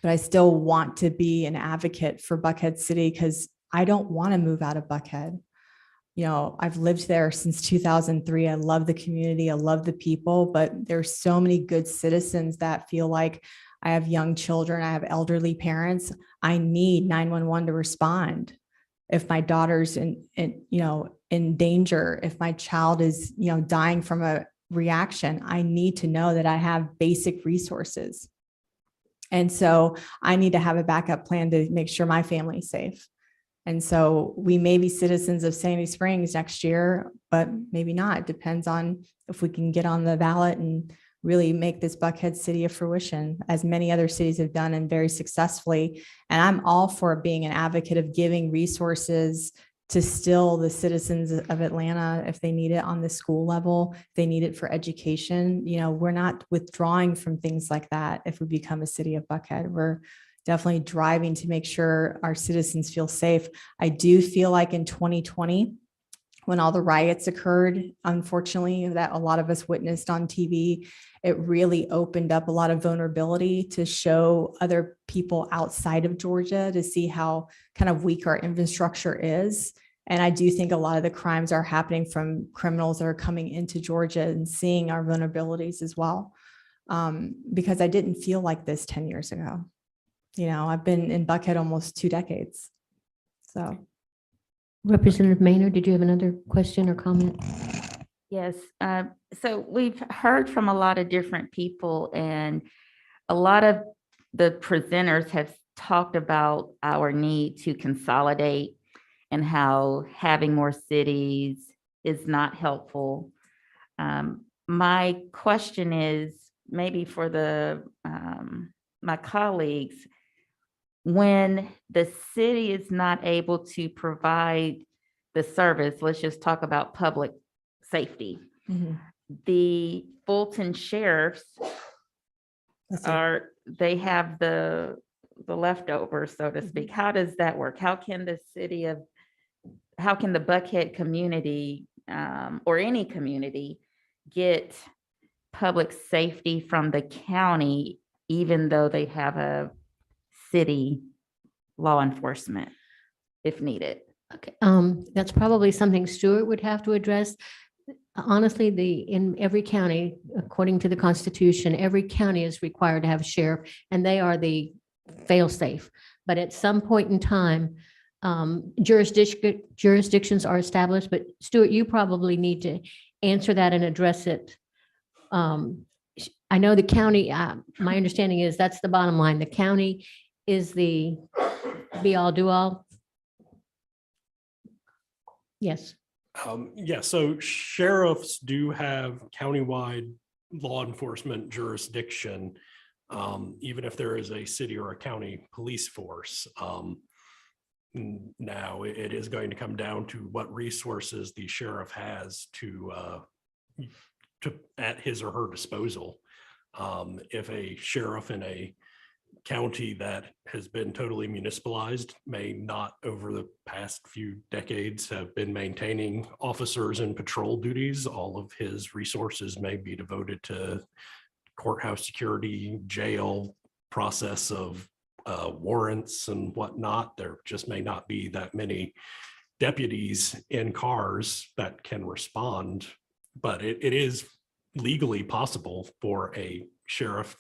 But I still want to be an advocate for Buckhead City because I don't want to move out of Buckhead. You know, I've lived there since 2003. I love the community. I love the people, but there's so many good citizens that feel like I have young children. I have elderly parents. I need 911 to respond. If my daughter's in danger, if my child is, dying from a reaction, I need to know that I have basic resources. And so I need to have a backup plan to make sure my family's safe. And so we may be citizens of Sandy Springs next year, but maybe not. It depends on if we can get on the ballot and really make this Buckhead City a fruition, as many other cities have done and very successfully. And I'm all for being an advocate of giving resources to still the citizens of Atlanta if they need it on the school level, if they need it for education. You know, we're not withdrawing from things like that if we become a city of Buckhead. We're definitely driving to make sure our citizens feel safe. I do feel like in 2020, when all the riots occurred, unfortunately, that a lot of us witnessed on TV, it really opened up a lot of vulnerability to show other people outside of Georgia to see how kind of weak our infrastructure is. And I do think a lot of the crimes are happening from criminals that are coming into Georgia and seeing our vulnerabilities as well. Because I didn't feel like this 10 years ago. You know, I've been in Buckhead almost 2 decades. So. Representative Maynard, did you have another question or comment? Yes, so we've heard from a lot of different people, and a lot of the presenters have talked about our need to consolidate and how having more cities is not helpful. My question is maybe for my colleagues, when the city is not able to provide the service, let's just talk about public safety. Mhm. The Fulton sheriffs they have the leftovers, so to speak. How does that work? How can the Buckhead community or any community get public safety from the county, even though they have a city law enforcement if needed? Okay, that's probably something Stuart would have to address. Honestly, in every county, according to the Constitution, every county is required to have a sheriff, and they are the fail-safe. But at some point in time, jurisdictions are established. But Stuart, you probably need to answer that and address it. I know the county. My understanding is that's the bottom line. The county is the be-all, do-all. Yes. Yeah, so sheriffs do have countywide law enforcement jurisdiction, even if there is a city or a county police force. now. It is going to come down to what resources the sheriff has to at his or her disposal. If a sheriff in a county that has been totally municipalized may not over the past few decades have been maintaining officers and patrol duties, all of his resources may be devoted to courthouse security, jail process of warrants and whatnot. There just may not be that many deputies in cars that can respond, but it is legally possible for a sheriff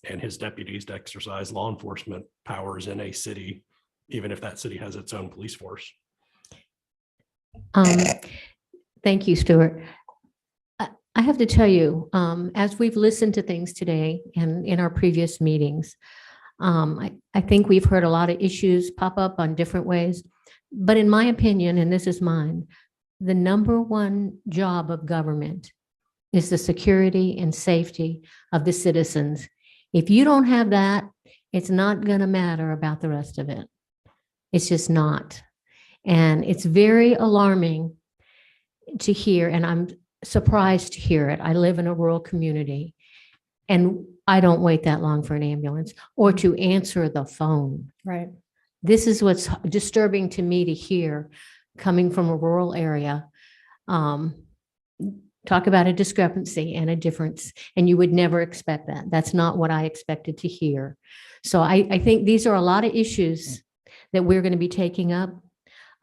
and his deputies to exercise law enforcement powers in a city, even if that city has its own police force. Thank you, Stuart. I have to tell you, as we've listened to things today and in our previous meetings, I think we've heard a lot of issues pop up on different ways. But in my opinion, and this is mine, the number one job of government is the security and safety of the citizens. If you don't have that, it's not going to matter about the rest of it. It's just not. And it's very alarming to hear, and I'm surprised to hear it. I live in a rural community, and I don't wait that long for an ambulance or to answer the phone. Right. This is what's disturbing to me to hear coming from a rural area. Talk about a discrepancy and a difference, and you would never expect that. That's not what I expected to hear. So I think these are a lot of issues that we're going to be taking up.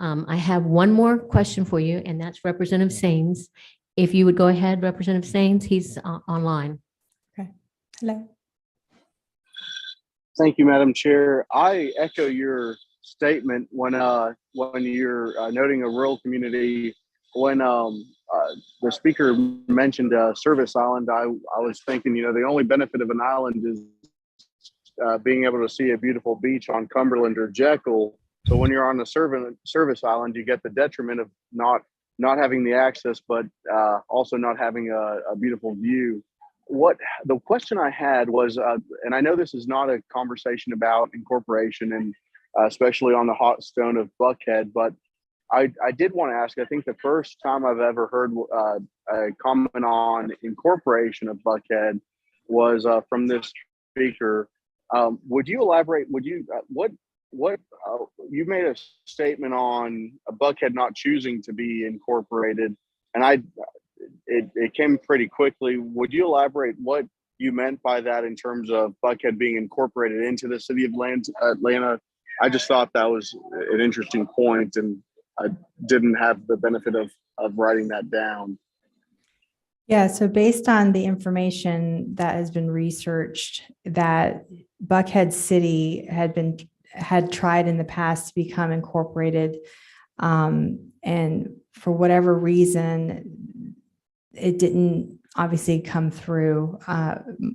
I have one more question for you, and that's Representative Saines. If you would go ahead, Representative Saines, he's online. Okay. Hello. Thank you, Madam Chair. I echo your statement when you're noting a rural community. When the speaker mentioned Service Island, I was thinking, the only benefit of an island is being able to see a beautiful beach on Cumberland or Jekyll. So when you're on the Service Island, you get the detriment of not having the access, but also not having a beautiful view. The question I had was, and I know this is not a conversation about incorporation and especially on the hot stone of Buckhead, but I did want to ask, I think the first time I've ever heard a comment on incorporation of Buckhead was from this speaker. Would you elaborate? You made a statement on Buckhead not choosing to be incorporated, and it came pretty quickly. Would you elaborate what you meant by that in terms of Buckhead being incorporated into the city of Atlanta? I just thought that was an interesting point, and I didn't have the benefit of writing that down. Yeah, so based on the information that has been researched, that Buckhead City had tried in the past to become incorporated, and for whatever reason, it didn't obviously come through.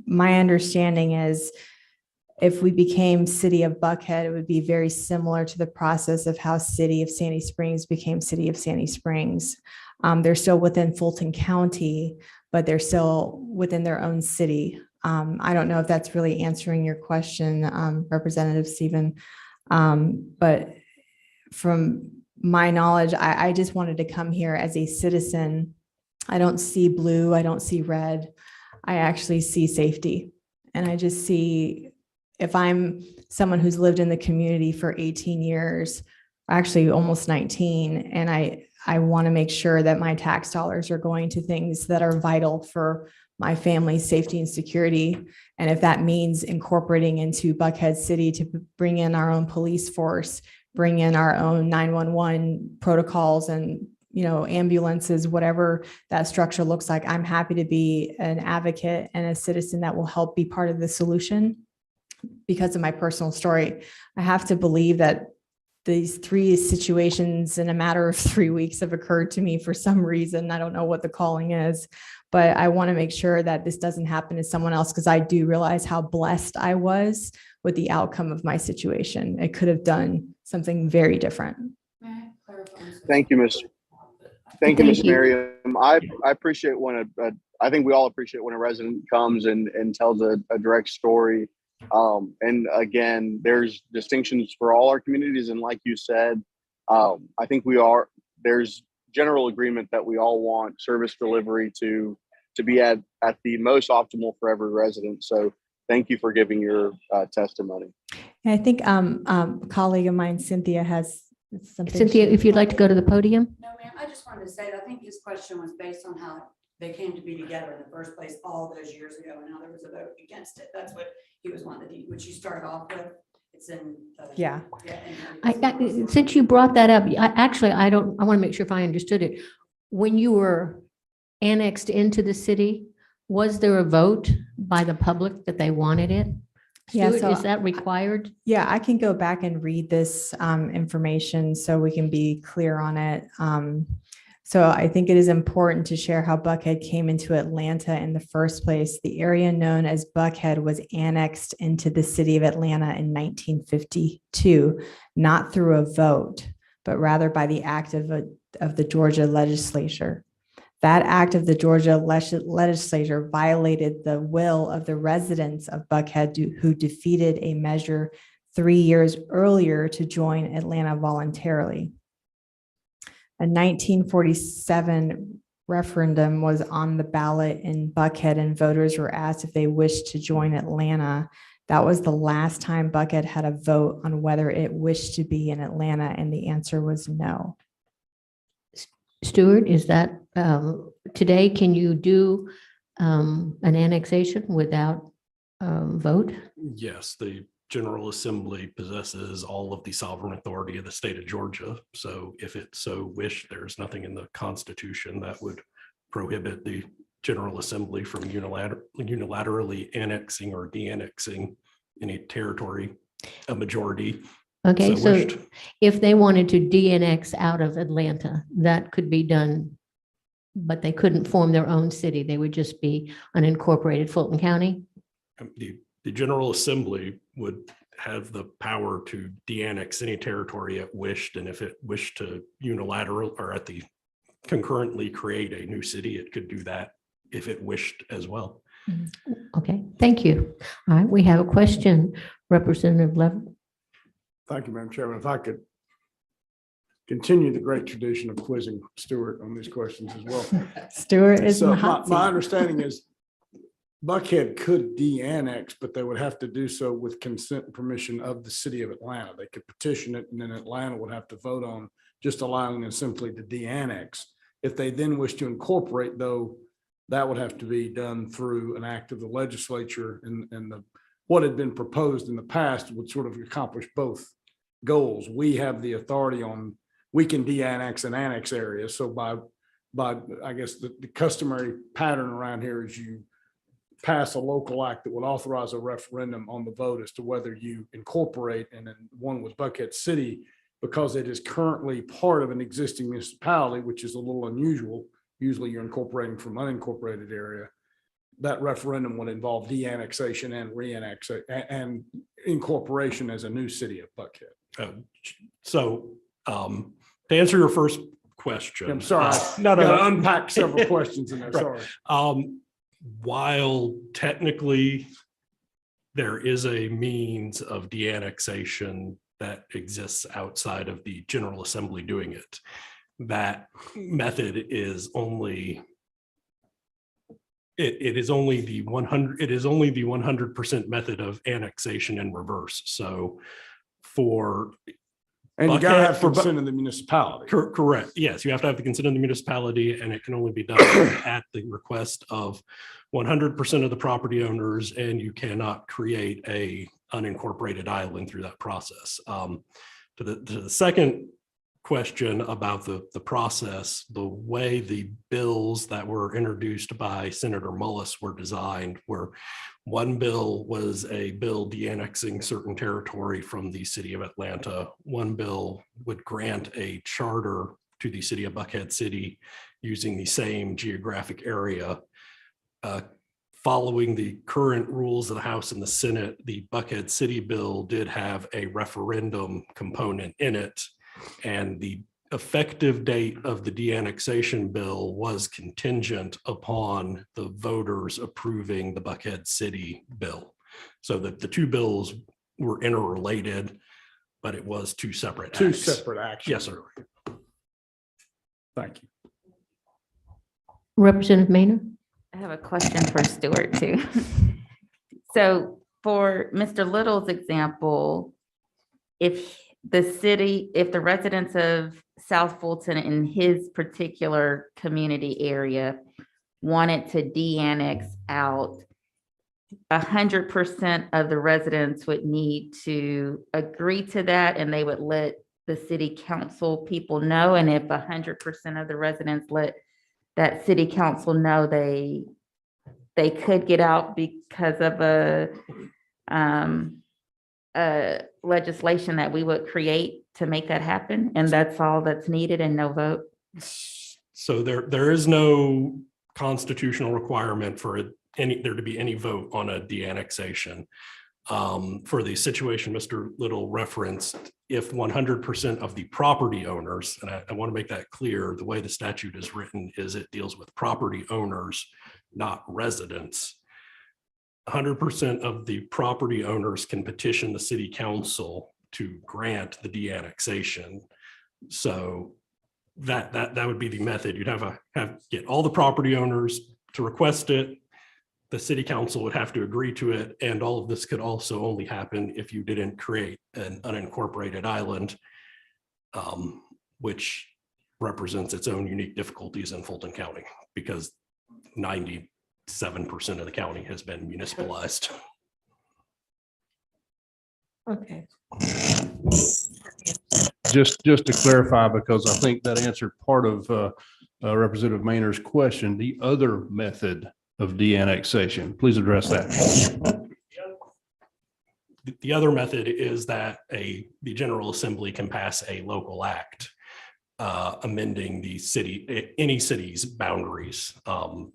My understanding is if we became City of Buckhead, it would be very similar to the process of how City of Sandy Springs became City of Sandy Springs. They're still within Fulton County, but they're still within their own city. I don't know if that's really answering your question, Representative Stephen, but from my knowledge, I just wanted to come here as a citizen. I don't see blue, I don't see red. I actually see safety. And I just see, if I'm someone who's lived in the community for 18 years, actually almost 19, and I want to make sure that my tax dollars are going to things that are vital for my family's safety and security. And if that means incorporating into Buckhead City to bring in our own police force, bring in our own 911 protocols and ambulances, whatever that structure looks like, I'm happy to be an advocate and a citizen that will help be part of the solution. Because of my personal story, I have to believe that these three situations in a matter of 3 weeks have occurred to me for some reason. I don't know what the calling is, but I want to make sure that this doesn't happen to someone else, because I do realize how blessed I was with the outcome of my situation. It could have done something very different. Thank you, Ms. Miriam. I appreciate when I think we all appreciate when a resident comes and tells a direct story. And again, there's distinctions for all our communities. And like you said, I think there's general agreement that we all want service delivery to be at the most optimal for every resident. So thank you for giving your testimony. And I think a colleague of mine, Cynthia, has something. Cynthia, if you'd like to go to the podium. No, ma'am, I just wanted to say, that I think his question was based on how they came to be together in the first place all those years ago, and now there was a vote against it. That's what he was wanting, which you started off with. It's in. Yeah. Since you brought that up, I want to make sure if I understood it. When you were annexed into the city, was there a vote by the public that they wanted it? Yeah, Stuart, so is that required? Yeah, I can go back and read this information so we can be clear on it. So I think it is important to share how Buckhead came into Atlanta in the first place. The area known as Buckhead was annexed into the city of Atlanta in 1952, not through a vote, but rather by the act of the Georgia legislature. That act of the Georgia legislature violated the will of the residents of Buckhead who defeated a measure 3 years earlier to join Atlanta voluntarily. A 1947 referendum was on the ballot in Buckhead, and voters were asked if they wished to join Atlanta. That was the last time Buckhead had a vote on whether it wished to be in Atlanta, and the answer was no. Stuart, is that today, can you do an annexation without vote? Yes, the General Assembly possesses all of the sovereign authority of the state of Georgia. So if it so wished, there's nothing in the Constitution that would prohibit the General Assembly from unilaterally annexing or de-annexing any territory, a majority. Okay, so wished. if they wanted to de-annex out of Atlanta, that could be done, but they couldn't form their own city. They would just be unincorporated Fulton County? The General Assembly would have the power to de-annex any territory it wished, and if it wished to unilateral or concurrently create a new city, it could do that if it wished as well. Okay, thank you. All right, we have a question, Representative Lever. Thank you, Madam Chairman. If I could continue the great tradition of quizzing Stuart on these questions as well. Stuart is in So the hot my seat. understanding is Buckhead could de-annex, but they would have to do so with consent and permission of the city of Atlanta. They could petition it, and then Atlanta would have to vote on just allowing them simply to de-annex. If they then wish to incorporate, though, that would have to be done through an act of the legislature, and what had been proposed in the past would sort of accomplish both goals. We have the authority we can de-annex and annex areas. So by I guess the customary pattern around here is you pass a local act that would authorize a referendum on the vote as to whether you incorporate, and then one was Buckhead City, because it is currently part of an existing municipality, which is a little unusual. Usually you're incorporating from unincorporated area. That referendum would involve de-annexation and re-annexation and incorporation as a new city of Buckhead. To answer your first question. I'm sorry, No, gotta unpack several questions in there, Right. sorry. While technically there is a means of de-annexation that exists outside of the General Assembly doing it, that method is only it is only the 100% method of annexation in reverse. So for And you gotta Buckhead- have consent of the municipality. Correct. Yes, you have to have the consent of the municipality, and it can only be done at the request of 100% of the property owners, and you cannot create a unincorporated island through that process. To the second question about the process, the way the bills that were introduced by Senator Mullis were designed, where one bill was a bill de-annexing certain territory from the city of Atlanta. One bill would grant a charter to the city of Buckhead City using the same geographic area. Following the current rules of the House and the Senate, the Buckhead City bill did have a referendum component in it, and the effective date of the de-annexation bill was contingent upon the voters approving the Buckhead City bill. So that the two bills were interrelated, but it was two separate Two acts. separate actions. Yes, sir. Thank you. Representative Maynard? I have a question for Stuart too. So for Mr. Little's example, if the residents of South Fulton in his particular community area wanted to de-annex out, 100% of the residents would need to agree to that, and they would let the city council people know. And if 100% of the residents let that city council know, they could get out because of a legislation that we would create to make that happen, and that's all that's needed and no vote. So there is no constitutional requirement for there to be any vote on a de-annexation. For the situation Mr. Little referenced, if 100% of the property owners, and I want to make that clear, the way the statute is written is it deals with property owners, not residents. 100% of the property owners can petition the city council to grant the de-annexation. So that would be the method. You'd get all the property owners to request it. The city council would have to agree to it. And all of this could also only happen if you didn't create an unincorporated island, which represents its own unique difficulties in Fulton County, because 97% of the county has been municipalized. Okay. Just to clarify, because I think that answered part of Representative Maynard's question, the other method of de-annexation, please address that. The other method is that the General Assembly can pass a local act amending any city's boundaries.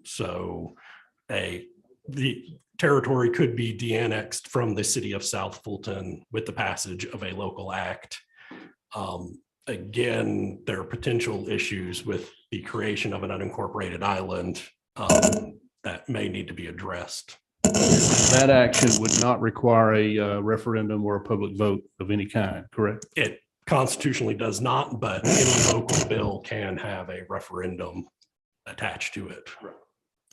So the territory could be de-annexed from the city of South Fulton with the passage of a local act. Again, there are potential issues with the creation of an unincorporated island that may need to be addressed. That action would not require a referendum or a public vote of any kind, correct? It constitutionally does not, but any local bill can have a referendum attached to it.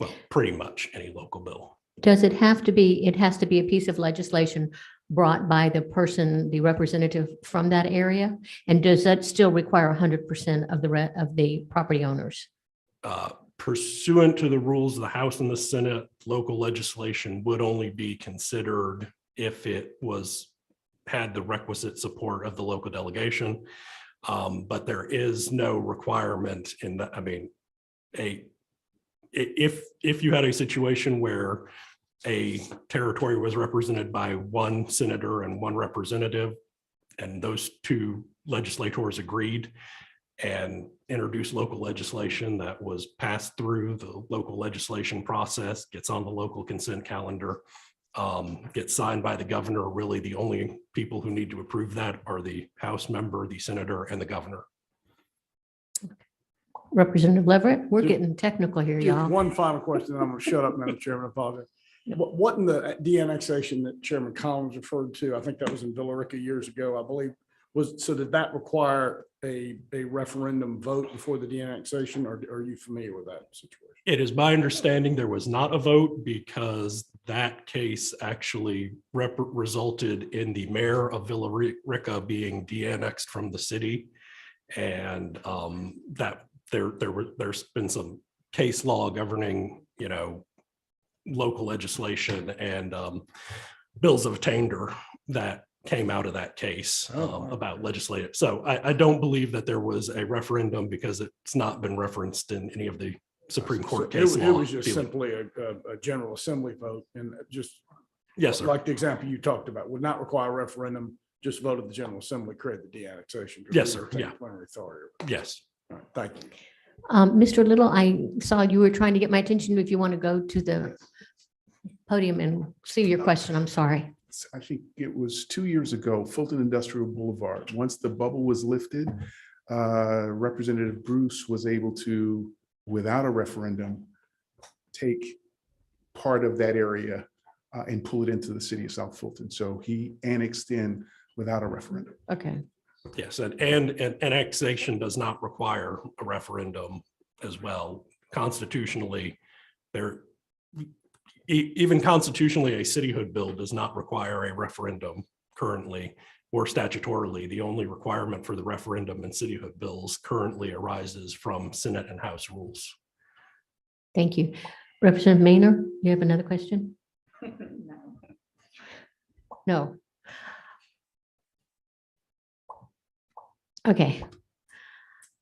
Well, pretty much any local bill. Does it have to be, it has to be a piece of legislation brought by the person, the representative from that area? And does that still require 100% of the property owners? Pursuant to the rules of the House and the Senate, local legislation would only be considered if it had the requisite support of the local delegation. But there is no requirement in that. I mean, if you had a situation where a territory was represented by one senator and one representative, and those two legislators agreed and introduced local legislation that was passed through the local legislation process, gets on the local consent calendar, gets signed by the governor. Really, the only people who need to approve that are the House member, the senator, and the governor. Representative Leverett, we're getting technical here, Just y'all. one final question, and I'm going to shut up, Madam Chairman. I apologize. What in the de-annexation that Chairman Collins referred to, I think that was in Villa Rica years ago, I believe, so did that require a referendum vote before the de-annexation, or are you familiar with that situation? It is my understanding there was not a vote because that case actually resulted in the mayor of Villa Rica being de-annexed from the city. And that there's been some case law governing, local legislation and bills of attainder that came out of that case about legislative. So I don't believe that there was a referendum because it's not been referenced in any of the Supreme Court case law. It was just simply a General Assembly vote, and just yes, sir. Like the example you talked about, would not require a referendum, just voted the General Assembly, create the de-annexation. Yes, sir. Yeah. Plenary authority. Yes. All right, thank you. Mr. Little, I saw you were trying to get my attention. If you want to go to the podium and see your question, I'm sorry. I think it was 2 years ago, Fulton Industrial Boulevard. Once the bubble was lifted, Representative Bruce was able to, without a referendum, take part of that area and pull it into the city of South Fulton. So he annexed in without a referendum. Okay. Yes, and annexation does not require a referendum as well. Constitutionally, even constitutionally, a cityhood bill does not require a referendum currently or statutorily. The only requirement for the referendum in cityhood bills currently arises from Senate and House rules. Thank you. Representative Maynard, you have another question? No. Okay.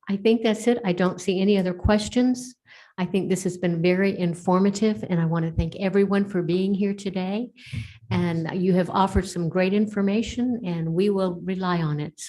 I think that's it. I don't see any other questions. I think this has been very informative, and I want to thank everyone for being here today. And you have offered some great information, and we will rely on it.